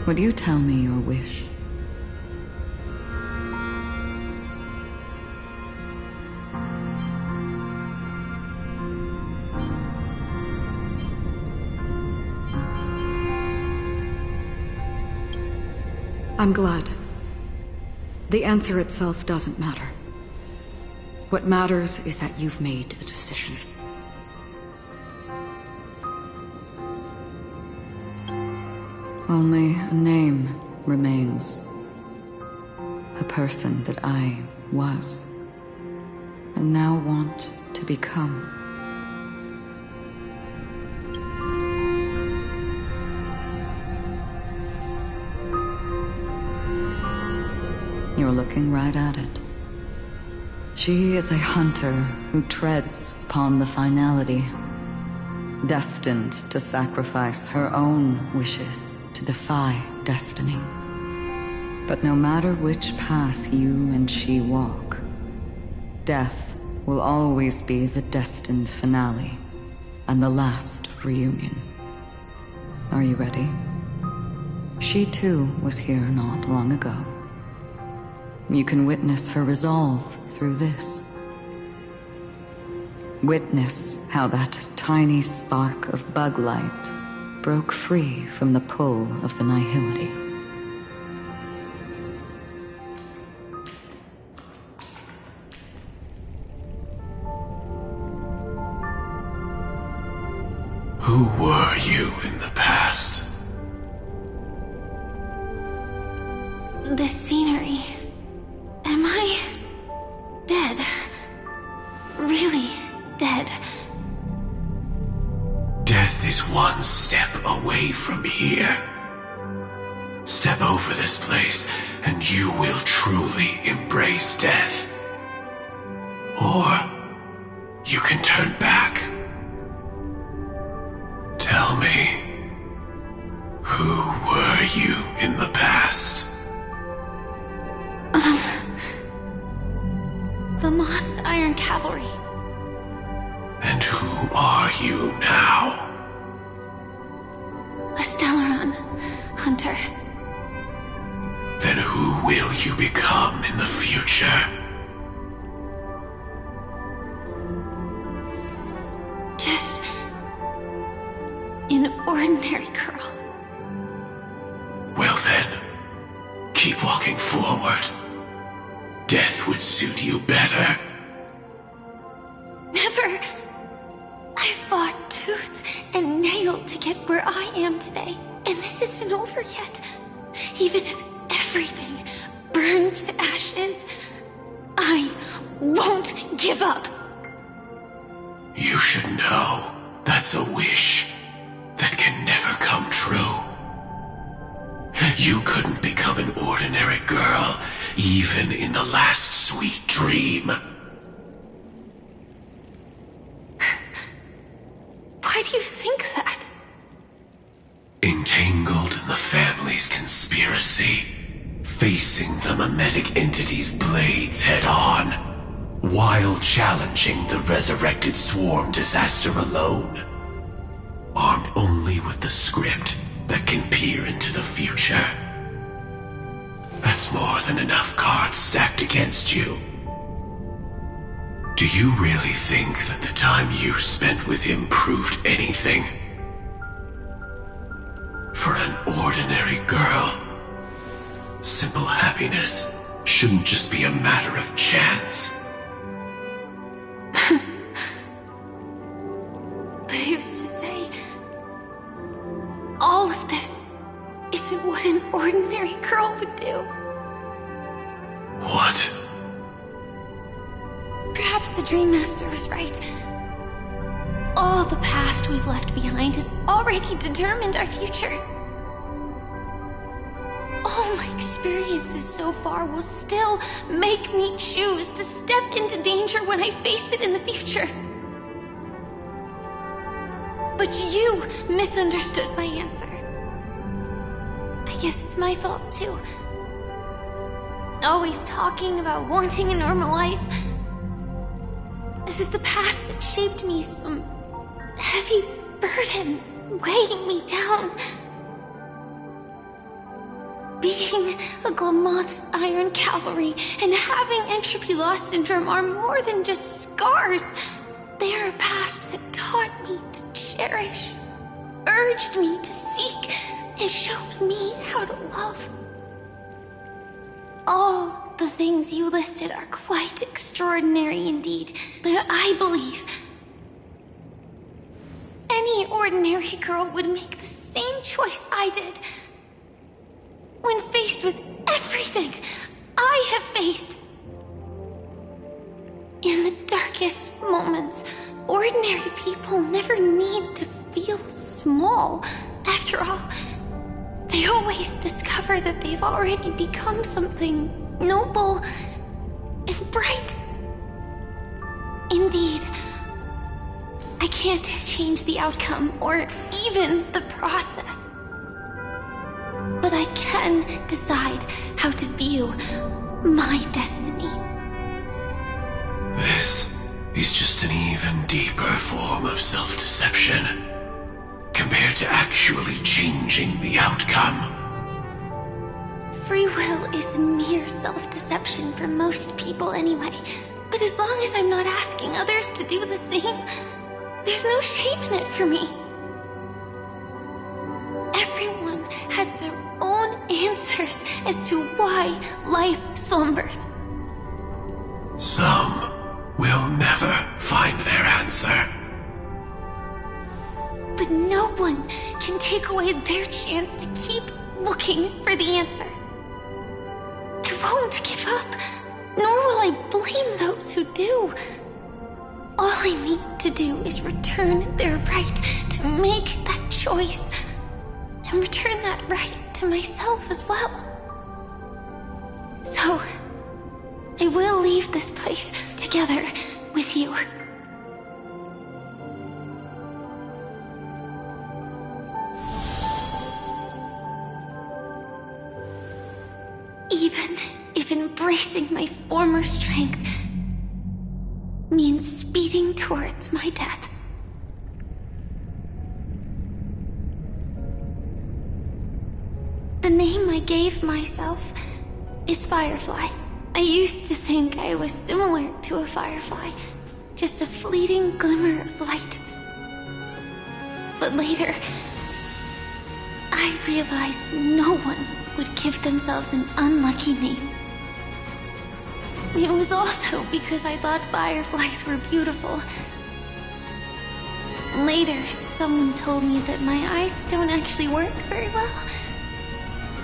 would you tell me your wish? I'm glad. The answer itself doesn't matter. What matters is that you've made a decision. Only a name remains. A person that I was, and now want to become. You're looking right at it. She is a hunter who treads upon the finality, destined to sacrifice her own wishes to defy destiny. But no matter which path you and she walk, death will always be the destined finale and the last reunion. Are you ready? She too was here not long ago. You can witness her resolve through this. Witness how that tiny spark of bug light broke free from the pull of the nihility. Who were you in the past? The scenery. Am I dead? Really dead? Death is one step away from here. Step over this place, and you will truly embrace death. Or you can turn back. Tell me, who were you in the past? The Moth's Iron Cavalry. And who are you now? A Stellaron hunter. Then who will you become in the future? Just an ordinary girl. Well then, keep walking forward. Death would suit you better. Never. I fought tooth and nail to get where I am today, and this isn't over yet. Even if everything burns to ashes, I won't give up. You should know that's a wish that can never come true. You couldn't become an ordinary girl, even in the last sweet dream. Why do you think that? Entangled in the family's conspiracy, facing the mimetic entity's blades head-on, while challenging the resurrected swarm disaster alone, armed only with the script that can peer into the future. That's more than enough cards stacked against you. Do you really think that the time you spent with him proved anything? For an ordinary girl, simple happiness shouldn't just be a matter of chance. But who's to say all of this isn't what an ordinary girl would do? What? Perhaps the Dream Master was right. All the past we've left behind has already determined our future. All my experiences so far will still make me choose to step into danger when I face it in the future. But you misunderstood my answer. I guess it's my fault too. Always talking about wanting a normal life, as if the past that shaped me is some heavy burden weighing me down. Being a Glamoth's Iron Cavalry and having entropy loss syndrome are more than just scars. They are a past that taught me to cherish, urged me to seek, and showed me how to love. All the things you listed are quite extraordinary indeed, but I believe any ordinary girl would make the same choice I did. When faced with everything I have faced. In the darkest moments, ordinary people never need to feel small. After all, they always discover that they've already become something noble and bright. Indeed, I can't change the outcome or even the process. But I can decide how to view my destiny. This is just an even deeper form of self-deception, compared to actually changing the outcome. Free will is mere self-deception for most people anyway. But as long as I'm not asking others to do the same, there's no shame in it for me. Everyone has their own answers as to why life slumbers. Some will never find their answer. But no one can take away their chance to keep looking for the answer. I won't give up, nor will I blame those who do. All I need to do is return their right to make that choice, and return that right to myself as well. So, I will leave this place to together with you. Even if embracing my former strength means speeding towards my death. The name I gave myself is Firefly. I used to think I was similar to a firefly, just a fleeting glimmer of light. But later, I realized no one would give themselves an unlucky name. It was also because I thought fireflies were beautiful. Later, someone told me that my eyes don't actually work very well.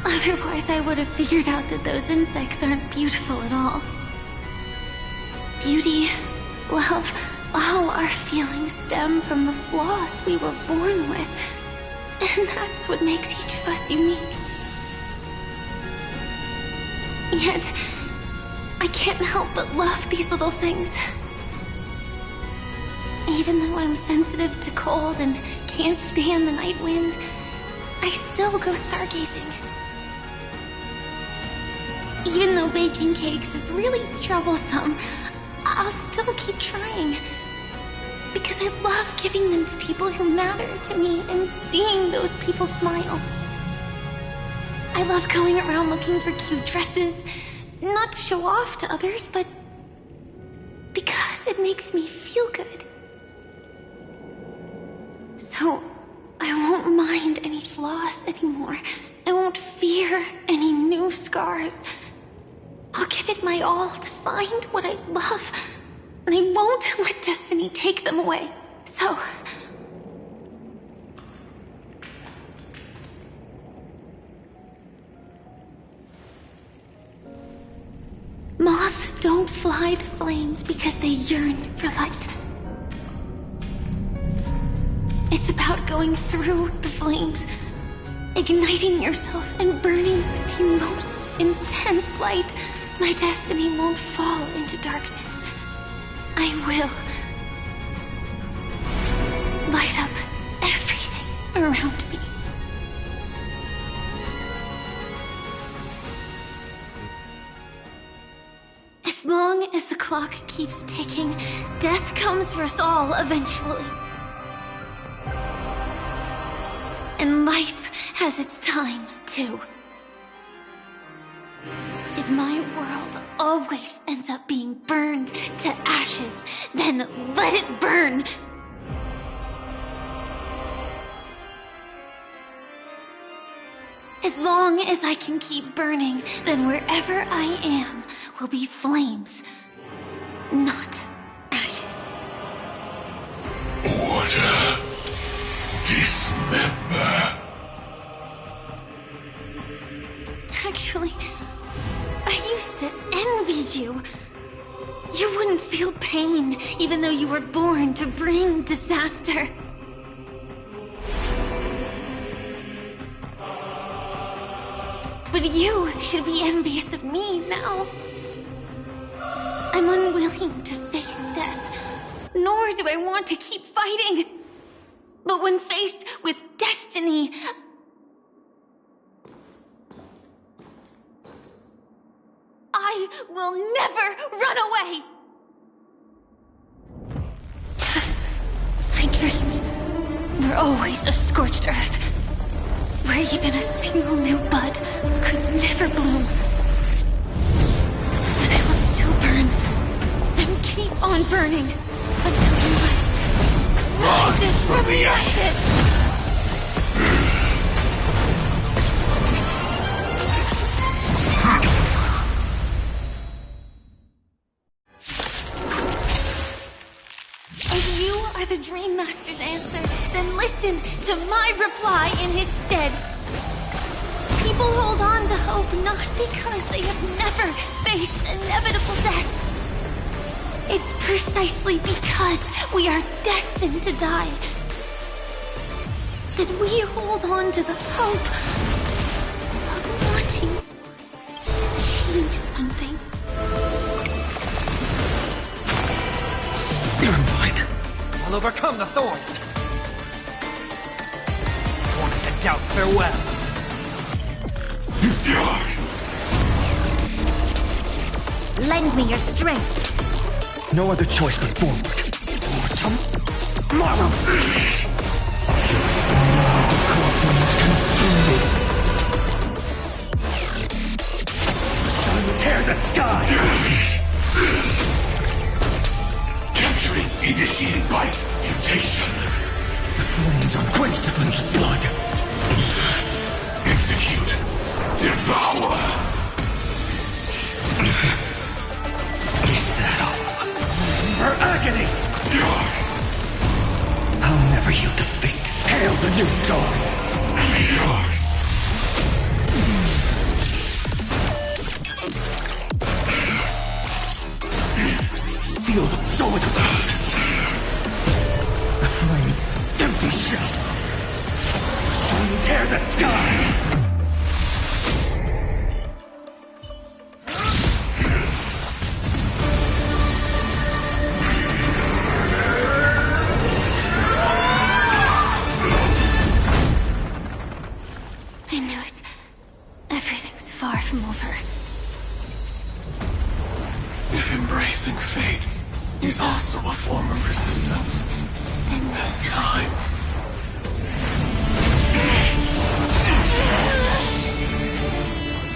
Otherwise, I would have figured out that those insects aren't beautiful at all. Beauty, love, all our feelings stem from the flaws we were born with. And that's what makes each of us unique. Yet, I can't help but love these little things. Even though I'm sensitive to cold and can't stand the night wind, I still go stargazing. Even though baking cakes is really troublesome, I'll still keep trying. Because I love giving them to people who matter to me and seeing those people smile. I love going around looking for cute dresses, not to show off to others, but because it makes me feel good. So, I won't mind any flaws anymore. I won't fear any new scars. I'll give it my all to find what I love, and I won't let destiny take them away. So... moths don't fly to flames because they yearn for light. It's about going through the flames, igniting yourself and burning with the most intense light. My destiny won't fall into darkness. I will light up everything around me. As long as the clock keeps ticking, death comes for us all eventually. And life has its time, too. If my world always ends up being burned to ashes, then let it burn! As long as I can keep burning, then wherever I am will be flames, not ashes. Order. Dismember. Actually, I used to envy you. You wouldn't feel pain, even though you were born to bring disaster. But you should be envious of me now. I'm unwilling to face death, nor do I want to keep fighting. But when faced with destiny, I will never run away! My dreams were always a scorched earth, where even a single new bud could never bloom. But I will still burn, and keep on burning, until life rises from the ashes! If you are the Dream Master's answer, then listen to my reply in his stead. People hold on to hope not because they have never faced inevitable death. It's precisely because we are destined to die that we hold on to the hope of wanting to change something. I'm fine. I'll overcome the thorns. Wanted to doubt farewell. Lend me your strength. No other choice but forward. Or tomorrow. Coffins consumed. The sun tear the sky. Capturing, initiating bite, mutation. The flames unquench the flames of blood. Execute, devour. Is that all? For agony! I'll never yield to fate. Hail the new dawn! Feel the soul of substance. The flame, empty shell. Sun tear the sky! I knew it. Everything's far from over. If embracing fate is also a form of resistance, this time...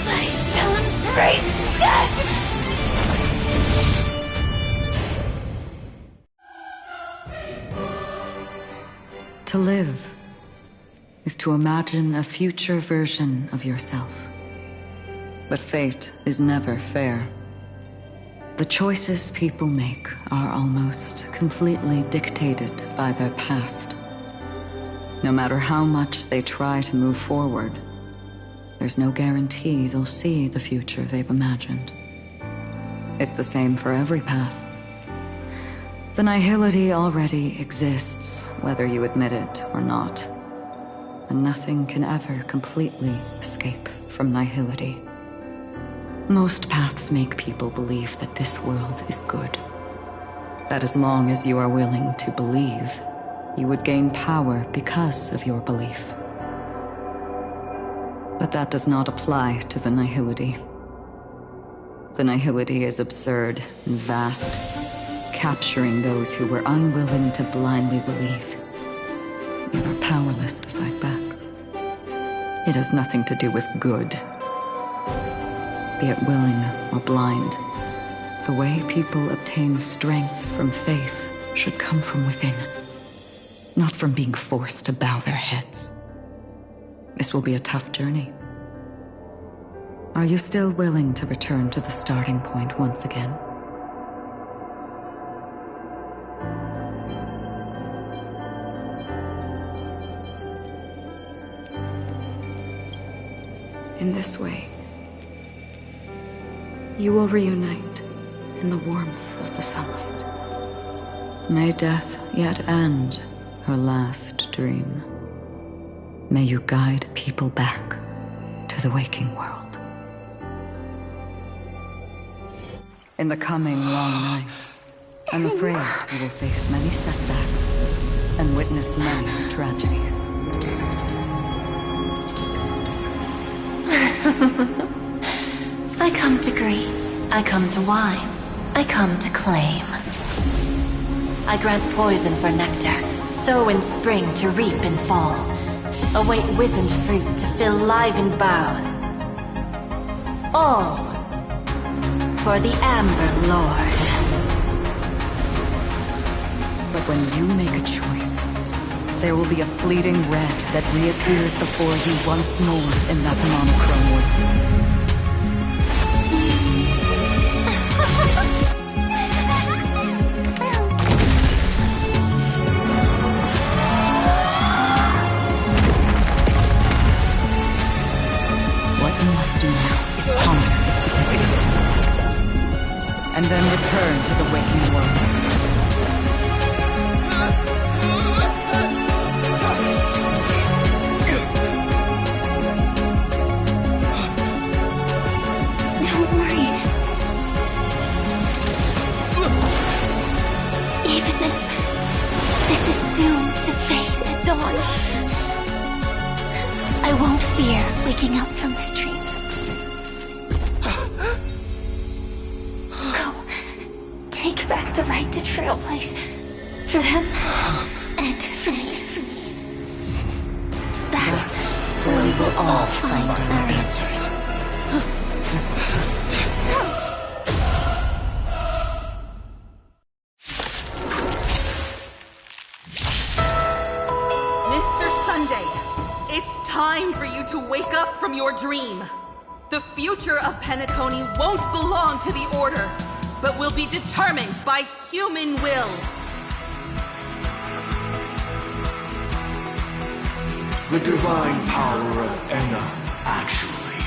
I shall embrace death! To live is to imagine a future version of yourself. But fate is never fair. The choices people make are almost completely dictated by their past. No matter how much they try to move forward, there's no guarantee they'll see the future they've imagined. It's the same for every path. The nihility already exists, whether you admit it or not. And nothing can ever completely escape from nihility. Most paths make people believe that this world is good. That as long as you are willing to believe, you would gain power because of your belief. But that does not apply to the nihility. The nihility is absurd and vast, capturing those who were unwilling to blindly believe, yet are powerless to fight back. It has nothing to do with good. Be it willing or blind, the way people obtain strength from faith should come from within, not from being forced to bow their heads. This will be a tough journey. Are you still willing to return to the starting point once again? In this way, you will reunite in the warmth of the sunlight. May death yet end her last dream. May you guide people back to the waking world. In the coming long nights, I'm afraid you will face many setbacks and witness many tragedies. I come to greet, I come to wine, I come to claim. I grant poison for nectar, sow in spring to reap in fall. Await wizened fruit to fill livened boughs. All for the Amber Lord. But when you make a choice, there will be a fleeting red that reappears before you once more in that monochrome world. What you must do now is ponder its significance, and then return to the waking world. Don't worry. Even waking up from this dream. Go. Take back the right to Trailblaze. For them, and for me. That's where we will all find our answers. Mr. Sunday, it's time for you to wake up from your dream. The future of Penacony won't belong to the Order, but will be determined by human will. The divine power of Enna, actually.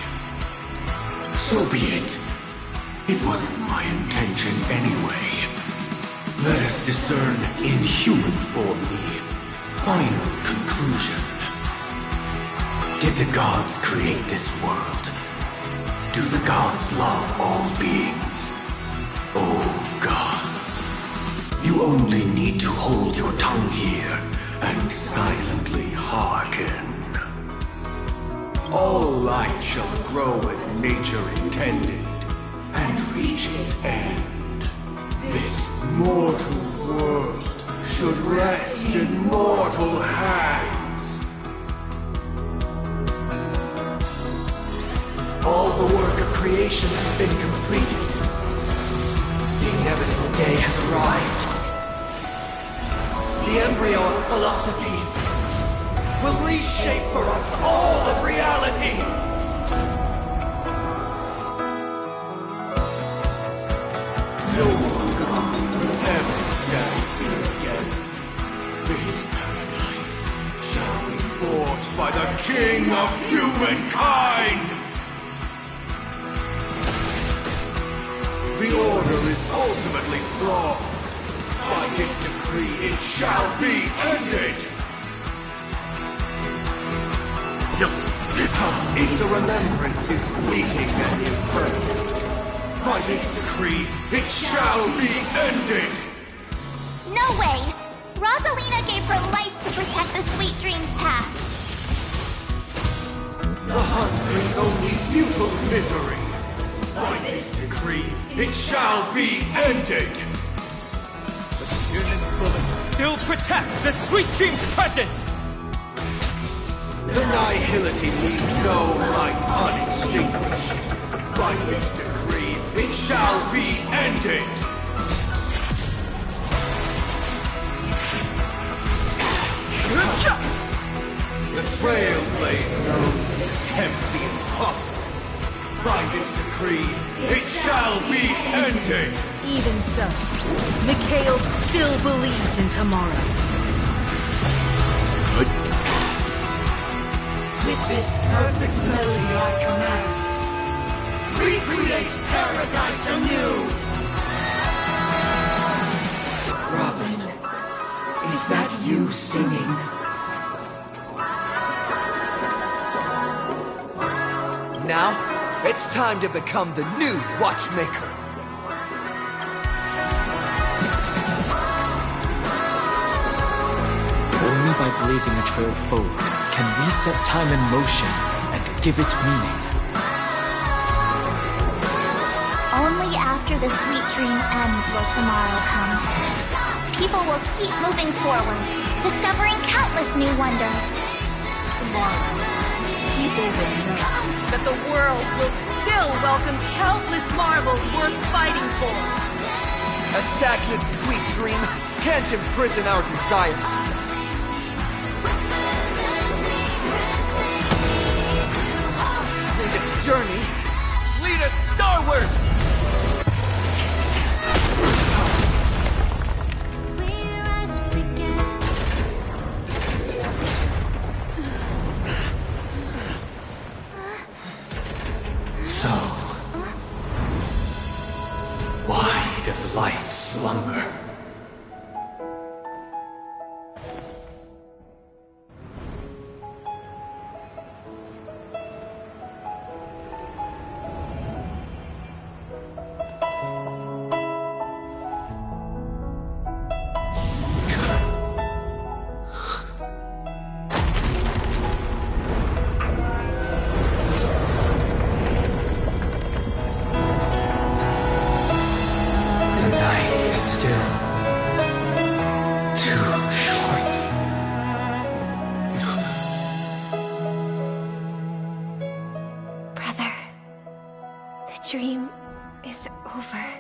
So be it. It wasn't my intention anyway. Let us discern in human form the final conclusion. Did the gods create this world? Do the gods love all beings? Oh, gods. You only need to hold your tongue here and silently hearken. All life shall grow as nature intended, and reach its end. This mortal world should rest in mortal hands. All the work of creation has been completed. The inevitable day has arrived. The embryo of philosophy will reshape for us all of reality. No more gods will ever stand here again. This paradise shall be forged by the King of humankind. The Order is ultimately flawed. By his decree, it shall be ended! Its remembrance is fleeting and imperfect. By this decree, it shall be ended! No way! Rosalina gave her life to protect the Sweet Dreams past. The hunt brings only futile misery. By this decree, it shall be ended! Tyrann's bullets still protect the Sweet Dreams present! The nihility leaves no light unextinguished. By this decree, it shall be ended! The Trailblaze knows it attempts the impossible. By this decree, it shall be ended! Even so, Mikhail still believed in tomorrow. With this perfect melody I command, recreate paradise anew! Robin, is that you singing? Now, it's time to become the new Watchmaker. Only by blazing a trail forward can we set time in motion and give it meaning. Only after the sweet dream ends will tomorrow come. People will keep moving forward, discovering countless new wonders. Tomorrow, people will know that the world will still welcome countless marvels worth fighting for. A stagnant sweet dream can't imprison our desires. Through this journey, lead us starward! So, why does life slumber? still too short. Brother, the dream is over.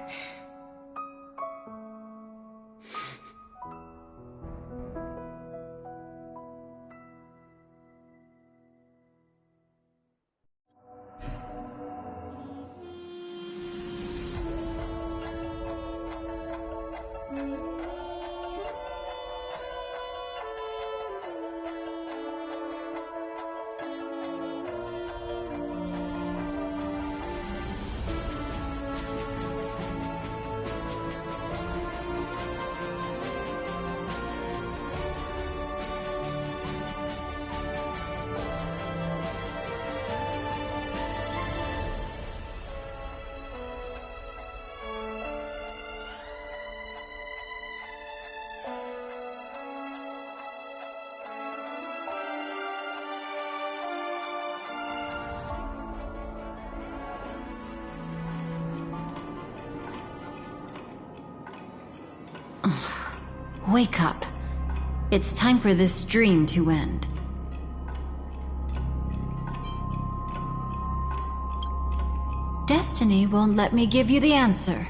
Wake up. It's time for this dream to end. Destiny won't let me give you the answer,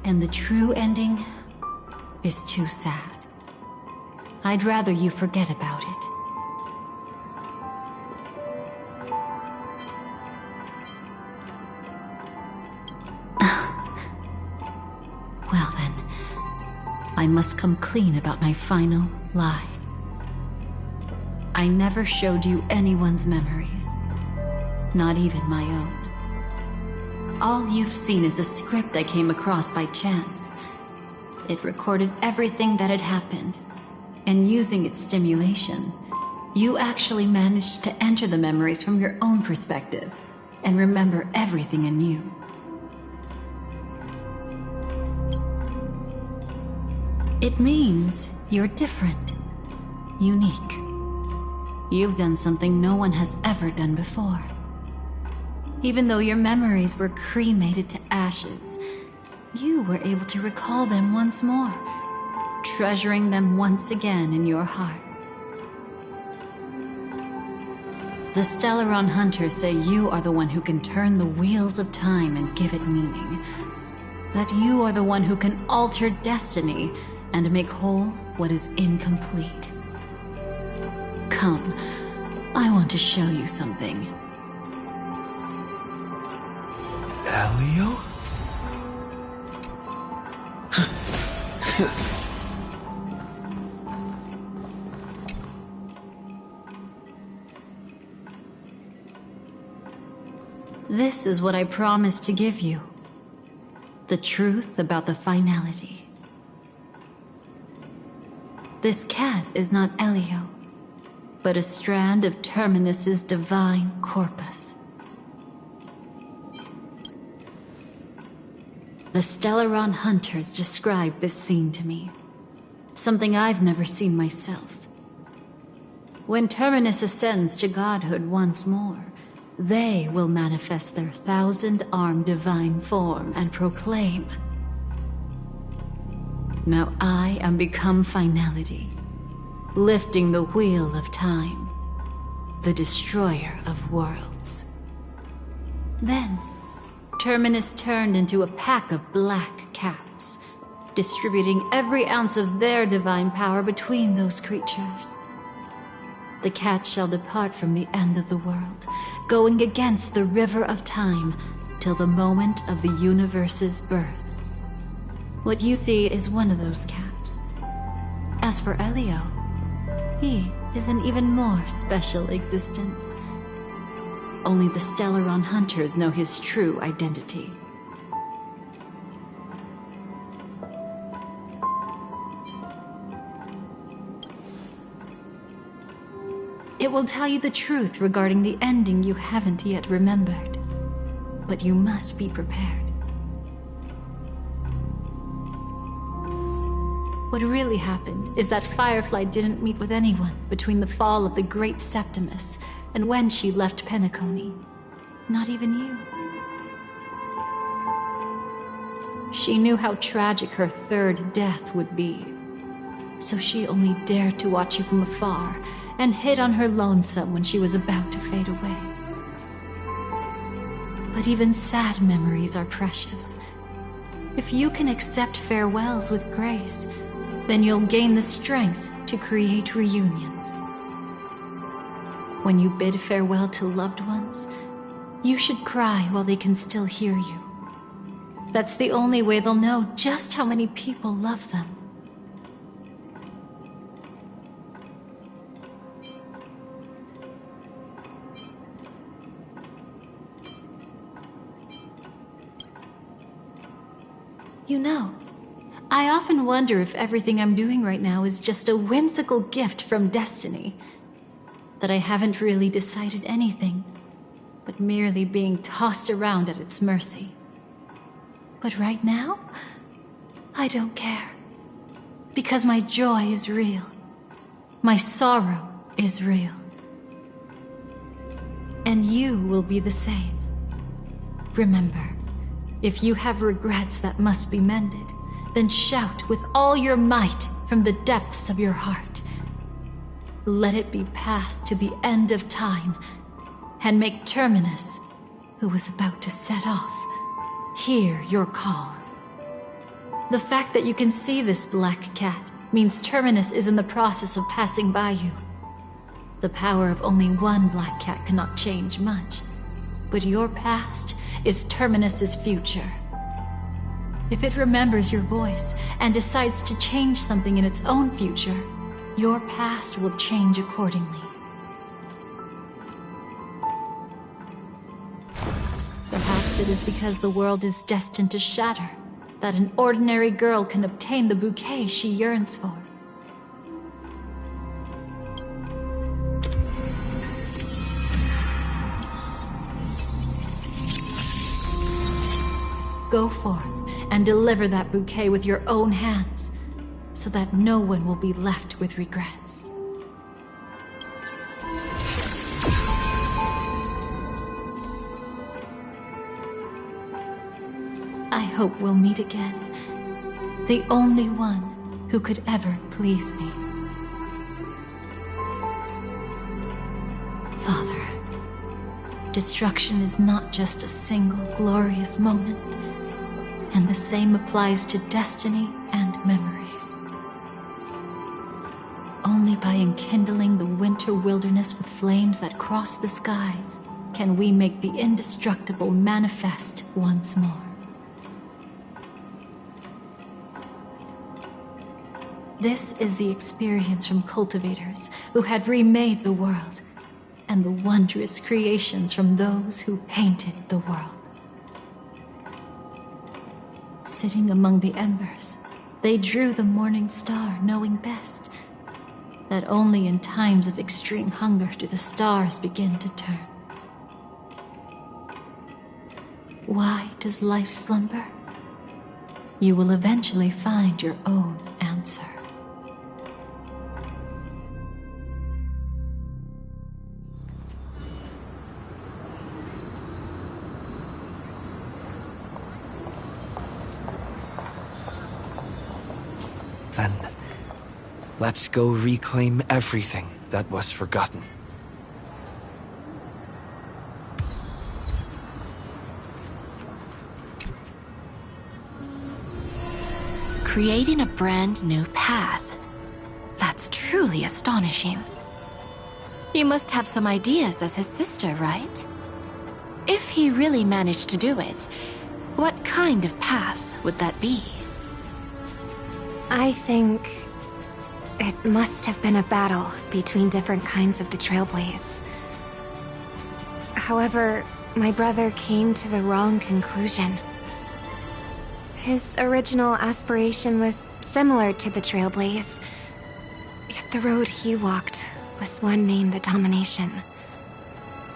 and the true ending is too sad. I'd rather you forget about it. Well then, I must come clean about my final lie. I never showed you anyone's memories, not even my own. All you've seen is a script I came across by chance. It recorded everything that had happened, and using its stimulation, you actually managed to enter the memories from your own perspective and remember everything anew. It means you're different, unique. You've done something no one has ever done before. Even though your memories were cremated to ashes, you were able to recall them once more, treasuring them once again in your heart. The Stellaron Hunters say you are the one who can turn the wheels of time and give it meaning. That you are the one who can alter destiny and make whole what is incomplete. Come, I want to show you something. Elio? This is what I promised to give you. The truth about the finality. This cat is not Elio, but a strand of Terminus's divine corpus. The Stellaron Hunters described this scene to me, something I've never seen myself. When Terminus ascends to godhood once more, they will manifest their 1,000-armed divine form and proclaim, "Now I am become finality, lifting the wheel of time, the destroyer of worlds." Then, Terminus turned into a pack of black cats, distributing every ounce of their divine power between those creatures. The cat shall depart from the end of the world, going against the river of time till the moment of the universe's birth. What you see is one of those cats. As for Elio, he is an even more special existence. Only the Stellaron Hunters know his true identity. It will tell you the truth regarding the ending you haven't yet remembered. But you must be prepared. What really happened is that Firefly didn't meet with anyone between the fall of the Great Septimus and when she left Penacony. Not even you. She knew how tragic her third death would be. So she only dared to watch you from afar and hid on her lonesome when she was about to fade away. But even sad memories are precious. If you can accept farewells with grace, then you'll gain the strength to create reunions. When you bid farewell to loved ones, you should cry while they can still hear you. That's the only way they'll know just how many people love them. You know, I often wonder if everything I'm doing right now is just a whimsical gift from destiny. That I haven't really decided anything, but merely being tossed around at its mercy. But right now, I don't care. Because my joy is real. My sorrow is real. And you will be the same. Remember, if you have regrets that must be mended, then shout with all your might from the depths of your heart. Let it be passed to the end of time, and make Terminus, who was about to set off, hear your call. The fact that you can see this black cat means Terminus is in the process of passing by you. The power of only one black cat cannot change much, but your past is Terminus's future. If it remembers your voice and decides to change something in its own future, your past will change accordingly. Perhaps it is because the world is destined to shatter that an ordinary girl can obtain the bouquet she yearns for. Go forth and deliver that bouquet with your own hands, so that no one will be left with regrets. I hope we'll meet again, the only one who could ever please me. Father, destruction is not just a single glorious moment, and the same applies to destiny and memories. Only by enkindling the winter wilderness with flames that cross the sky can we make the indestructible manifest once more. This is the experience from cultivators who had remade the world, and the wondrous creations from those who painted the world. Sitting among the embers, they drew the morning star, knowing best that only in times of extreme hunger do the stars begin to turn. Why does life slumber? You will eventually find your own answer. Then, let's go reclaim everything that was forgotten. Creating a brand new path. That's truly astonishing. You must have some ideas as his sister, right? If he really managed to do it, what kind of path would that be? I think it must have been a battle between different kinds of the Trailblaze. However, my brother came to the wrong conclusion. His original aspiration was similar to the Trailblaze, yet the road he walked was one named the Domination,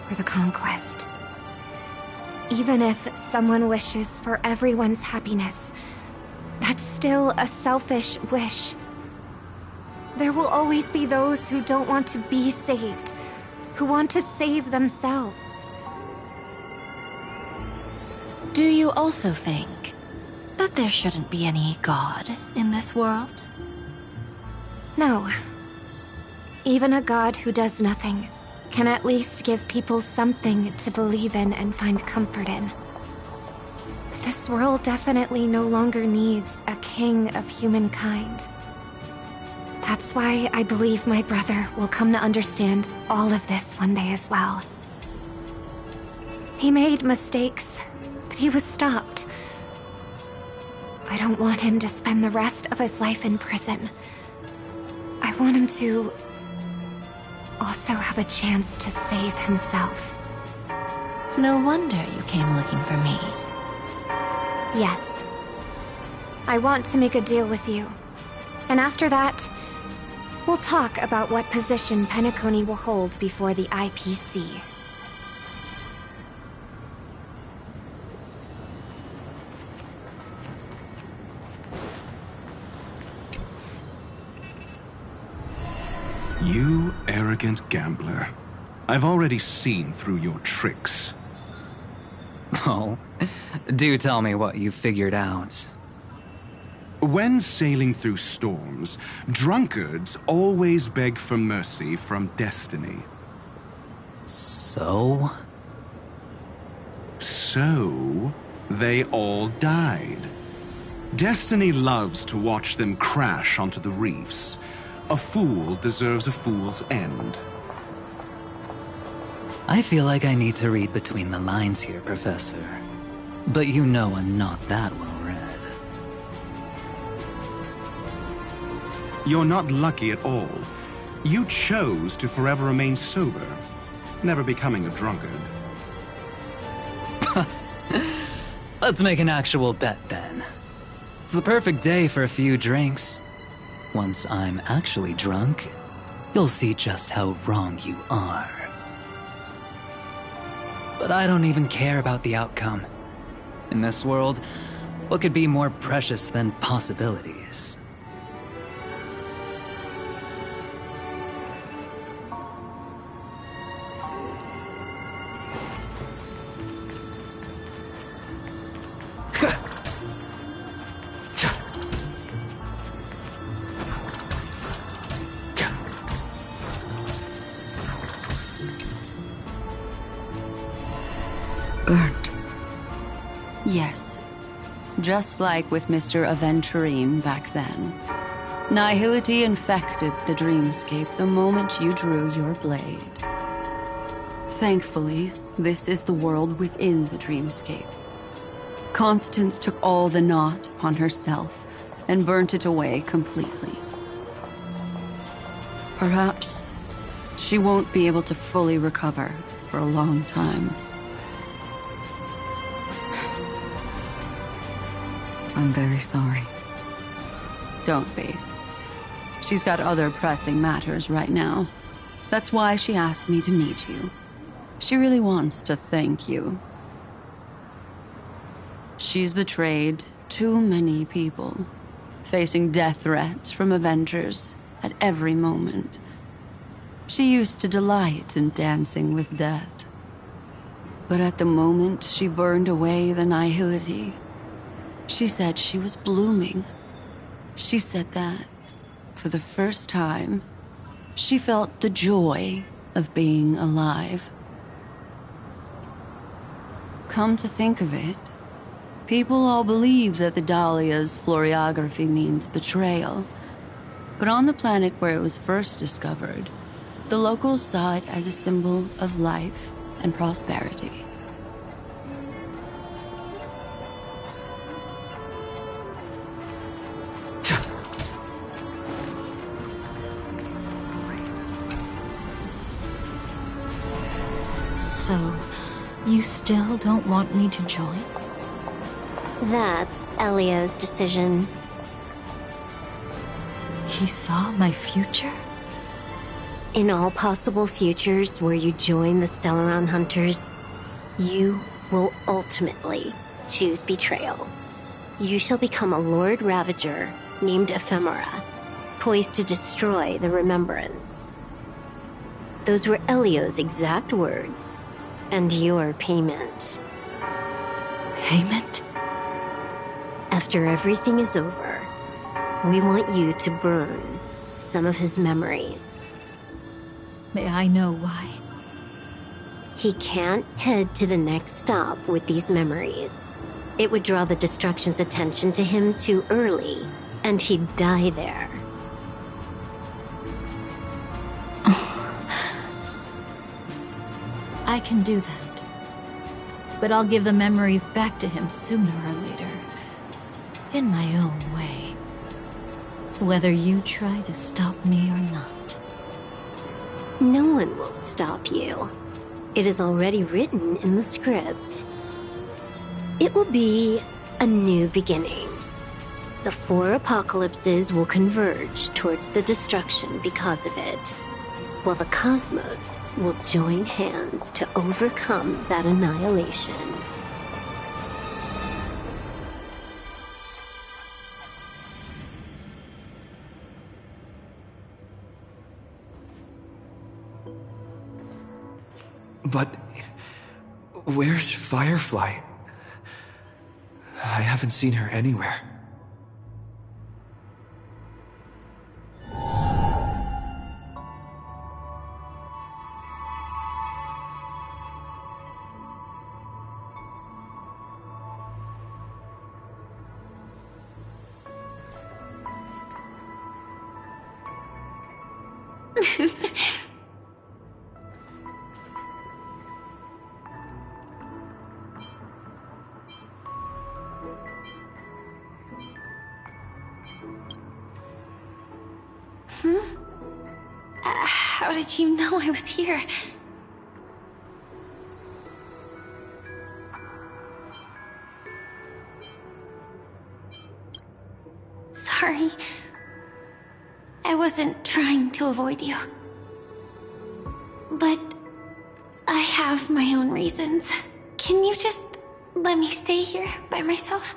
or the Conquest. Even if someone wishes for everyone's happiness, that's still a selfish wish. There will always be those who don't want to be saved, who want to save themselves. Do you also think that There shouldn't be any god in this world. No. Even a god who does nothing can at least give people something to believe in and find comfort in. This world definitely no longer needs a king of humankind. That's why I believe my brother will come to understand all of this one day as well. He made mistakes, but he was stopped. I don't want him to spend the rest of his life in prison. I want him to also have a chance to save himself. No wonder you came looking for me. Yes. I want to make a deal with you. And after that, we'll talk about what position Penacony will hold before the IPC. You arrogant gambler. I've already seen through your tricks. Oh, do tell me what you figured out. When sailing through storms, drunkards always beg for mercy from destiny. So? So, they all died. Destiny loves to watch them crash onto the reefs. A fool deserves a fool's end. I feel like I need to read between the lines here, Professor. But you know I'm not that well read. You're not lucky at all. You chose to forever remain sober, never becoming a drunkard. Let's make an actual bet then. It's the perfect day for a few drinks. Once I'm actually drunk, you'll see just how wrong you are. But I don't even care about the outcome. In this world, what could be more precious than possibilities? Burnt. Yes. Just like with Mr. Aventurine back then. Nihility infected the dreamscape the moment you drew your blade. Thankfully, this is the world within the dreamscape. Constance took all the knot upon herself and burnt it away completely. Perhaps she won't be able to fully recover for a long time. I'm very sorry. Don't be. She's got other pressing matters right now. That's why she asked me to meet you. She really wants to thank you. She's betrayed too many people, facing death threats from Avengers at every moment. She used to delight in dancing with death. But at the moment she burned away the nihility, she said she was blooming. She said that, for the first time, she felt the joy of being alive. Come to think of it, people all believe that the Dahlia's floriography means betrayal. But on the planet where it was first discovered, the locals saw it as a symbol of life and prosperity. So, you still don't want me to join? That's Elio's decision. He saw my future? In all possible futures where you join the Stellaron Hunters, you will ultimately choose betrayal. You shall become a Lord Ravager named Ephemera, poised to destroy the Remembrance. Those were Elio's exact words, and your payment. Payment? After everything is over, we want you to burn some of his memories. May I know why? He can't head to the next stop with these memories. It would draw the Destruction's attention to him too early, and he'd die there. I can do that. But I'll give the memories back to him sooner or later. In my own way. Whether you try to stop me or not. No one will stop you. It is already written in the script. It will be a new beginning. The 4 apocalypses will converge towards the Destruction because of it, while the cosmos will join hands to overcome that annihilation. But where's Firefly? I haven't seen her anywhere. How did you know I was here? Sorry. I wasn't trying to avoid you. But I have my own reasons. Can you just let me stay here by myself?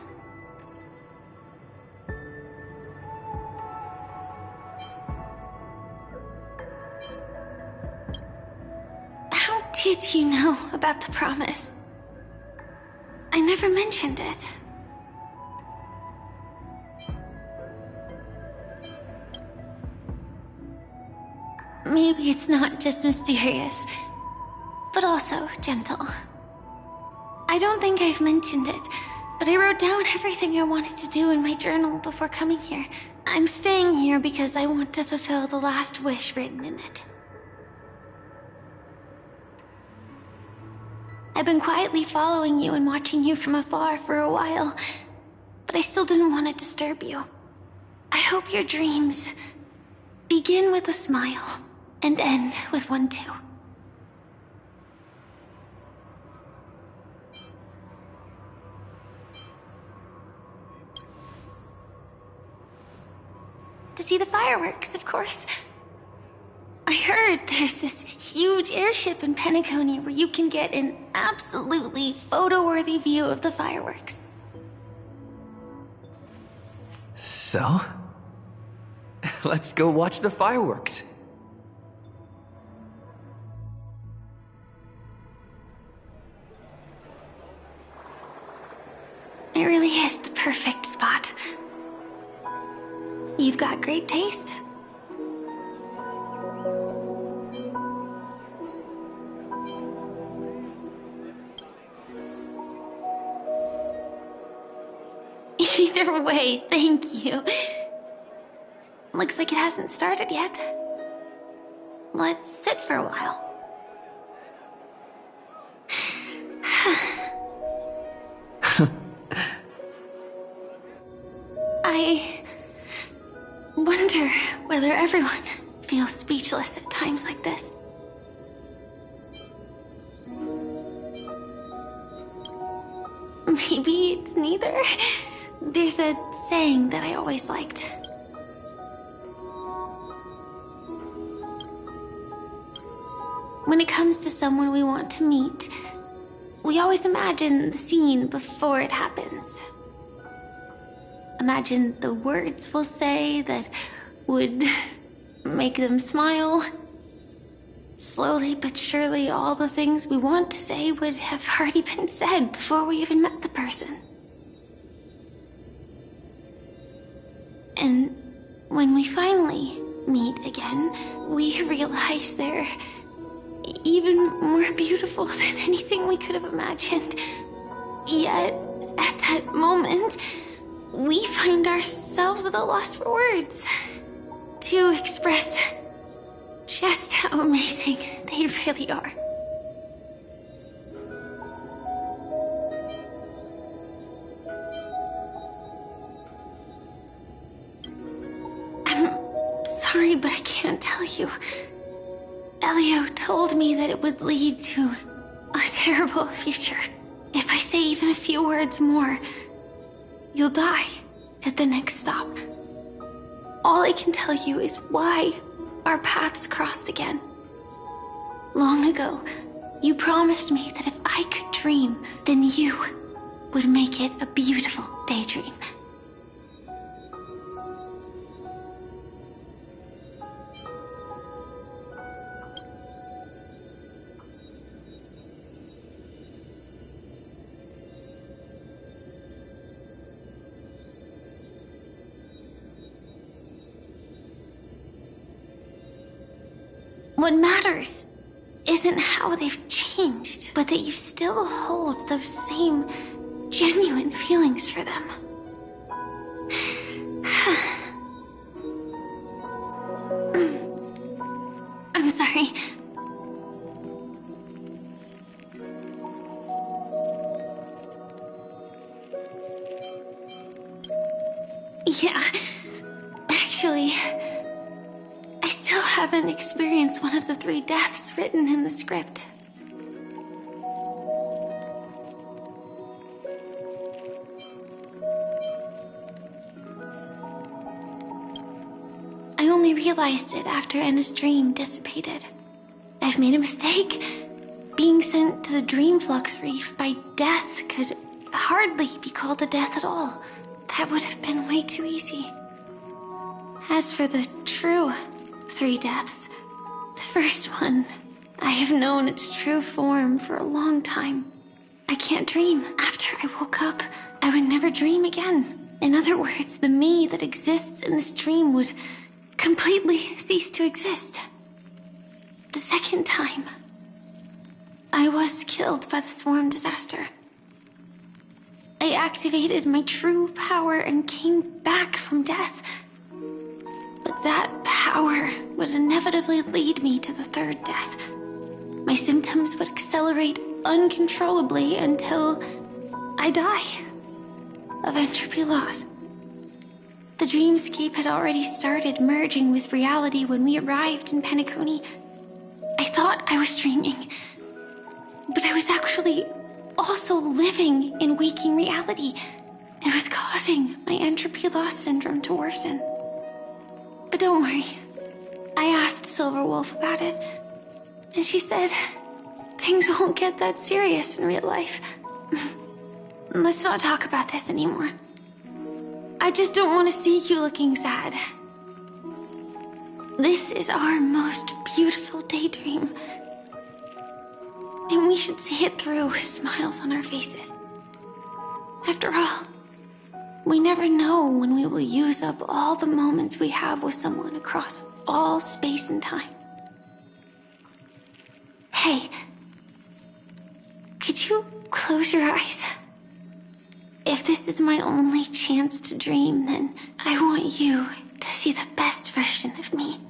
How did you know about the promise? I never mentioned it. Maybe it's not just mysterious, but also gentle. I don't think I've mentioned it, but I wrote down everything I wanted to do in my journal before coming here. I'm staying here because I want to fulfill the last wish written in it. I've been quietly following you and watching you from afar for a while, but I still didn't want to disturb you. I hope your dreams begin with a smile and end with one too. To see the fireworks, of course. I heard there's this huge airship in Penacony where you can get an absolutely photo-worthy view of the fireworks. So? Let's go watch the fireworks. It really is the perfect spot. You've got great taste. Either way, thank you. Looks like it hasn't started yet. Let's sit for a while. I wonder whether everyone feels speechless at times like this. Maybe it's neither. There's a saying that I always liked. When it comes to someone we want to meet, we always imagine the scene before it happens. Imagine the words we'll say that would make them smile. Slowly but surely, all the things we want to say would have already been said before we even met the person. And when we finally meet again, we realize they're even more beautiful than anything we could have imagined. Yet, at that moment, we find ourselves at a loss for words to express just how amazing they really are. I'm sorry, but I can't tell you. Elio told me that it would lead to a terrible future. If I say even a few words more, you'll die at the next stop. All I can tell you is why our paths crossed again. Long ago, you promised me that if I could dream, then you would make it a beautiful daydream. What matters isn't how they've changed, but that you still hold those same genuine feelings for them. I'm sorry. Yeah, actually, I still haven't experienced one of the 3 deaths written in the script. I only realized it after Anna's dream dissipated. I've made a mistake. Being sent to the Dream Flux Reef by death could hardly be called a death at all. That would have been way too easy. As for the true 3 deaths, the first one, I have known its true form for a long time. I can't dream. After I woke up, I would never dream again. In other words, the me that exists in this dream would completely cease to exist. The second time, I was killed by the swarm disaster. I activated my true power and came back from death. But that power would inevitably lead me to the 3rd death. My symptoms would accelerate uncontrollably until I die of entropy loss. The dreamscape had already started merging with reality when we arrived in Penacony. I thought I was dreaming, but I was actually also living in waking reality. It was causing my entropy loss syndrome to worsen. But don't worry. I asked Silver Wolf about it, and she said things won't get that serious in real life. Let's not talk about this anymore. I just don't want to see you looking sad. This is our most beautiful daydream, and we should see it through with smiles on our faces. After all, we never know when we will use up all the moments we have with someone across all space and time. Hey, could you close your eyes? If this is my only chance to dream, then I want you to see the best version of me.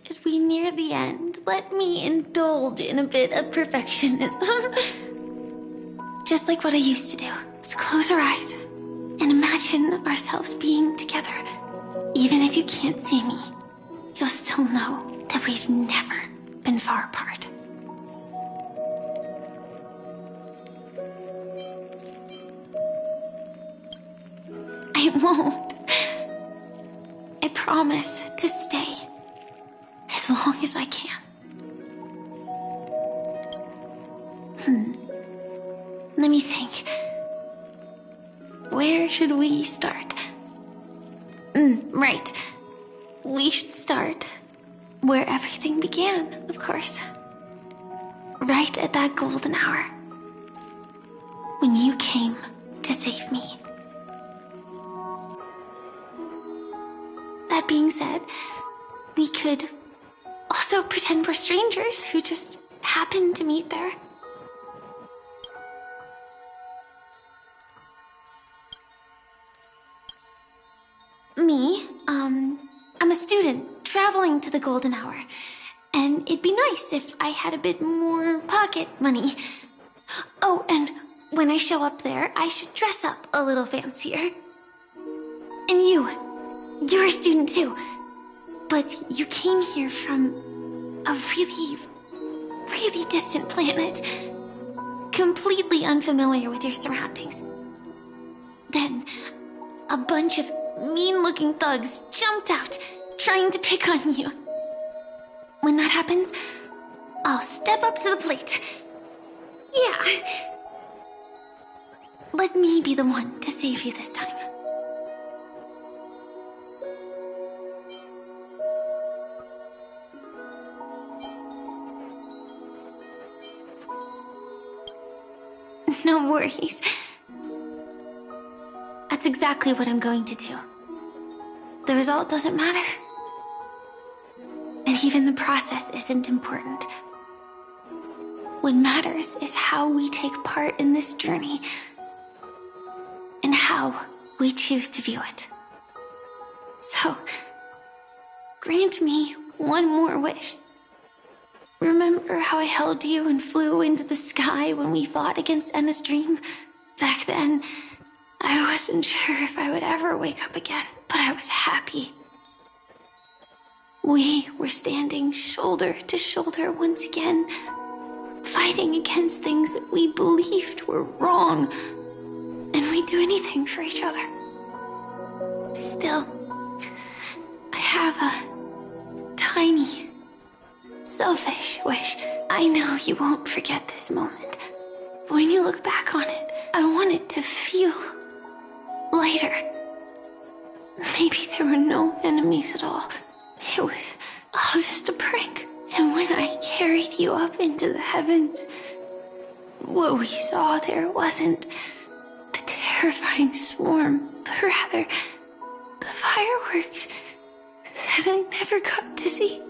As we near the end, let me indulge in a bit of perfectionism. Just like what I used to do. Let's close our eyes and imagine ourselves being together. Even if you can't see me, you'll still know that we've never been far apart. I won't. I promise to stay as long as I can. Let me think. Where should we start? Right. We should start where everything began, of course. Right at that golden hour. When you came to save me. being said, we could also pretend we're strangers who just happened to meet there. Me, I'm a student traveling to the Golden Hour, and it'd be nice if I had a bit more pocket money. Oh, and when I show up there, I should dress up a little fancier. And you're a student too, but you came here from a really, really distant planet, completely unfamiliar with your surroundings. Then, a bunch of mean-looking thugs jumped out, trying to pick on you. When that happens, I'll step up to the plate. Yeah. Let me be the one to save you this time. No worries. That's exactly what I'm going to do. The result doesn't matter. And even the process isn't important. What matters is how we take part in this journey, and how we choose to view it. So, grant me one more wish. Remember how I held you and flew into the sky when we fought against Enna's dream? Back then, I wasn't sure if I would ever wake up again, but I was happy. We were standing shoulder to shoulder once again, fighting against things that we believed were wrong, and we'd do anything for each other. Still, I have a tiny, selfish wish. I know you won't forget this moment, but when you look back on it, I want it to feel lighter. Maybe there were no enemies at all. It was all just a prank. And when I carried you up into the heavens, what we saw there wasn't the terrifying swarm, but rather the fireworks that I never got to see.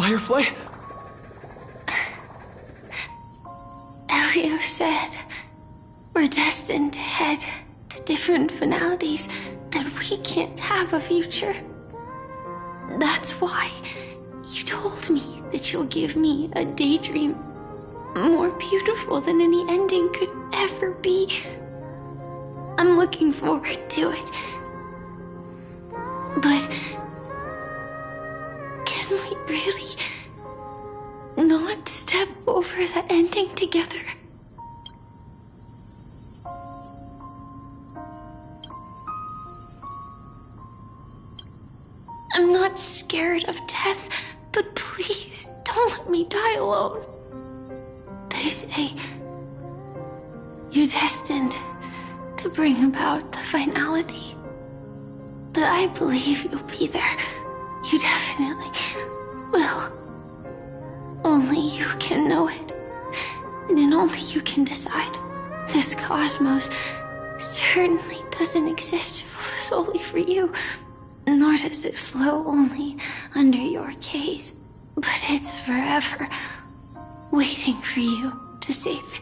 Firefly? Elio said we're destined to head to different finalities, that we can't have a future. That's why you told me that you'll give me a daydream more beautiful than any ending could ever be. I'm looking forward to it. But can we really not step over the ending together? I'm not scared of death, but please don't let me die alone. They say you're destined to bring about the finality, but I believe you'll be there. You definitely will. Only you can know it, and only you can decide. This cosmos certainly doesn't exist solely for you, nor does it flow only under your gaze, but it's forever waiting for you to save it.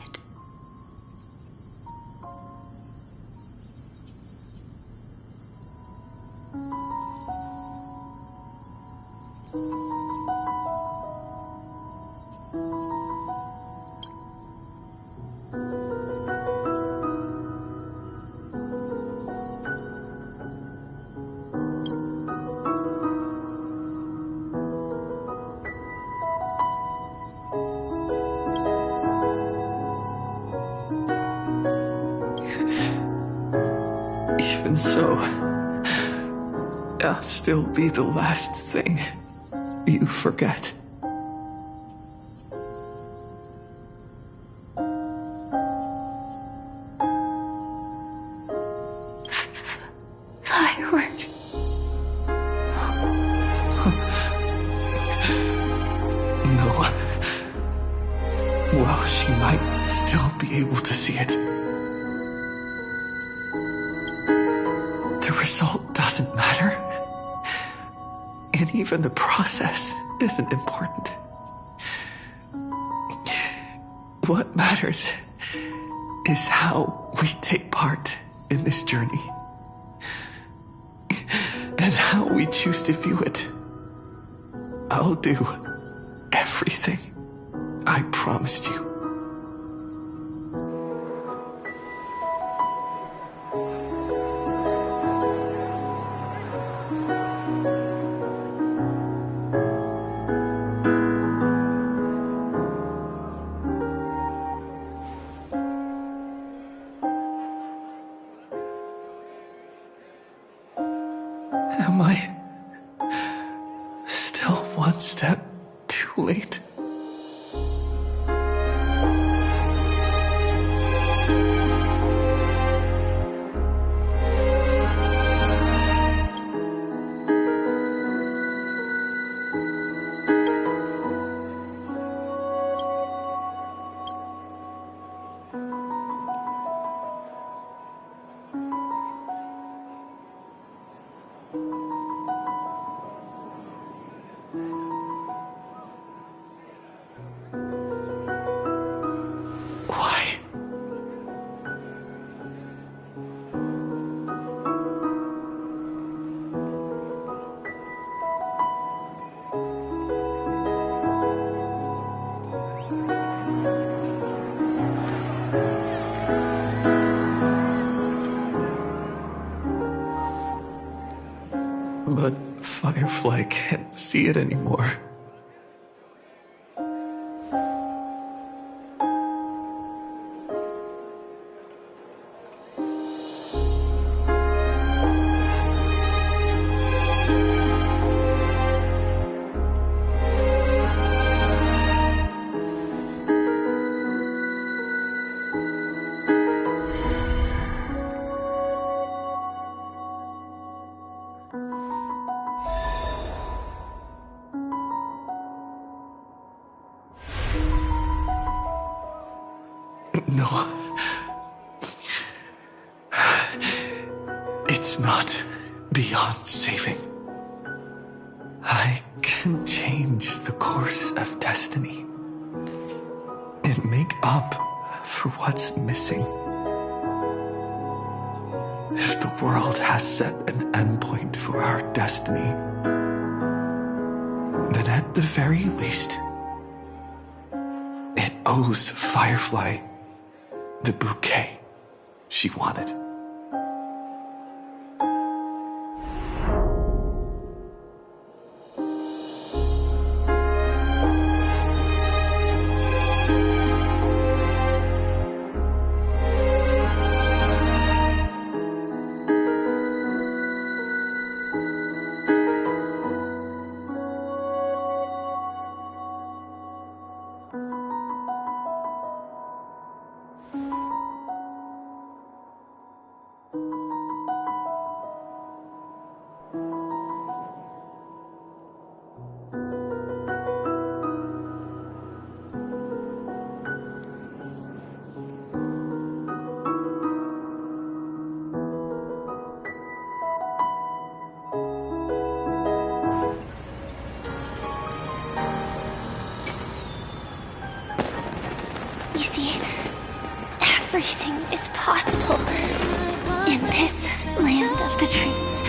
Even so, I'll still be the last thing you forget. know. Well, she might still be able to see it. The result doesn't matter. And even the process isn't important. What matters is how we take part in this journey. And how we choose to view it. I'll do everything I promised you. Am I still one step too late? But Firefly can't see it anymore. No. It's not beyond saving. I can change the course of destiny and make up for what's missing. If the world has set an endpoint for our destiny, then at the very least, it owes Firefly the bouquet she wanted. You see, everything is possible in this land of the dreams.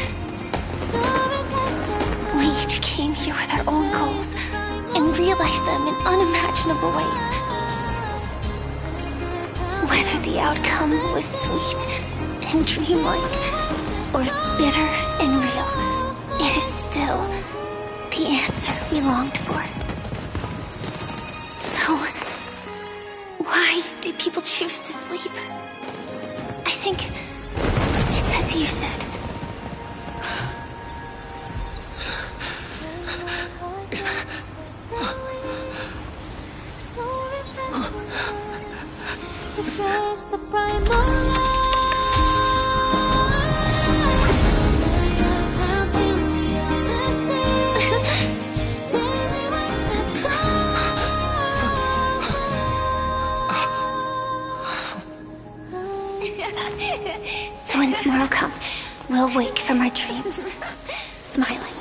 We each came here with our own goals and realized them in unimaginable ways. Whether the outcome was sweet and dreamlike or bitter and real, it is still the answer we longed for. So, why do people choose to sleep? I think it's as you said. So when tomorrow comes, we'll wake from our dreams, smiling.